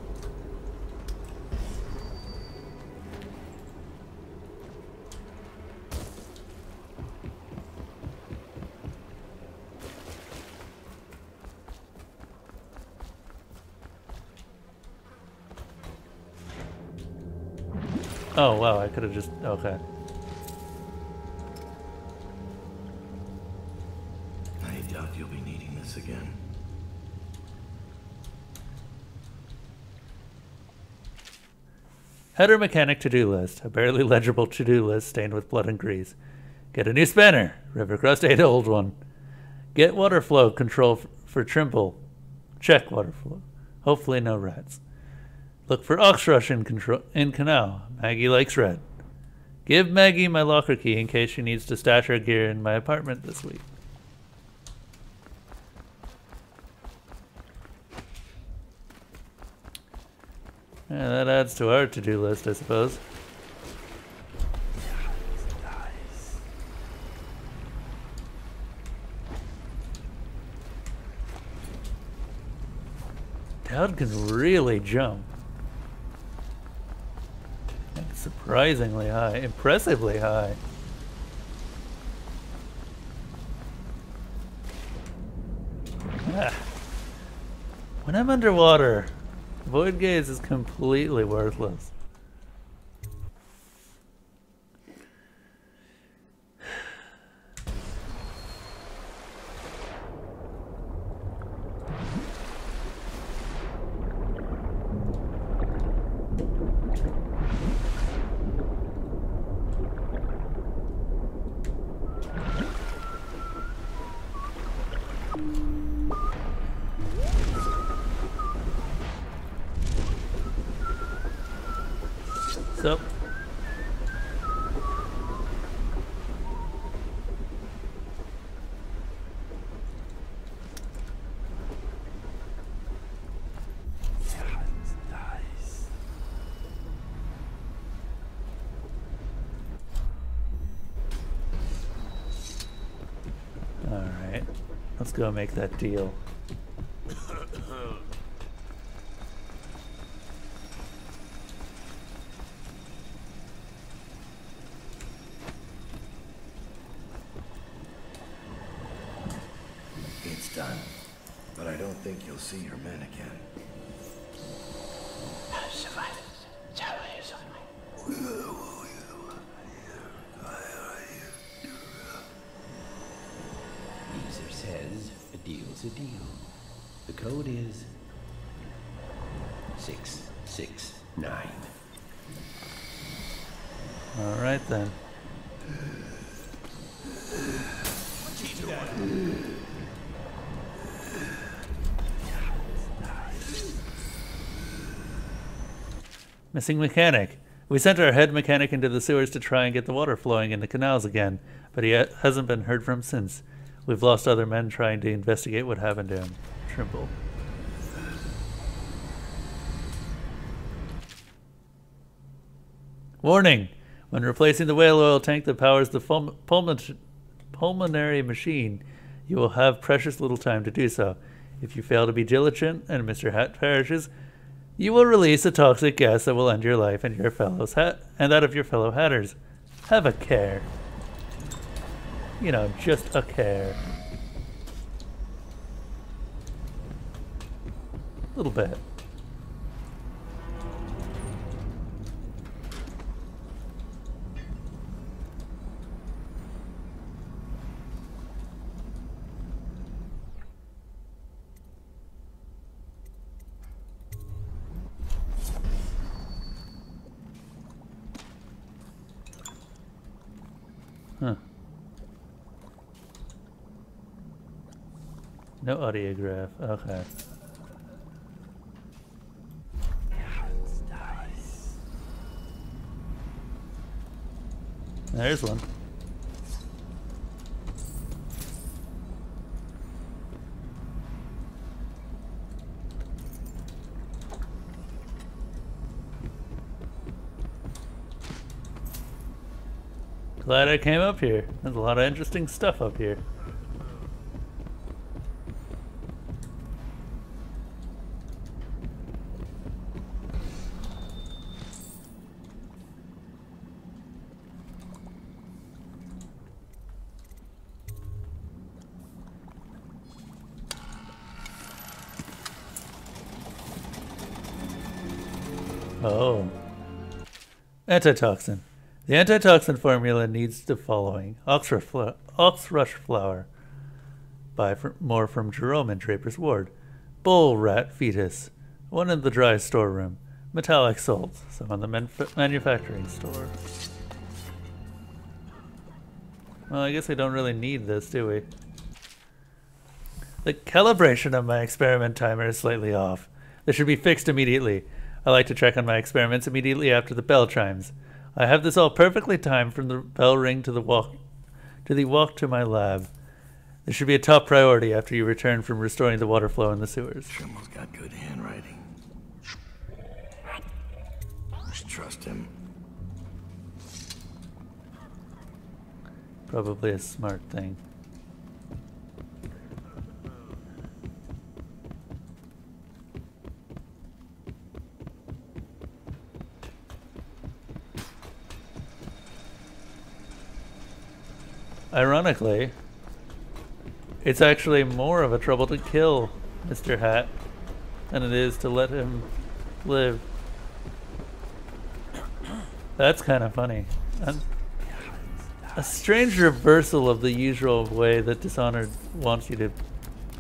Oh wow, I could have just... okay. I doubt you'll be needing this again. Header mechanic to-do list. A barely legible to-do list stained with blood and grease. Get a new spanner. River crust ate an old one. Get water flow control for Trimble. Check water flow. Hopefully no rats. Look for ox rush in canal. Maggie likes red. Give Maggie my locker key in case she needs to stash her gear in my apartment this week. Yeah, that adds to our to-do list, I suppose. Dowd can really jump. Surprisingly high. Impressively high. Ah. When I'm underwater, void gaze is completely worthless. So, all right, let's go make that deal. But I don't think you'll see your men again. User says a deal's a deal. The code is 669. All right then. Missing mechanic. We sent our head mechanic into the sewers to try and get the water flowing in the canals again, but he hasn't been heard from since. We've lost other men trying to investigate what happened to him. Trimble. Warning! When replacing the whale oil tank that powers the pulmonary machine, you will have precious little time to do so. If you fail to be diligent and Mr. Hat perishes, you will release a toxic gas that will end your life and your fellows and that of your fellow Hatters. Have a care. You know, just a care. A little bit. Huh. No audiograph. Okay. There's one. Glad I came up here. There's a lot of interesting stuff up here. Oh. Antitoxin. The antitoxin formula needs the following. Oxrush flower. Buy more from Jerome in Draper's Ward. Bull rat fetus. One in the dry storeroom. Metallic salt. Some in the manufacturing store. Well, I guess we don't really need this, do we? The calibration of my experiment timer is slightly off. This should be fixed immediately. I like to check on my experiments immediately after the bell chimes. I have this all perfectly timed from the bell ring to the walk to my lab. This should be a top priority after you return from restoring the water flow in the sewers. Trimmel's got good handwriting. Just trust him. Probably a smart thing. Ironically, it's actually more of a trouble to kill Mr. Hat than it is to let him live. That's kind of funny. A strange reversal of the usual way that Dishonored wants you to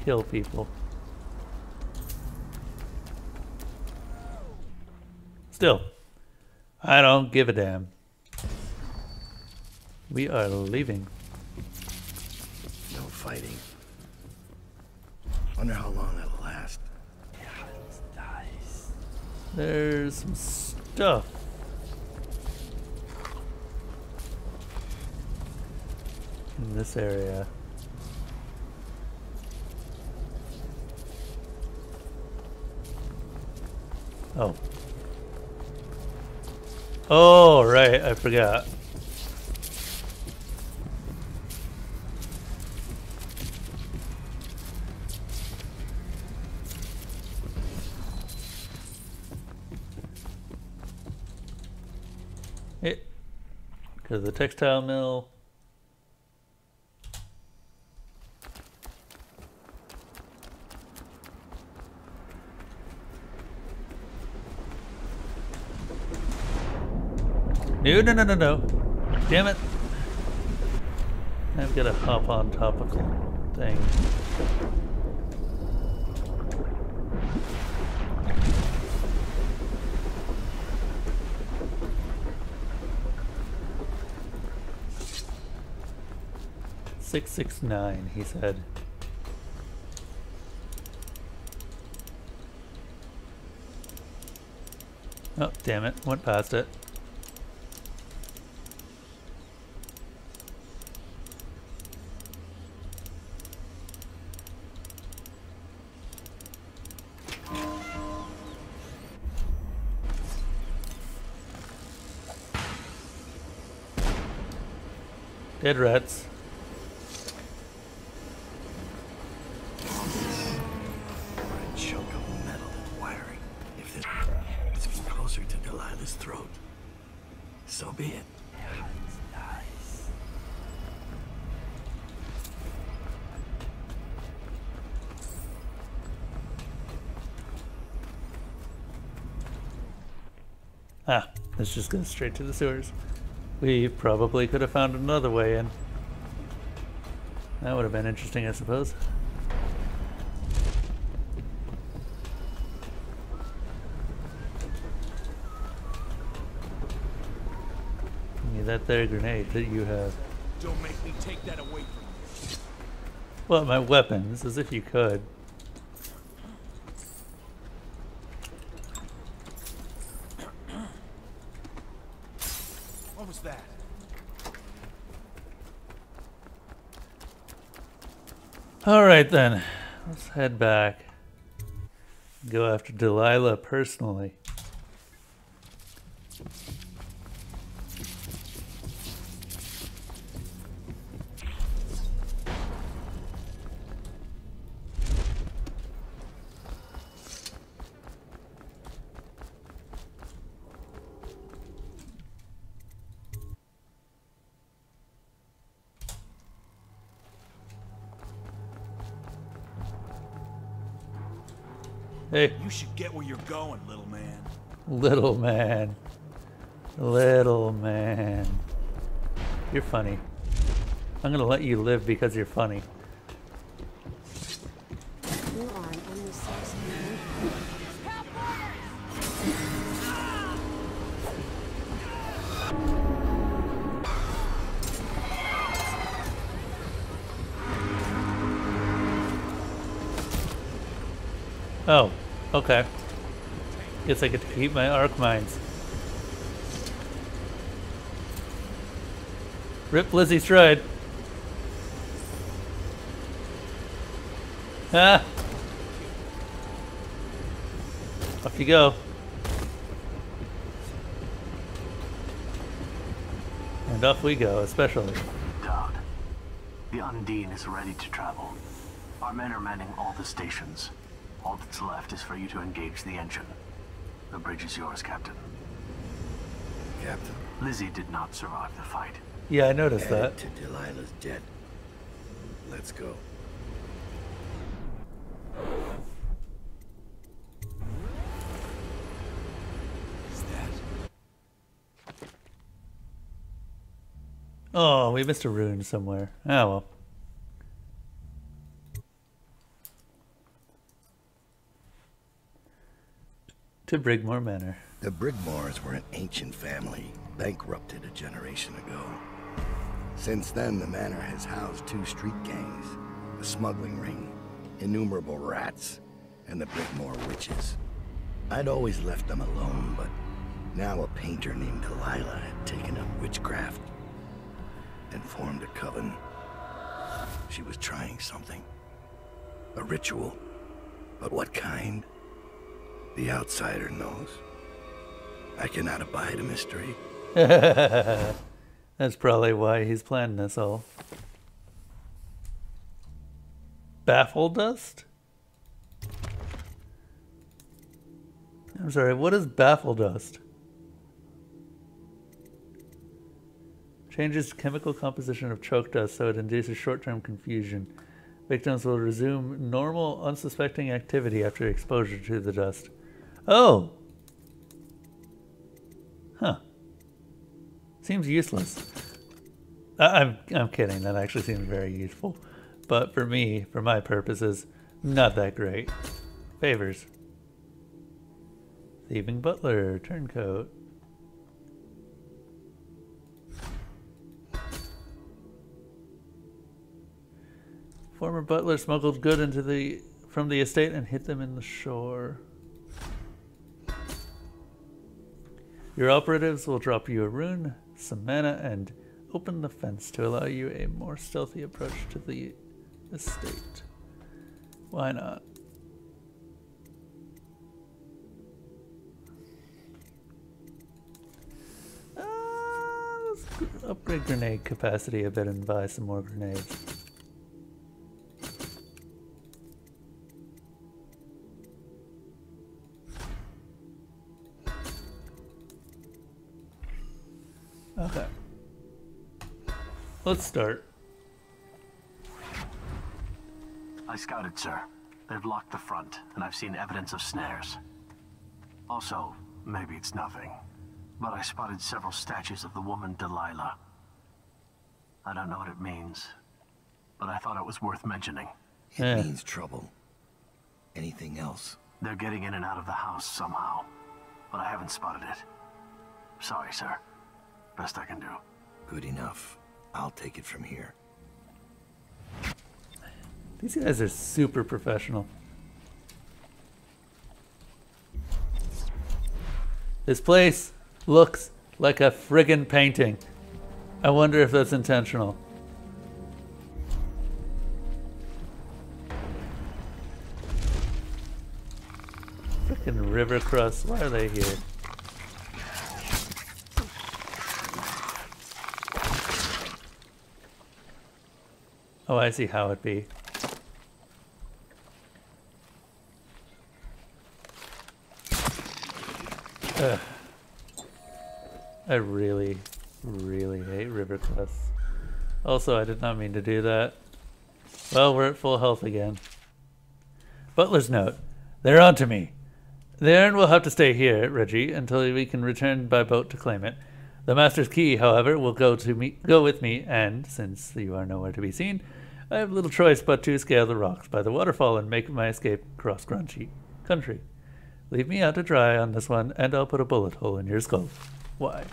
kill people. Still, I don't give a damn. We are leaving. No fighting. Wonder how long that'll last. There's some stuff. In this area. Oh. Oh, right, I forgot. Because the textile mill. No, no, no, no, no. Damn it. I've got to hop on top of the thing. "669," he said. Oh, damn it. Went past it. Dead rats. Chunk of metal and wiring. If this gets closer to Delilah's throat, so be it. Ah, this just goes straight to the sewers. We probably could have found another way in. That would have been interesting, I suppose. Give me that there grenade that you have. Don't make me take that away from you. Well, my weapons, as if you could. What was that? Alright then, let's head back. Go after Delilah personally. Hey. You should get where you're going, little man. Little man. Little man. You're funny. I'm gonna let you live because you're funny. You are an unnecessary. Oh, okay. Guess I get to keep my arc mines. Rip Lizzie Stride. Ah! Off you go. And off we go, especially. Dowd, the Undine is ready to travel. Our men are manning all the stations. All that's left is for you to engage the engine. The bridge is yours, Captain. Captain. Lizzie did not survive the fight. Yeah, I noticed Headed that. to Delilah's jet. Let's go. Is that? Oh, we missed a rune somewhere. Oh well. To Brigmore Manor. The Brigmores were an ancient family, bankrupted a generation ago. Since then, the manor has housed 2 street gangs, the smuggling ring, innumerable rats, and the Brigmore witches. I'd always left them alone, but now a painter named Delilah had taken up witchcraft and formed a coven. She was trying something. A ritual. But what kind? The outsider knows. I cannot abide a mystery. That's probably why he's planning this all. Baffle dust? I'm sorry, what is baffle dust? Changes chemical composition of choke dust so it induces short-term confusion. Victims will resume normal, unsuspecting activity after exposure to the dust. Oh! Huh. Seems useless. I'm kidding, that actually seems very useful. But for me, for my purposes, not that great. Favors. Thieving Butler, Turncoat. Former butler smuggled good from the estate and hid them in the shore. Your operatives will drop you a rune, some mana, and open the fence to allow you a more stealthy approach to the estate. Why not? Let's upgrade grenade capacity a bit and buy some more grenades. Okay. Let's start. I scouted, sir. They've locked the front, and I've seen evidence of snares. Also, maybe it's nothing, but I spotted several statues of the woman Delilah. I don't know what it means, but I thought it was worth mentioning. It means trouble. Anything else? They're getting in and out of the house somehow, but I haven't spotted it. Sorry, sir. Best I can do. Good enough. I'll take it from here. These guys are super professional. This place looks like a friggin' painting. I wonder if that's intentional. Frickin' river crust. Why are they here? Oh, I see how it be. Ugh. I really, really hate river crusts. Also, I did not mean to do that. Well, we're at full health again. Butler's note. They're on to me. The errand will have to stay here, Reggie, until we can return by boat to claim it. The Master's key, however, will go with me, and, since you are nowhere to be seen, I have little choice but to scale the rocks by the waterfall and make my escape across country. Leave me out to dry on this one, and I'll put a bullet hole in your skull. Why?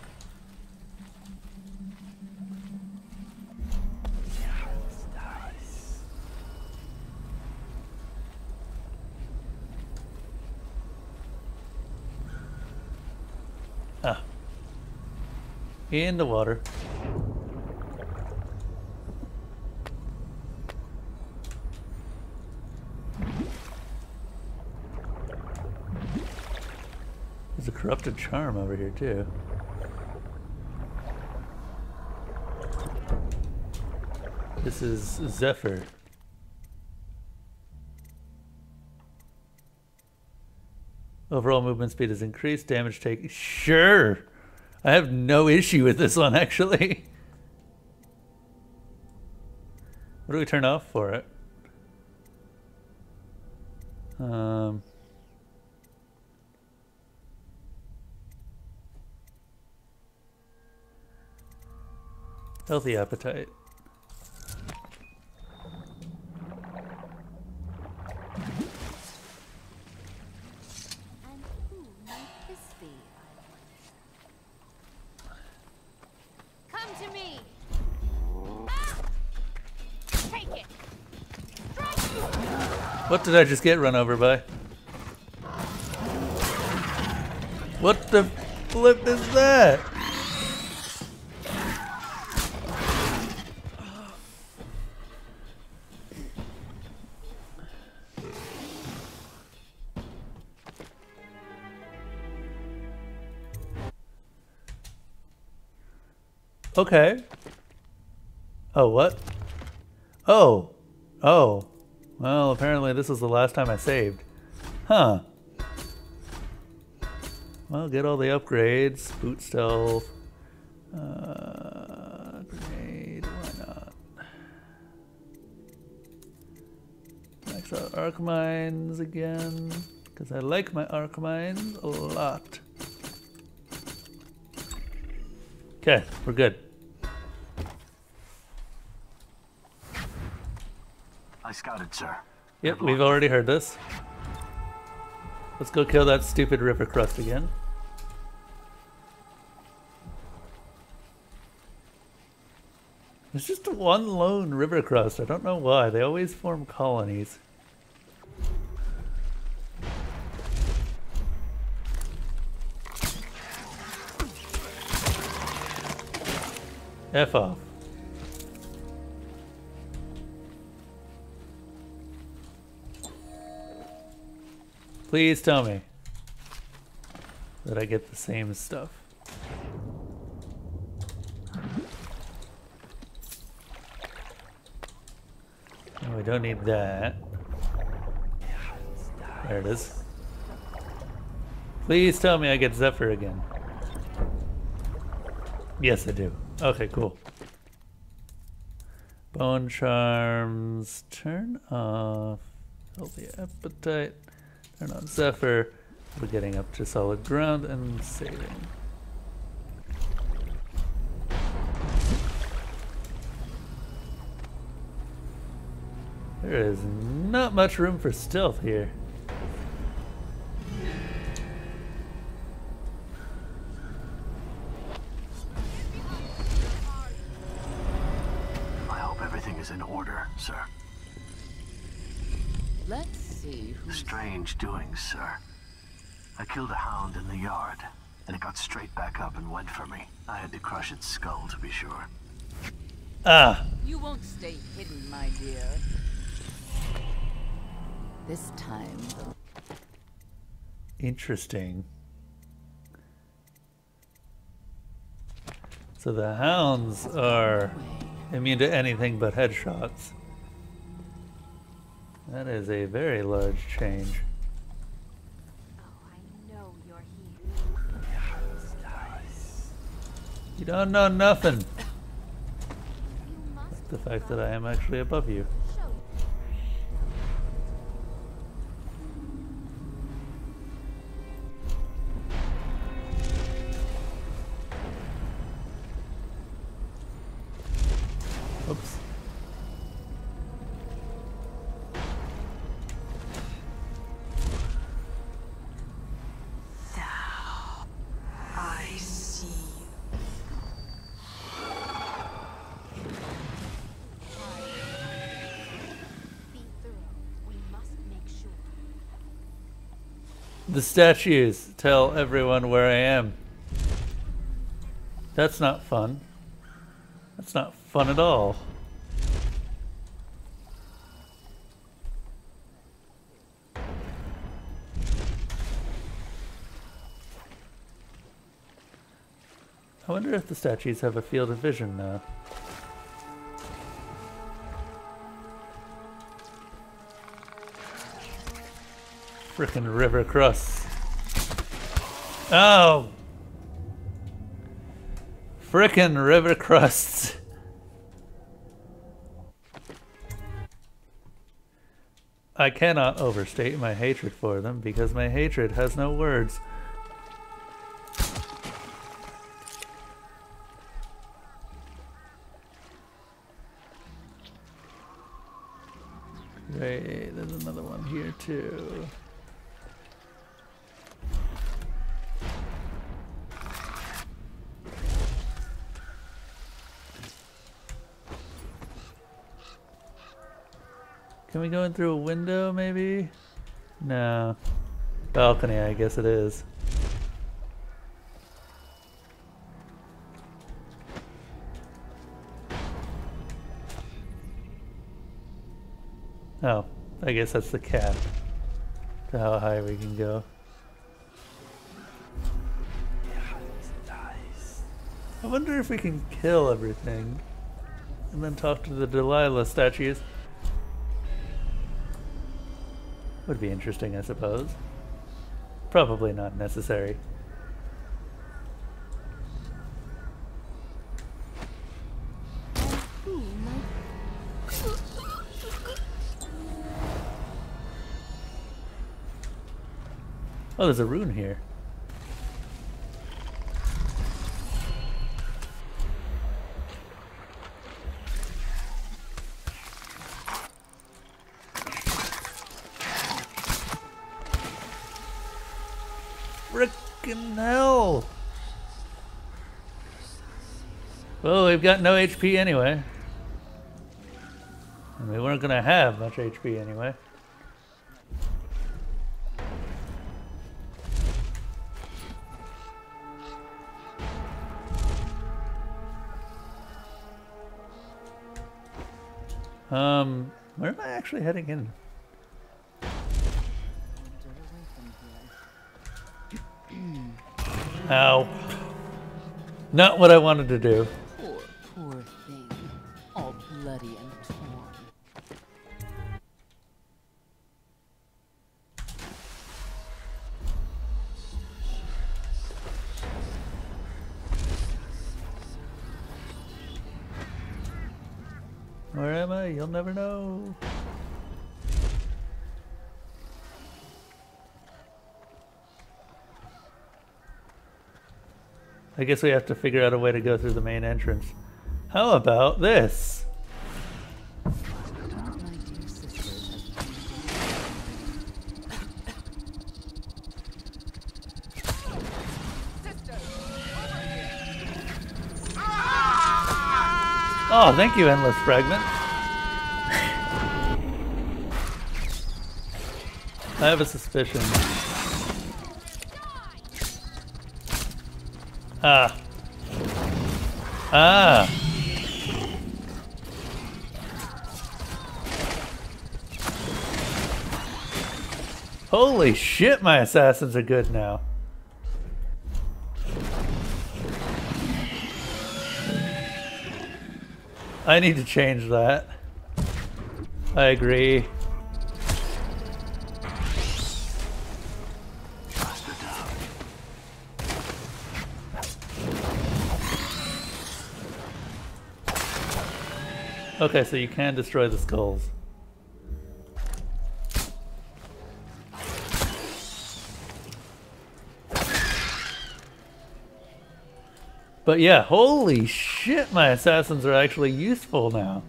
Ah. In the water. There's a corrupted charm over here too. This is Zephyr. Overall movement speed is increased, damage take. Sure! I have no issue with this one, actually. What do we turn off for it? Healthy appetite. Come to me. Ah! Take it. What did I just get run over by? What the flip is that? Okay. Oh, what? Oh. Oh. Well, apparently this was the last time I saved. Huh. Well, get all the upgrades. Boot stealth. Grenade. Why not? Max out arc mines again. Because I like my arc mines a lot. Okay, we're good. I scouted, sir. Yep, we've already heard this. Let's go kill that stupid river crust again. There's just one lone river crust. I don't know why. They always form colonies. F off. Please tell me that I get the same stuff. Oh, we don't need that. There it is. Please tell me I get Zephyr again. Yes, I do. Okay, cool. Bone charms, turn off. Healthy appetite. Turn on Zephyr. We're getting up to solid ground and saving. There is not much room for stealth here. everything is in order, sir. Let's see who's... Strange doings, sir. I killed a hound in the yard, and it got straight back up and went for me. I had to crush its skull, to be sure. Ah. You won't stay hidden, my dear. This time... Interesting. So the hounds are immune to anything but headshots. That is a very large change. You don't know nothing. Like the fact that I am actually above you. Oops. Now, I see. The statues tell everyone where I am. That's not fun. That's not fun at all. I wonder if the statues have a field of vision now. Frickin' river crusts. Oh! Frickin' river crusts. I cannot overstate my hatred for them because my hatred has no words. Great, there's another one here too. Can we go in through a window, maybe? No. Balcony, I guess it is. Oh, I guess that's the cap to how high we can go. I wonder if we can kill everything and then talk to the Delilah statues. Would be interesting, I suppose. Probably not necessary. Oh, there's a rune here. Frickin' hell! Well, we've got no HP anyway. And we weren't gonna have much HP anyway. Where am I actually heading in? Ow. Not what I wanted to do. Poor, poor thing. All bloody and torn. Where am I? You'll never know. I guess we have to figure out a way to go through the main entrance. How about this? Oh, thank you, Endless Fragment. I have a suspicion. Ah. Ah. Holy shit, my assassins are good now. I need to change that. I agree. Okay, so you can destroy the skulls. But yeah, holy shit, my assassins are actually useful now.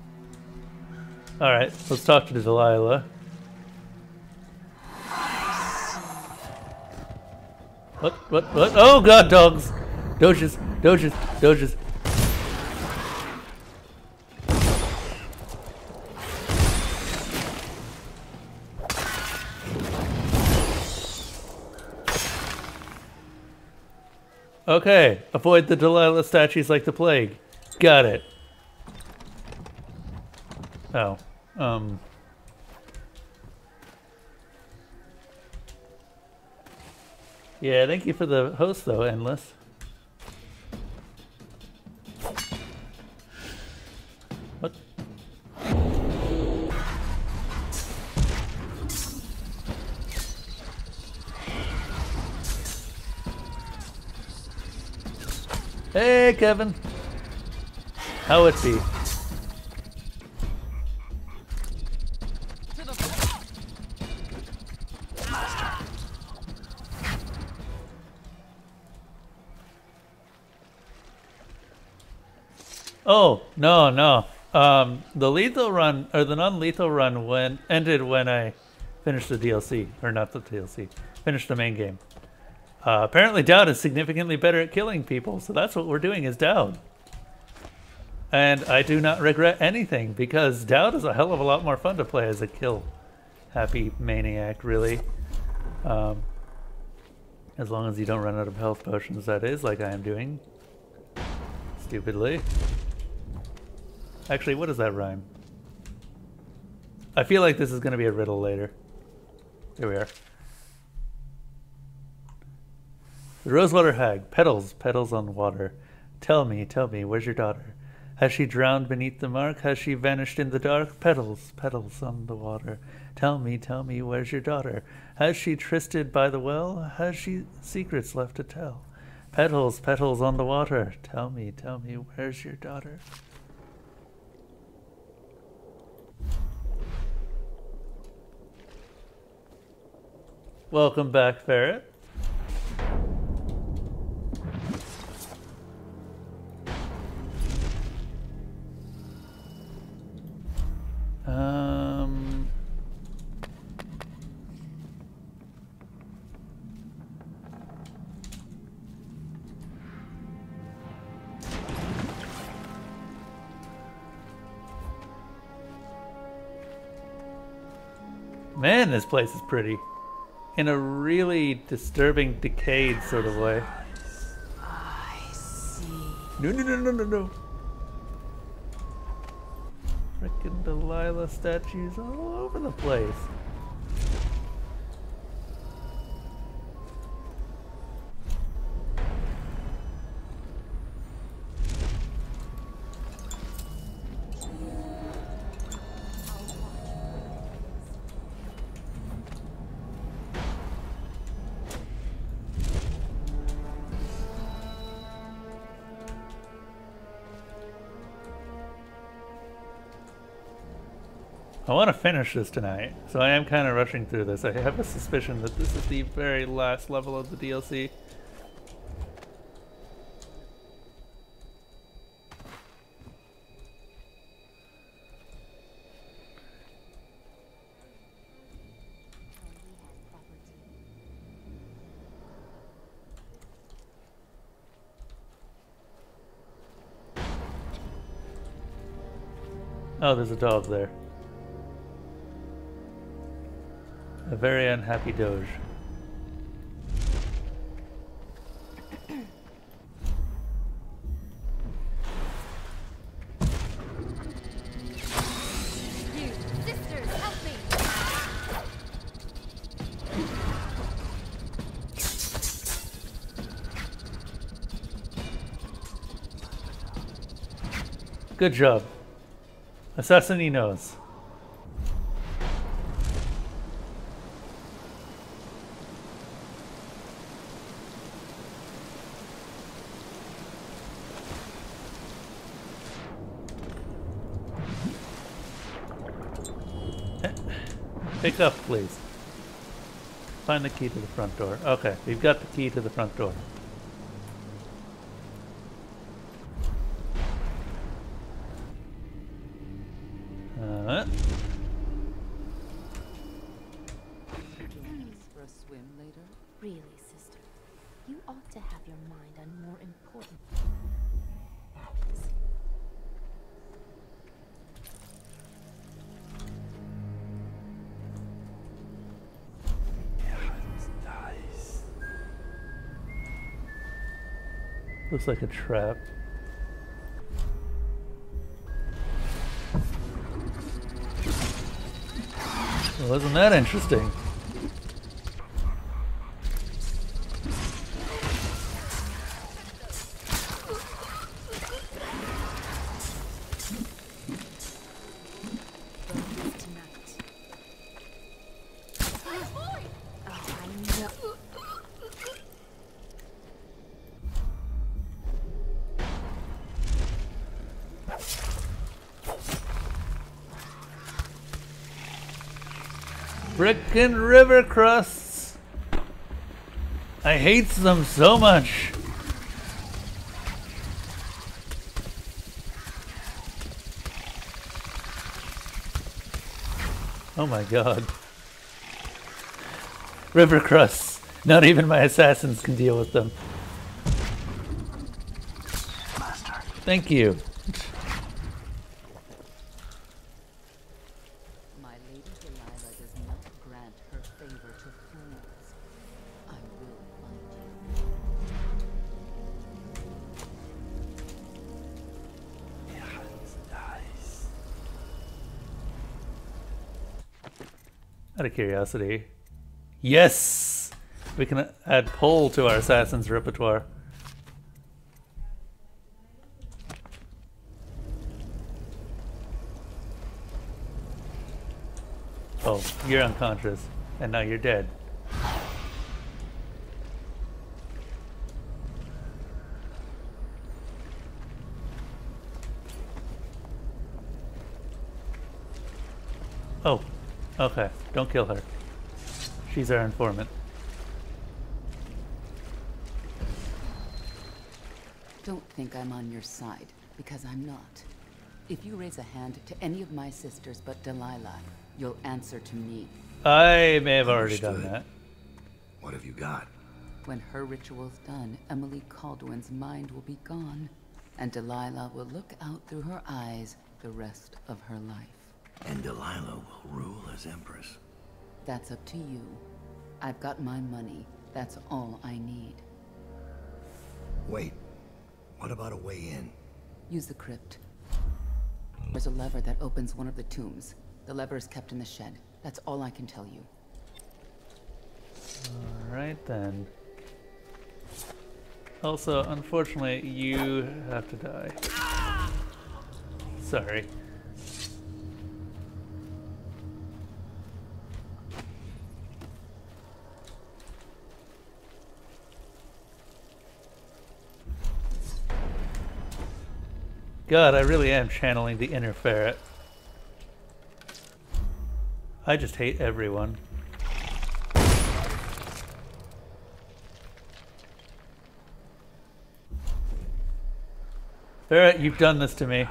Alright, let's talk to Delilah. What? Oh god, dogs! Doges. Okay, avoid the Delilah statues like the plague. Got it. Oh, yeah, thank you for the host though, Endless. What? Hey, Kevin. How it be? Oh, no. The lethal run, or the non-lethal run ended when I finished the DLC. Or not the DLC. Finished the main game. Apparently Dowd is significantly better at killing people, so that's what we're doing is Dowd. And I do not regret anything, because Dowd is a hell of a lot more fun to play as a kill-happy maniac, really. As long as you don't run out of health potions, that is, like I am doing. Stupidly. Actually, what does that rhyme? I feel like this is going to be a riddle later. Here we are. The Rosewater Hag. Petals on water. Tell me, where's your daughter? Has she drowned beneath the mark? Has she vanished in the dark? Petals on the water. Tell me, where's your daughter? Has she trysted by the well? Has she secrets left to tell? Petals on the water. Tell me, where's your daughter? Welcome back, Ferret. Man, this place is pretty. In a really disturbing, decayed sort of way. I see. No. Frickin' Delilah statues all over the place. I want to finish this tonight, so I am kind of rushing through this. I have a suspicion that this is the very last level of the DLC. Oh, there's a dog there. A very unhappy Doge. You, sisters, help me! Good job. Assassininos. Pick up, please. Find the key to the front door. Okay, we've got the key to the front door. For a swim later? Really, sister, you ought to have your mind on more important. Looks like a trap. Well, isn't that interesting? Frickin' river crusts! I hate them so much! Oh my god. River crusts. Not even my assassins can deal with them. Master. Thank you. My lady Delilah does not grant her favor to fools. I will find Out of curiosity. Yes! We can add pole to our assassin's repertoire. Oh, you're unconscious. And now you're dead. Oh, okay. Don't kill her. She's our informant. Don't think I'm on your side, because I'm not. If you raise a hand to any of my sisters but Delilah, you'll answer to me. I may have already done that. What have you got? When her ritual's done, Emily Caldwin's mind will be gone, and Delilah will look out through her eyes the rest of her life. And Delilah will rule as Empress. That's up to you. I've got my money. That's all I need. Wait. What about a way in? Use the crypt. There's a lever that opens one of the tombs. The lever is kept in the shed. That's all I can tell you. Alright then. Also, unfortunately, you have to die. Sorry. God, I really am channeling the inner ferret. I just hate everyone. Ferret, you've done this to me.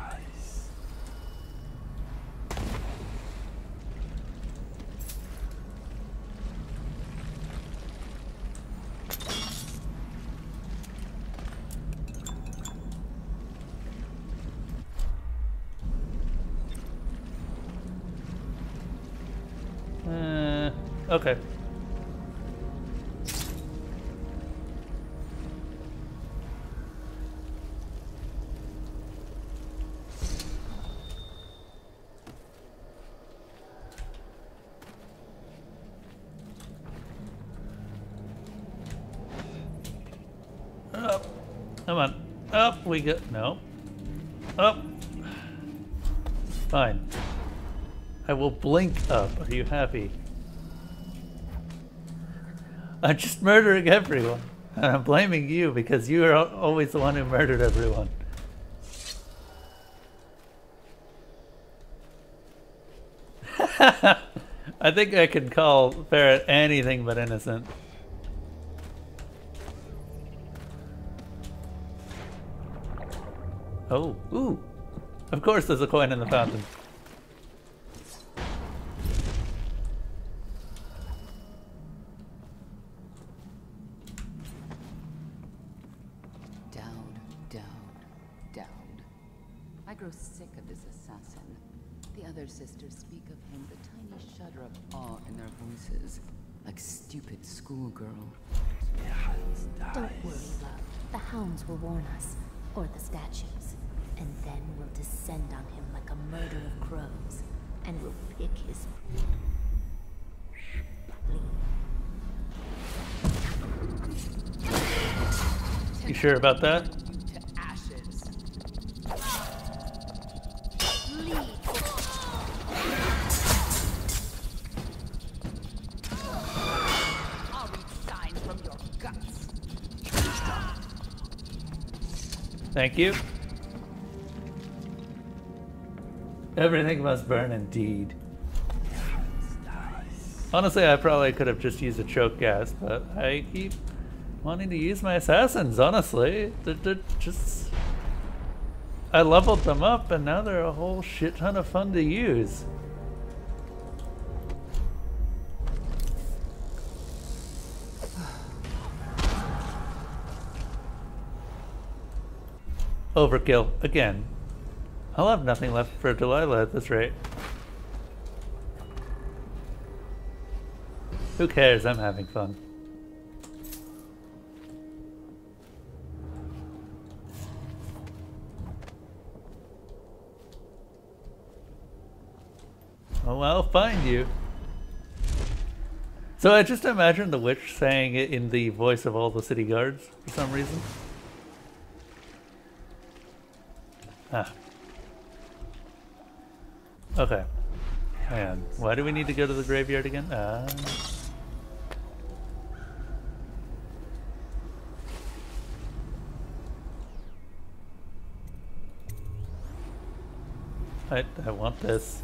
Okay. Up. Come on. Up we go. No. Up. Fine. I will blink up. Are you happy? I'm just murdering everyone. And I'm blaming you because you are always the one who murdered everyone. I think I can call Ferret anything but innocent. Oh, ooh. Of course there's a coin in the fountain. I grow sick of this assassin. The other sisters speak of him with a tiny shudder of awe in their voices, like stupid schoolgirl. Don't worry, love. The hounds will warn us, or the statues, and then we'll descend on him like a murder of crows, and we'll pick his... You sure about that? Thank you. Everything must burn indeed. Honestly, I probably could have just used a choke gas, but I keep wanting to use my assassins, honestly. They're just... I leveled them up and now they're a whole shit ton of fun to use. Overkill, again. I'll have nothing left for Delilah at this rate. Who cares? I'm having fun. Oh, I'll find you. So I just imagine the witch saying it in the voice of all the city guards for some reason. Ah. Okay. Hang on. Why do we need to go to the graveyard again? I want this.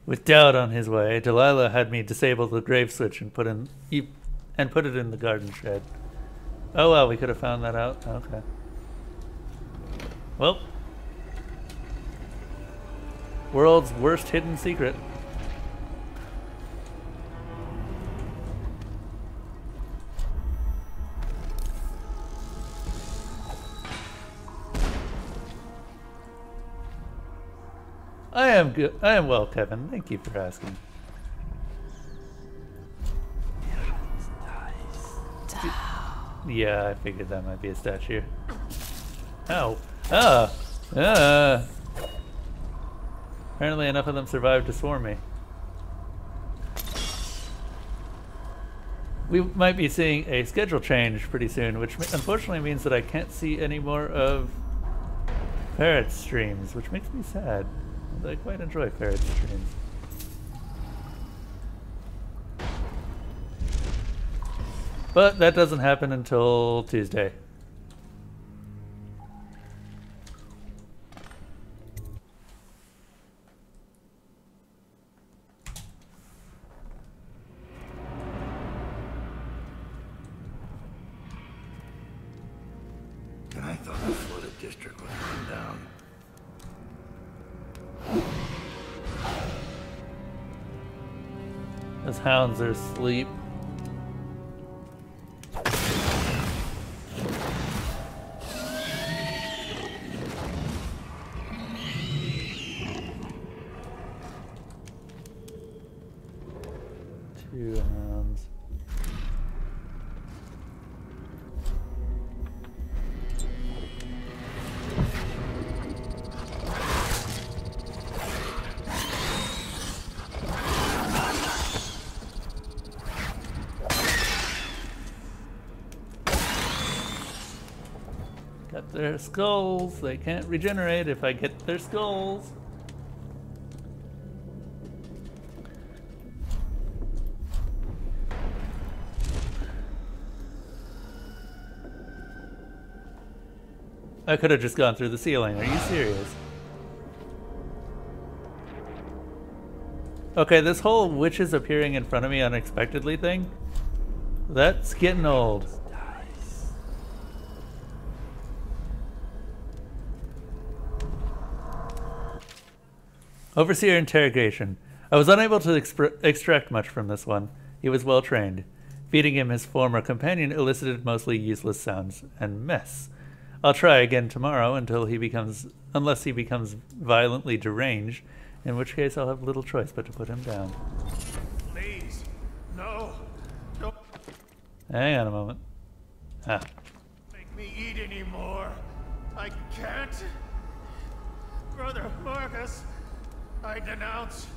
With doubt on his way, Delilah had me disable the grave switch and put it in the garden shed. Oh well, we could have found that out. Okay. Well. World's worst hidden secret. I am good. I am well, Kevin. Thank you for asking. Yeah, I figured that might be a statue. Ow. Apparently enough of them survived to swarm me. We might be seeing a schedule change pretty soon, which unfortunately means that I can't see any more of Ferret's streams, which makes me sad. I quite enjoy Ferret's streams. But that doesn't happen until Tuesday. And I thought the flooded district was run down. Those hounds are asleep. 2 hounds. Got their skulls. They can't regenerate if I get their skulls. I could have just gone through the ceiling. Are you serious? Okay, this whole witches appearing in front of me unexpectedly thing, that's getting old. Overseer interrogation. I was unable to extract much from this one. He was well trained. Feeding him his former companion elicited mostly useless sounds and mess. I'll try again tomorrow unless he becomes violently deranged, in which case I'll have little choice but to put him down. Please, no, don't Hang on a moment. Ah. make me eat anymore. I can't. Brother Marcus, I denounce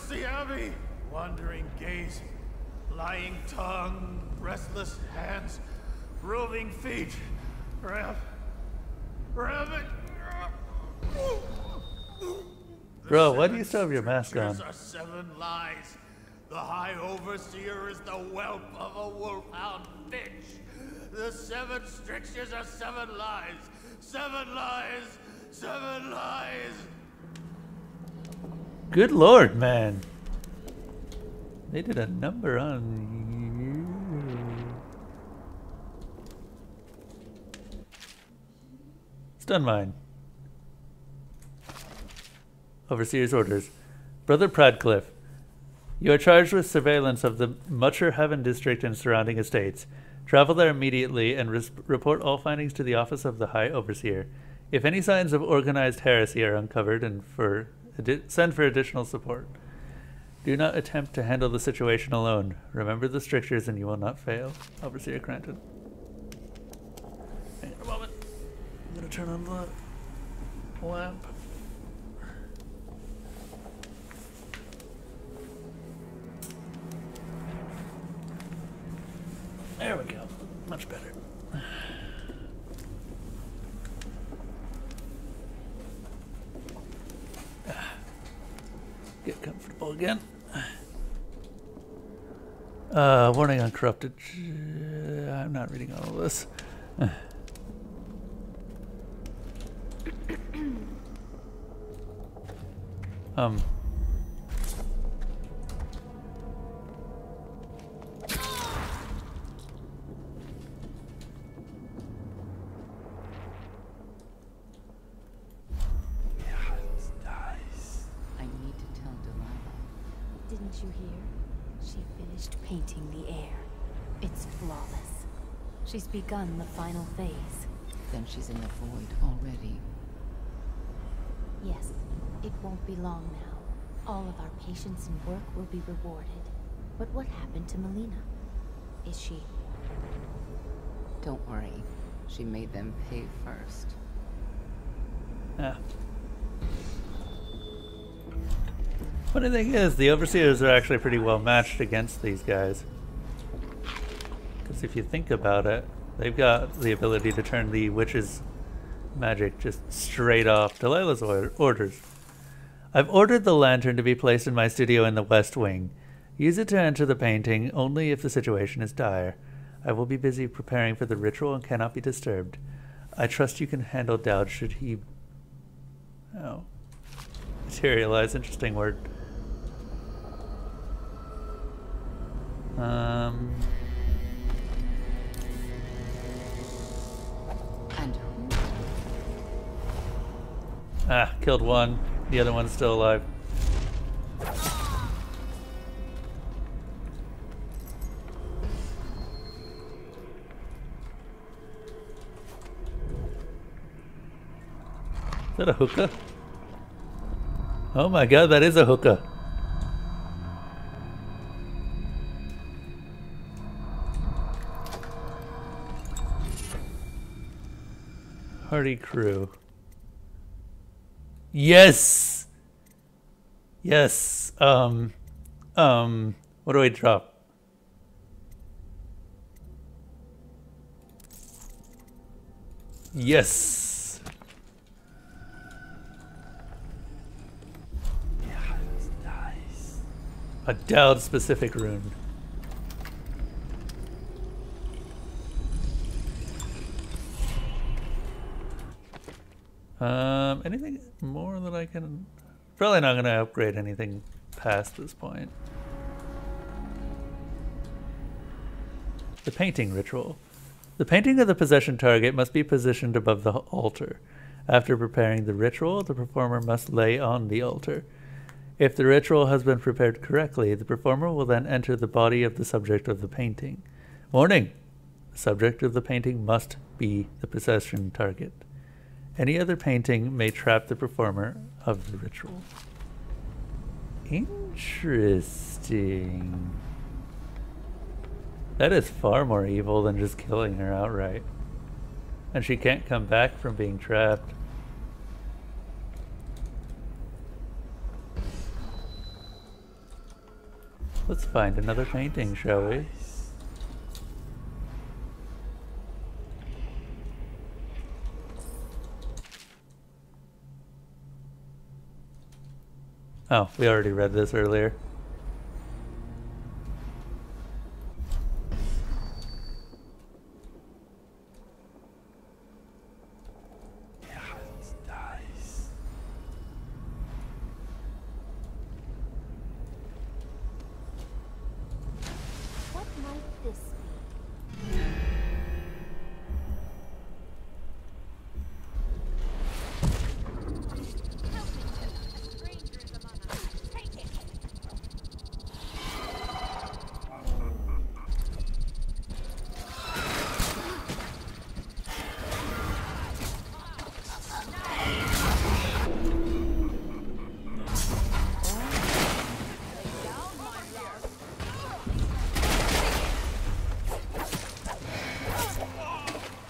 the Abbey. Wandering gaze, lying tongue, restless hands, roving feet, rabbit. Bro, why do you still have your mask on? Are 7 lies. The High Overseer is the whelp of a wolfhound bitch. The 7 strictures are 7 lies. 7 lies. 7 lies. Good lord, man. They did a number on you. Stun mine. Overseer's orders. Brother Pradcliffe, you are charged with surveillance of the Mutcher Heaven district and surrounding estates. Travel there immediately and report all findings to the office of the High Overseer. If any signs of organized heresy are uncovered, send for additional support. Do not attempt to handle the situation alone. Remember the strictures and you will not fail. Overseer granted. Hang on a moment. I'm going to turn on the lamp. There we go. Much better. Get comfortable again. Warning on corrupted. I'm not reading all of this. Didn't you hear? She finished painting the air. It's flawless. She's begun the final phase. Then she's in the void already. Yes, it won't be long now. All of our patience and work will be rewarded. But what happened to Melina? Is she... Don't worry. She made them pay first. Ah. Funny thing is, the Overseers are actually pretty well matched against these guys. Because if you think about it, they've got the ability to turn the witch's magic just straight off Delilah's orders. I've ordered the lantern to be placed in my studio in the West Wing. Use it to enter the painting only if the situation is dire. I will be busy preparing for the ritual and cannot be disturbed. I trust you can handle doubt should he... Oh. Materialize, interesting word. And who? Ah, killed one. The other one's still alive. Is that a hookah? Oh my god, that is a hookah. Hardy crew. Yes! Yes! What do I drop? Yes! Nice. A Dowd specific rune. Anything more that I can... Probably not going to upgrade anything past this point. The painting ritual. The painting of the possession target must be positioned above the altar. After preparing the ritual, the performer must lay on the altar. If the ritual has been prepared correctly, the performer will then enter the body of the subject of the painting. Warning! The subject of the painting must be the possession target. Any other painting may trap the performer of the ritual. Interesting. That is far more evil than just killing her outright. And she can't come back from being trapped. Let's find another painting, shall we? Oh, we already read this earlier. What might this be?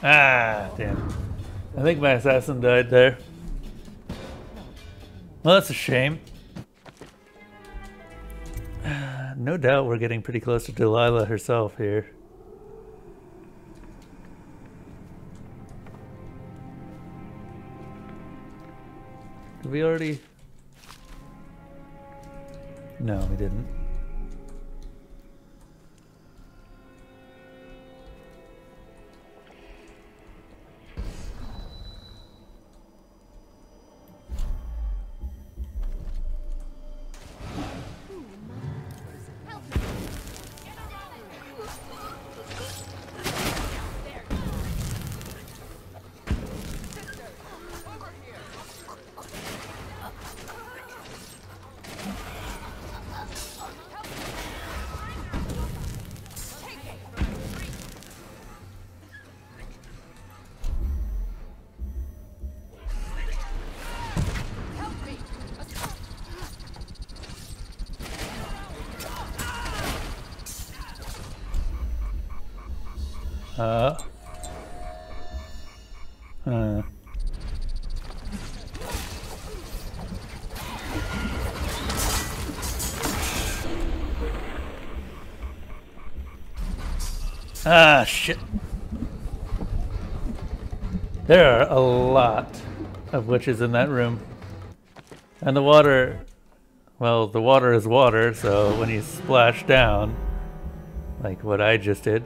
Ah, damn. I think my assassin died there. Well, that's a shame. No doubt we're getting pretty close to Delilah herself here. Did we already? No, we didn't. Ah, shit. There are a lot of witches in that room. And the water, well, the water is water, so when you splash down, like what I just did,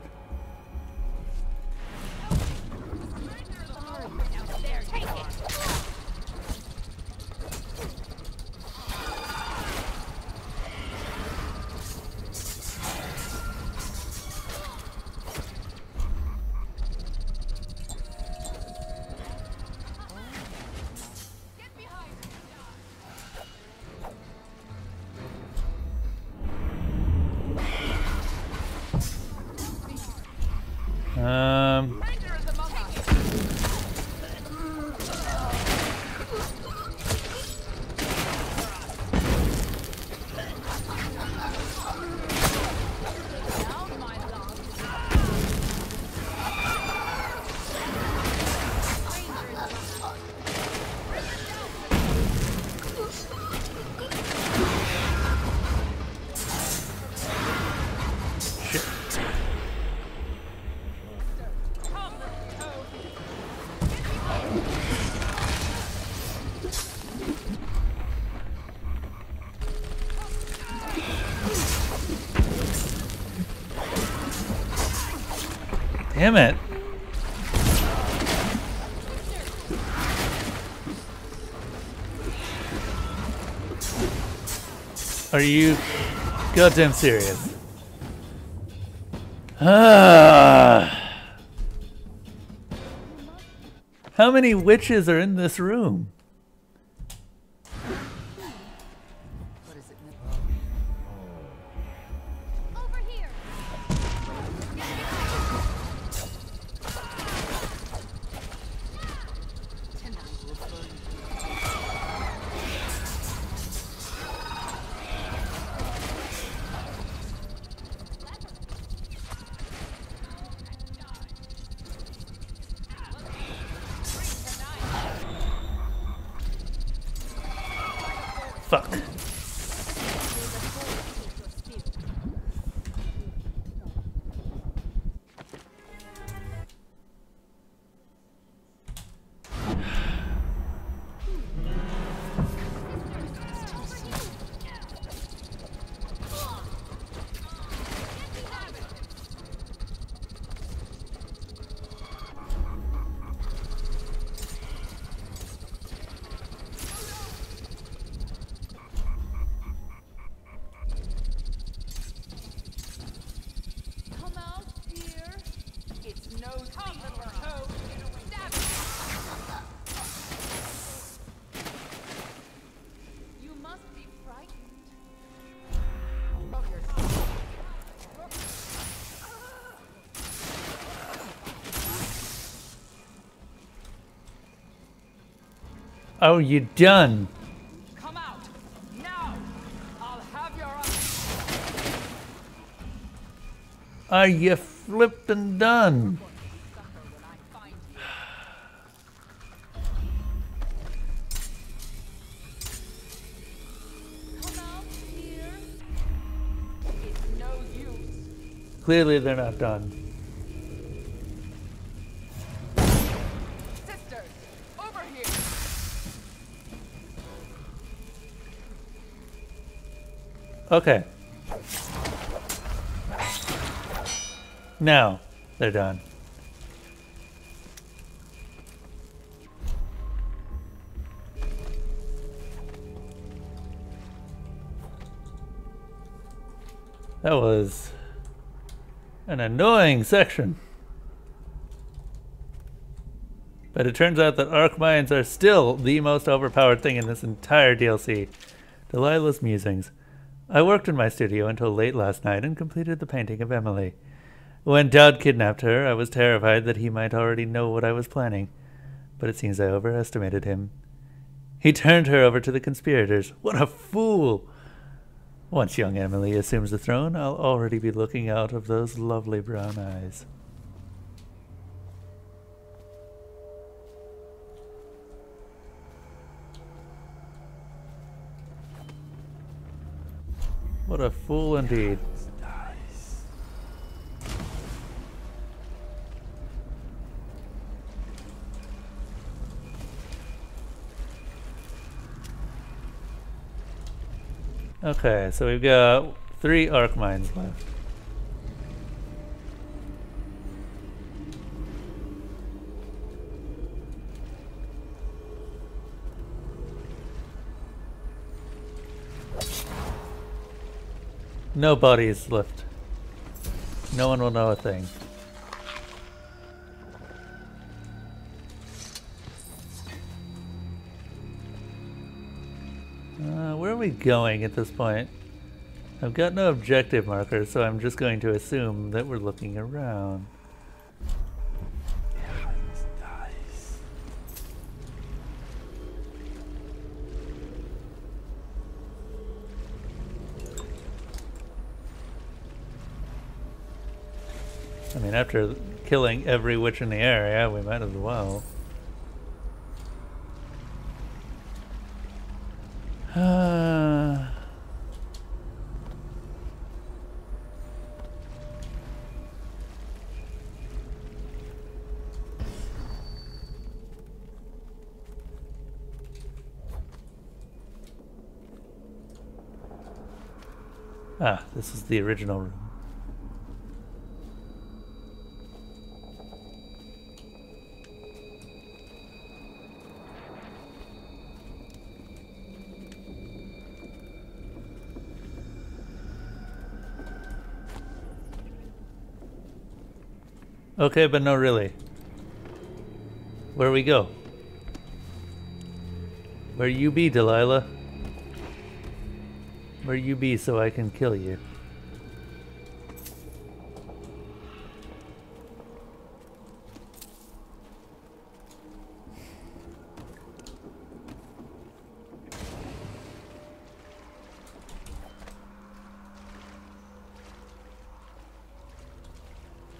Damn it. Are you goddamn serious? Ah. How many witches are in this room? Fuck. Oh, you done? Come out now! I'll have your Are you flippin' done? Clearly they're not done. Sisters, over here. Okay. Now they're done. That was an annoying section. But it turns out that arc mines are still the most overpowered thing in this entire DLC. Delilah's musings. I worked in my studio until late last night and completed the painting of Emily. When Dowd kidnapped her, I was terrified that he might already know what I was planning. But it seems I overestimated him. He turned her over to the conspirators. What a fool! Once young Emily assumes the throne, I'll already be looking out of those lovely brown eyes. What a fool indeed. Okay, so we've got 3 arc mines left. No bodies left. No one will know a thing. Where are we going at this point? I've got no objective markers, so I'm just going to assume that we're looking around. I mean, after killing every witch in the area, we might as well. Ah, this is the original room. Okay, but no, really. Where we go? Where you be, Delilah? Where you be so I can kill you?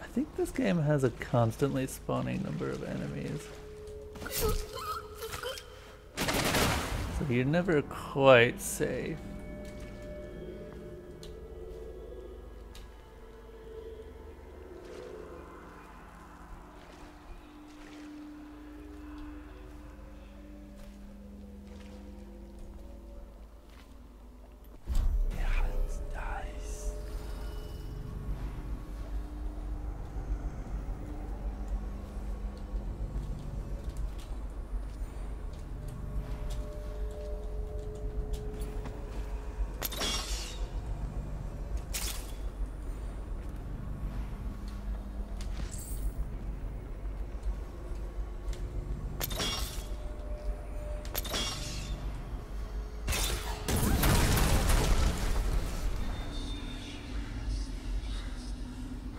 I think this game has a constantly spawning number of enemies. So you're never quite safe.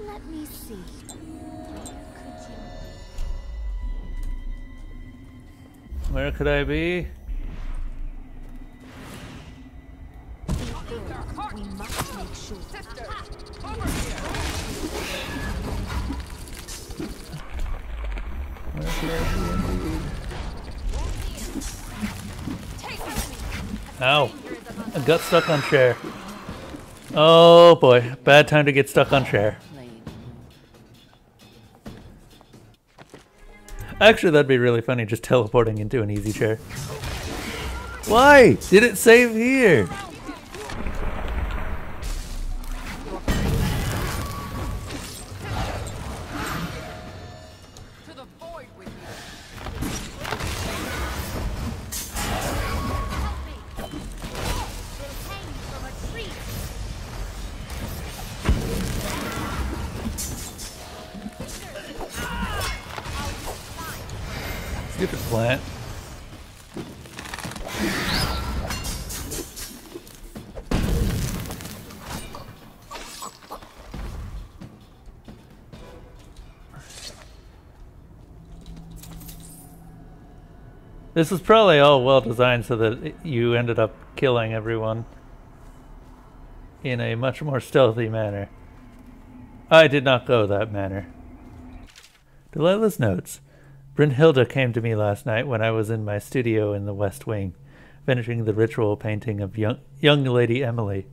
Let me see. Where could I be? We must make sure. Where could I be indeed? Ow. I got stuck on chair. Oh boy, bad time to get stuck on chair. Actually, that'd be really funny, just teleporting into an easy chair. Why? Did it save here? Stupid plant. This was probably all well designed so that you ended up killing everyone in a much more stealthy manner. I did not go that manner. Delilah's notes. Brynhilda came to me last night when I was in my studio in the West Wing, finishing the ritual painting of young Lady Emily.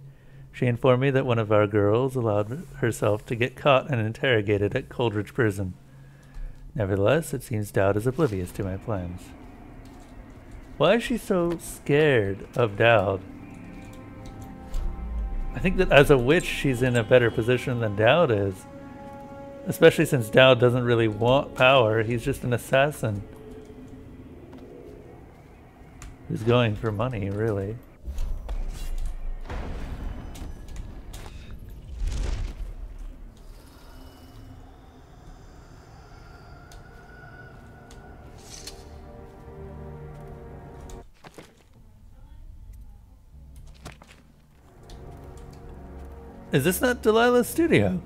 She informed me that one of our girls allowed herself to get caught and interrogated at Coldridge Prison. Nevertheless, it seems Dowd is oblivious to my plans. Why is she so scared of Dowd? I think that as a witch, she's in a better position than Dowd is. Especially since Dowd doesn't really want power. He's just an assassin who's going for money, really. Is this not Delilah's studio?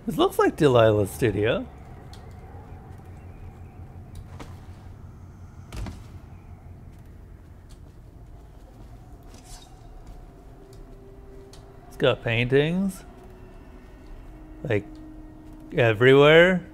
This looks like Delilah's studio. It's got paintings. Like, everywhere.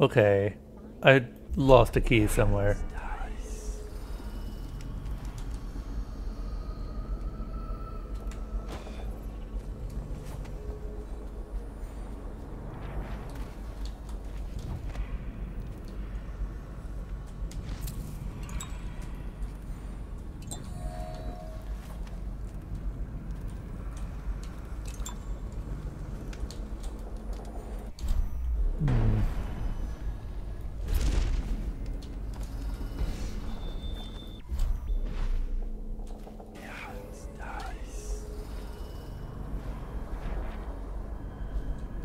Okay. I lost a key somewhere.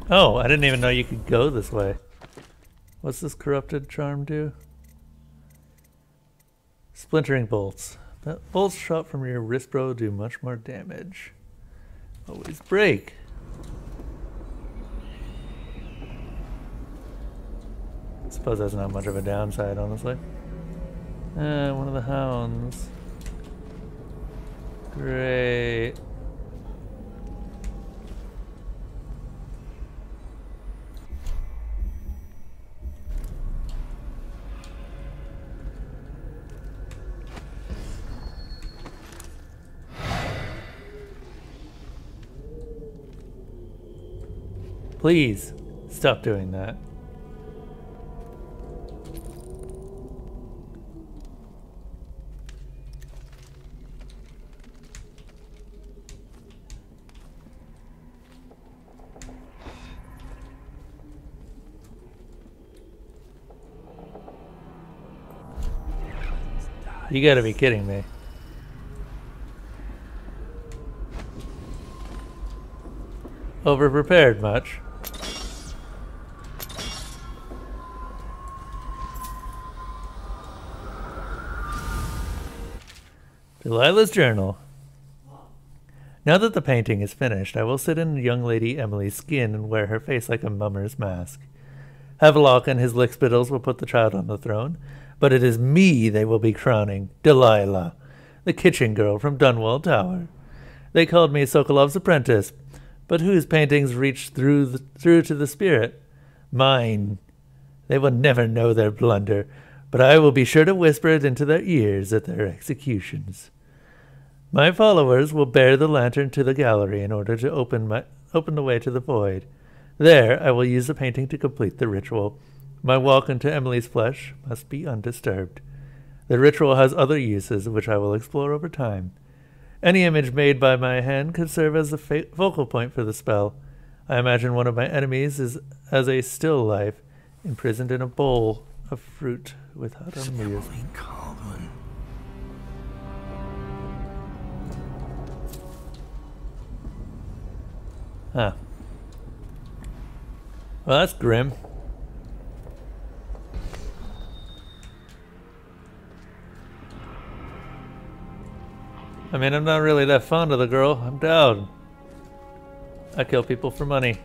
Oh, I didn't even know you could go this way. What's this corrupted charm do? Splintering bolts. That bolts shot from your wrist bro do much more damage. Always break. I suppose that's not much of a downside, honestly. One of the hounds. Great. Please, stop doing that. You gotta be kidding me. Overprepared much? Delilah's journal. Now that the painting is finished, I will sit in young lady Emily's skin and wear her face like a mummer's mask. Havelock and his lickspittles will put the child on the throne, but it is me they will be crowning, Delilah, the kitchen girl from Dunwall Tower. They called me Sokolov's apprentice, but whose paintings reach through to the spirit? Mine. They will never know their blunder, but I will be sure to whisper it into their ears at their executions. My followers will bear the lantern to the gallery in order to open the way to the void. There, I will use the painting to complete the ritual. My walk into Emily's flesh must be undisturbed. The ritual has other uses, which I will explore over time. Any image made by my hand could serve as the focal point for the spell. I imagine one of my enemies is as a still life, imprisoned in a bowl of fruit without a meal. Huh. Well, that's grim. I mean, I'm not really that fond of the girl. I'm down. I kill people for money.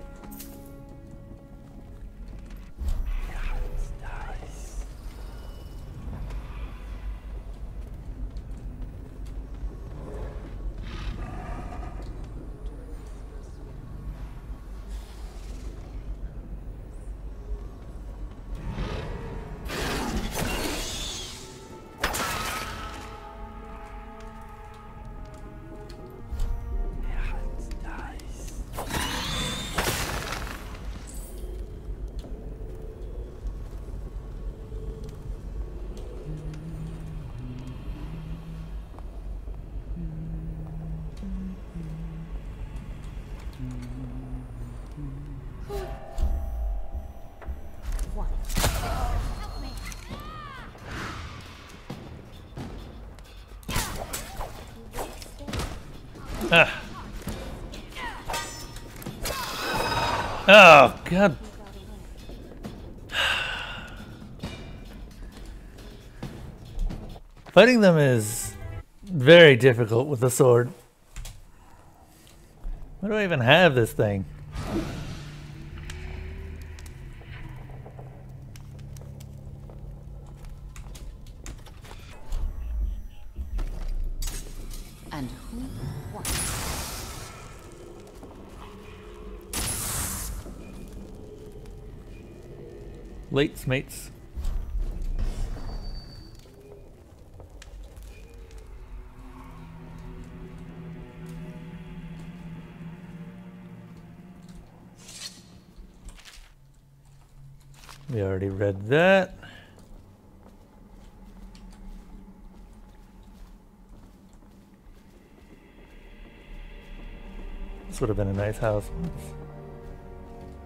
Ah. Oh, God. Fighting them is very difficult with a sword. Why do I even have this thing? And who won? Late mates. We already read that. This would have been a nice house once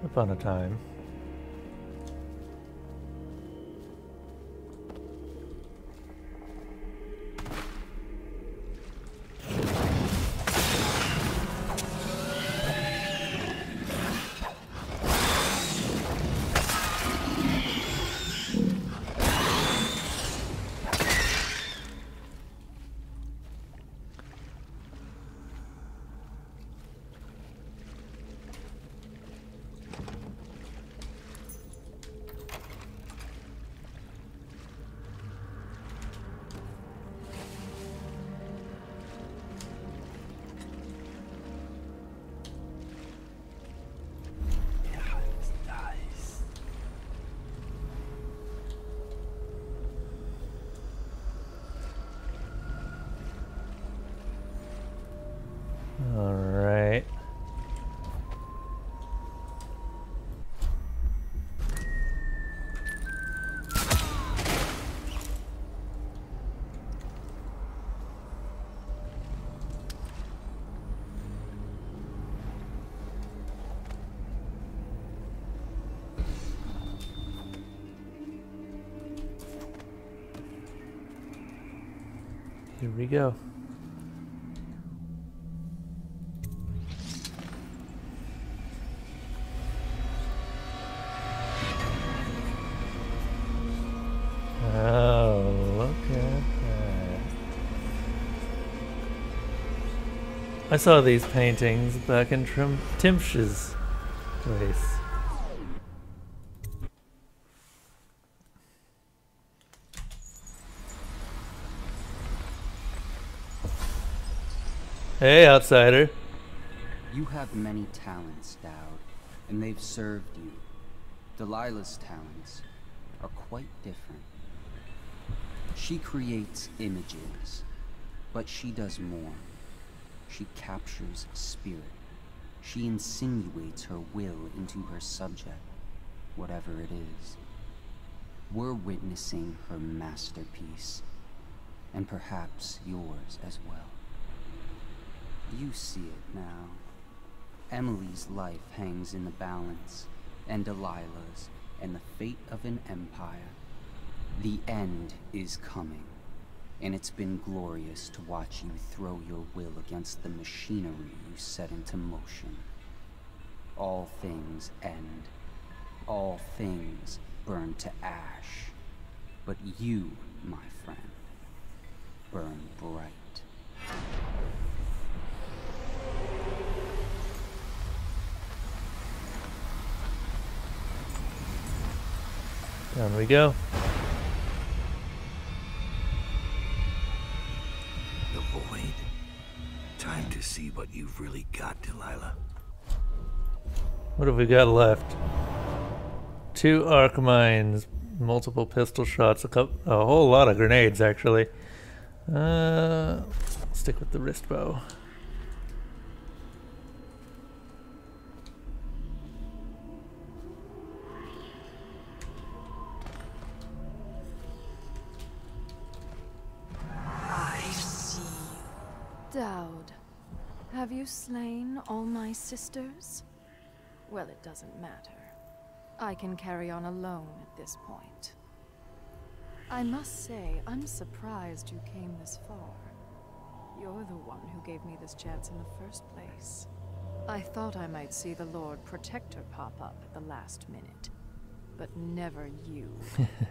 upon a time. Alright. Here we go. Oh, look at that. I saw these paintings back in Timsh's place. Hey, outsider. You have many talents, Dowd, and they've served you. Delilah's talents are quite different. She creates images, but she does more. She captures spirit. She insinuates her will into her subject, whatever it is. We're witnessing her masterpiece, and perhaps yours as well. You see it now. Emily's life hangs in the balance, and Delilah's, and the fate of an empire. The end is coming, and it's been glorious to watch you throw your will against the machinery you set into motion. All things end. All things burn to ash. But you, my friend, burn bright. Down we go. The void. Time to see what you've really got, Delilah. What have we got left? 2 arc mines, multiple pistol shots, a whole lot of grenades actually. Stick with the wrist bow. Dowd, have you slain all my sisters? Well, it doesn't matter. I can carry on alone at this point. I must say, I'm surprised you came this far. You're the one who gave me this chance in the first place. I thought I might see the Lord Protector pop up at the last minute, but never you.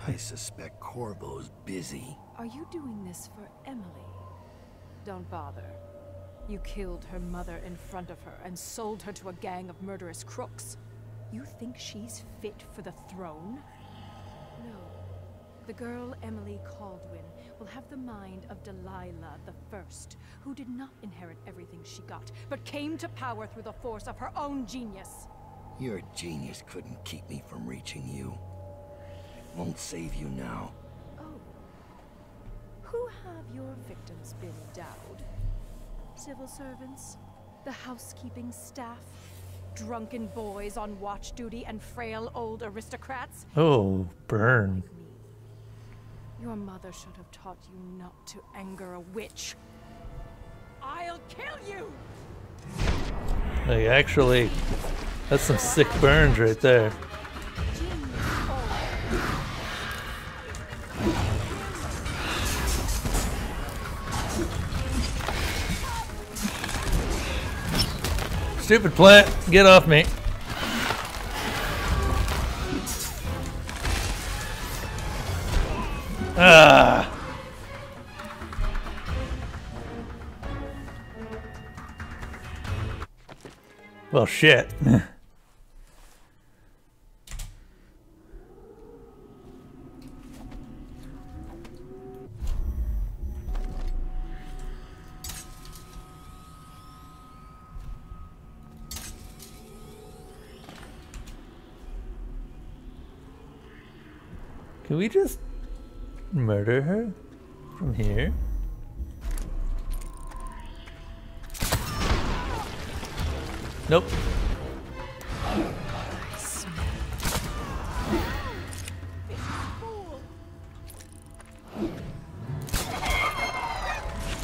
I suspect Corvo's busy. Are you doing this for Emily? Don't bother. You killed her mother in front of her and sold her to a gang of murderous crooks. You think she's fit for the throne? No. The girl Emily Kaldwin will have the mind of Delilah the First, who did not inherit everything she got, but came to power through the force of her own genius. Your genius couldn't keep me from reaching you. won't save you now. Who have your victims been, Dowd? Civil servants? The housekeeping staff? Drunken boys on watch duty and frail old aristocrats? Oh, burn. Your mother should have taught you not to anger a witch. I'll kill you! Like, actually, that's some sick burns right there. Stupid plant, get off me. Ah. Well, shit. Can we just murder her from here? Nope.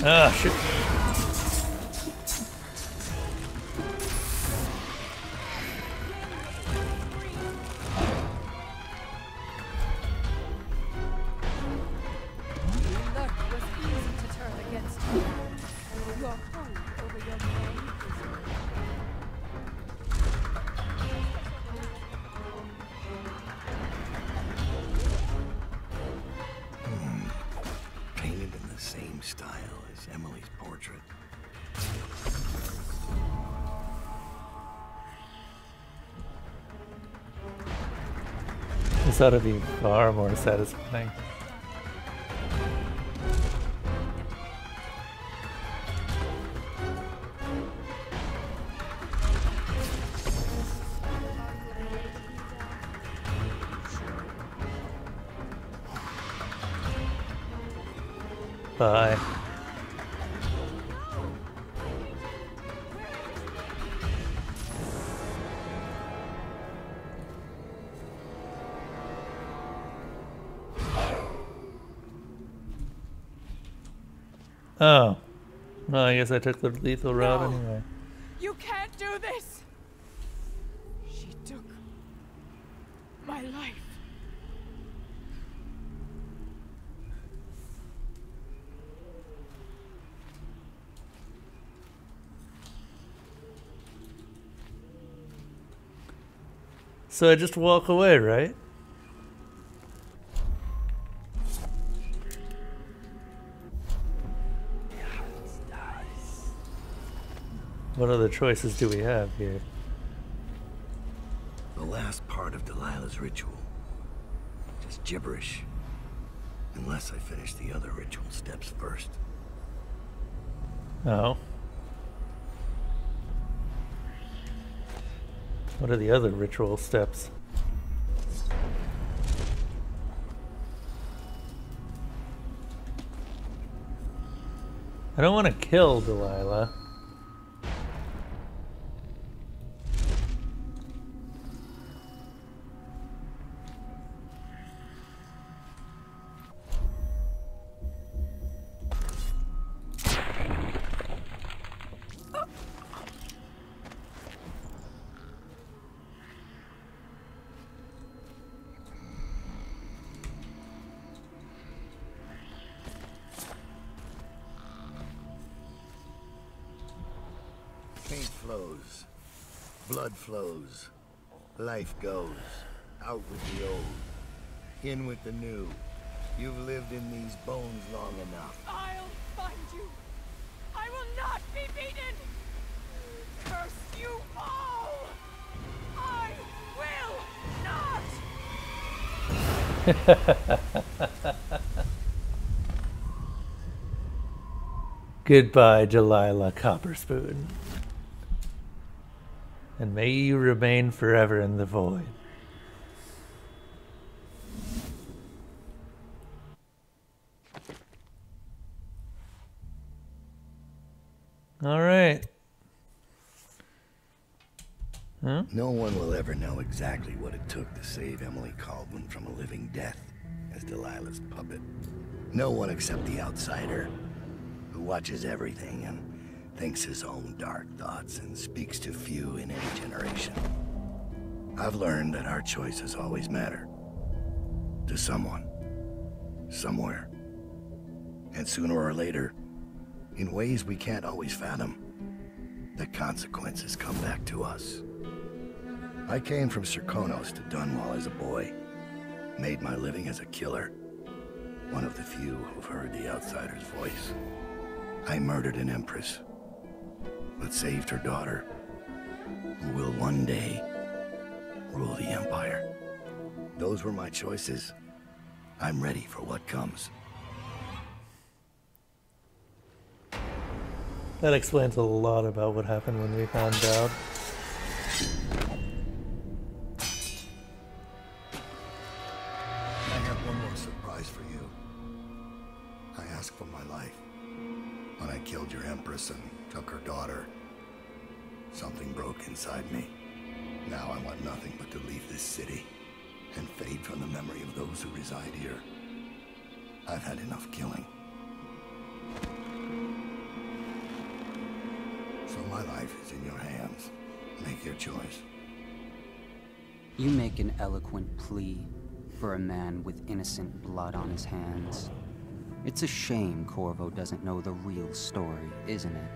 Ah, shit. Painted in the same style as Emily's portrait. This ought to be far more satisfying. Bye. Oh. No, I guess I took the lethal route anyway. You can't do this! She took my life. So I just walk away, right? What other choices do we have here? The last part of Delilah's ritual. Just gibberish. Unless I finish the other ritual steps first. Oh. What are the other ritual steps? I don't want to kill Delilah. Paint flows, blood flows, life goes, out with the old, in with the new. You've lived in these bones long enough. I'll find you. I will not be beaten. Curse you all. I will not. Goodbye, Delilah Copperspoon. And may you remain forever in the void. All right. Huh? No one will ever know exactly what it took to save Emily Kaldwin from a living death as Delilah's puppet. No one except the outsider, who watches everything and thinks his own dark thoughts and speaks to few in any generation. I've learned that our choices always matter. To someone. Somewhere. And sooner or later, in ways we can't always fathom, the consequences come back to us. I came from Serkonos to Dunwall as a boy. Made my living as a killer. One of the few who've heard the outsider's voice. I murdered an empress, but saved her daughter, who will one day rule the Empire. Those were my choices. I'm ready for what comes. That explains a lot about what happened when we found Dowd. I have one more surprise for you. I asked for my life. When I killed your empress and took her daughter, something broke inside me. Now I want nothing but to leave this city and fade from the memory of those who reside here. I've had enough killing. So my life is in your hands. Make your choice. You make an eloquent plea for a man with innocent blood on his hands. It's a shame Corvo doesn't know the real story, isn't it?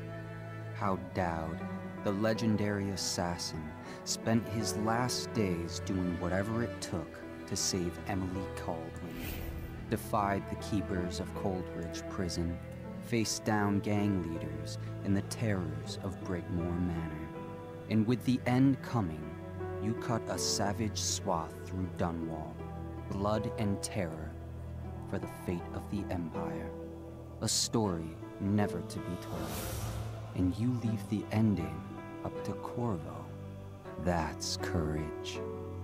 How Dowd, the legendary assassin, spent his last days doing whatever it took to save Emily Kaldwin, defied the keepers of Coldridge Prison, faced down gang leaders and the terrors of Brigmore Manor. And with the end coming, you cut a savage swath through Dunwall, blood and terror, for the fate of the Empire. A story never to be told. And you leave the ending up to Corvo. That's courage.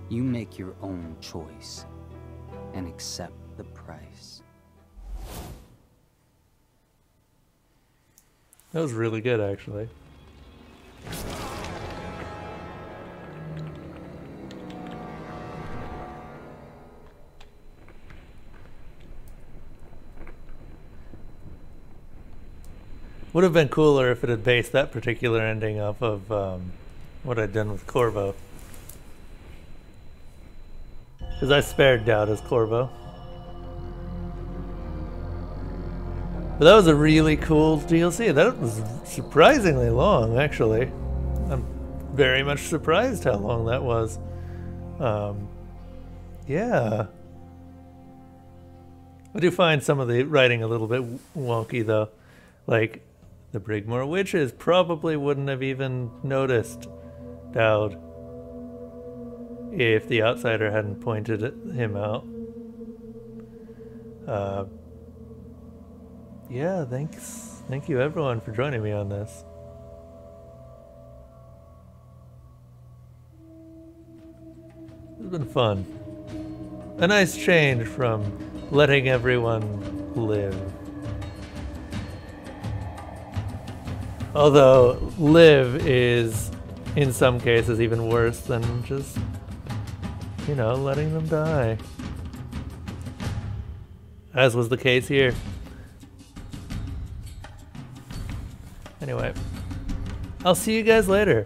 You make your own choice and accept the price. That was really good, actually. Would have been cooler if it had based that particular ending off of what I'd done with Corvo. Because I spared Dowd as Corvo. But that was a really cool DLC. That was surprisingly long, actually. I'm very much surprised how long that was. Yeah. I do find some of the writing a little bit wonky, though. Like, the Brigmore witches probably wouldn't have even noticed Dowd if the outsider hadn't pointed him out. Yeah, thanks. Thank you everyone for joining me on this. It's been fun. A nice change from letting everyone live. Although live is, in some cases, even worse than just, you know, letting them die. As was the case here. Anyway, I'll see you guys later.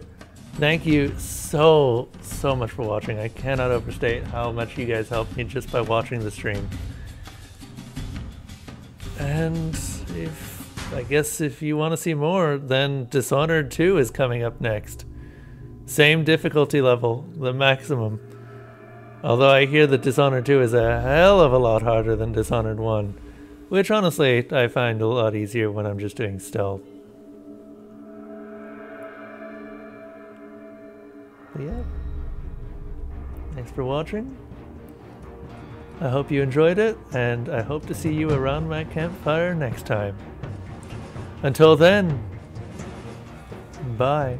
Thank you so much for watching. I cannot overstate how much you guys helped me just by watching the stream. And I guess if you want to see more, then Dishonored 2 is coming up next. Same difficulty level, the maximum. Although I hear that Dishonored 2 is a hell of a lot harder than Dishonored 1. Which honestly, I find a lot easier when I'm just doing stealth. But yeah. Thanks for watching. I hope you enjoyed it, and I hope to see you around my campfire next time. Until then, bye.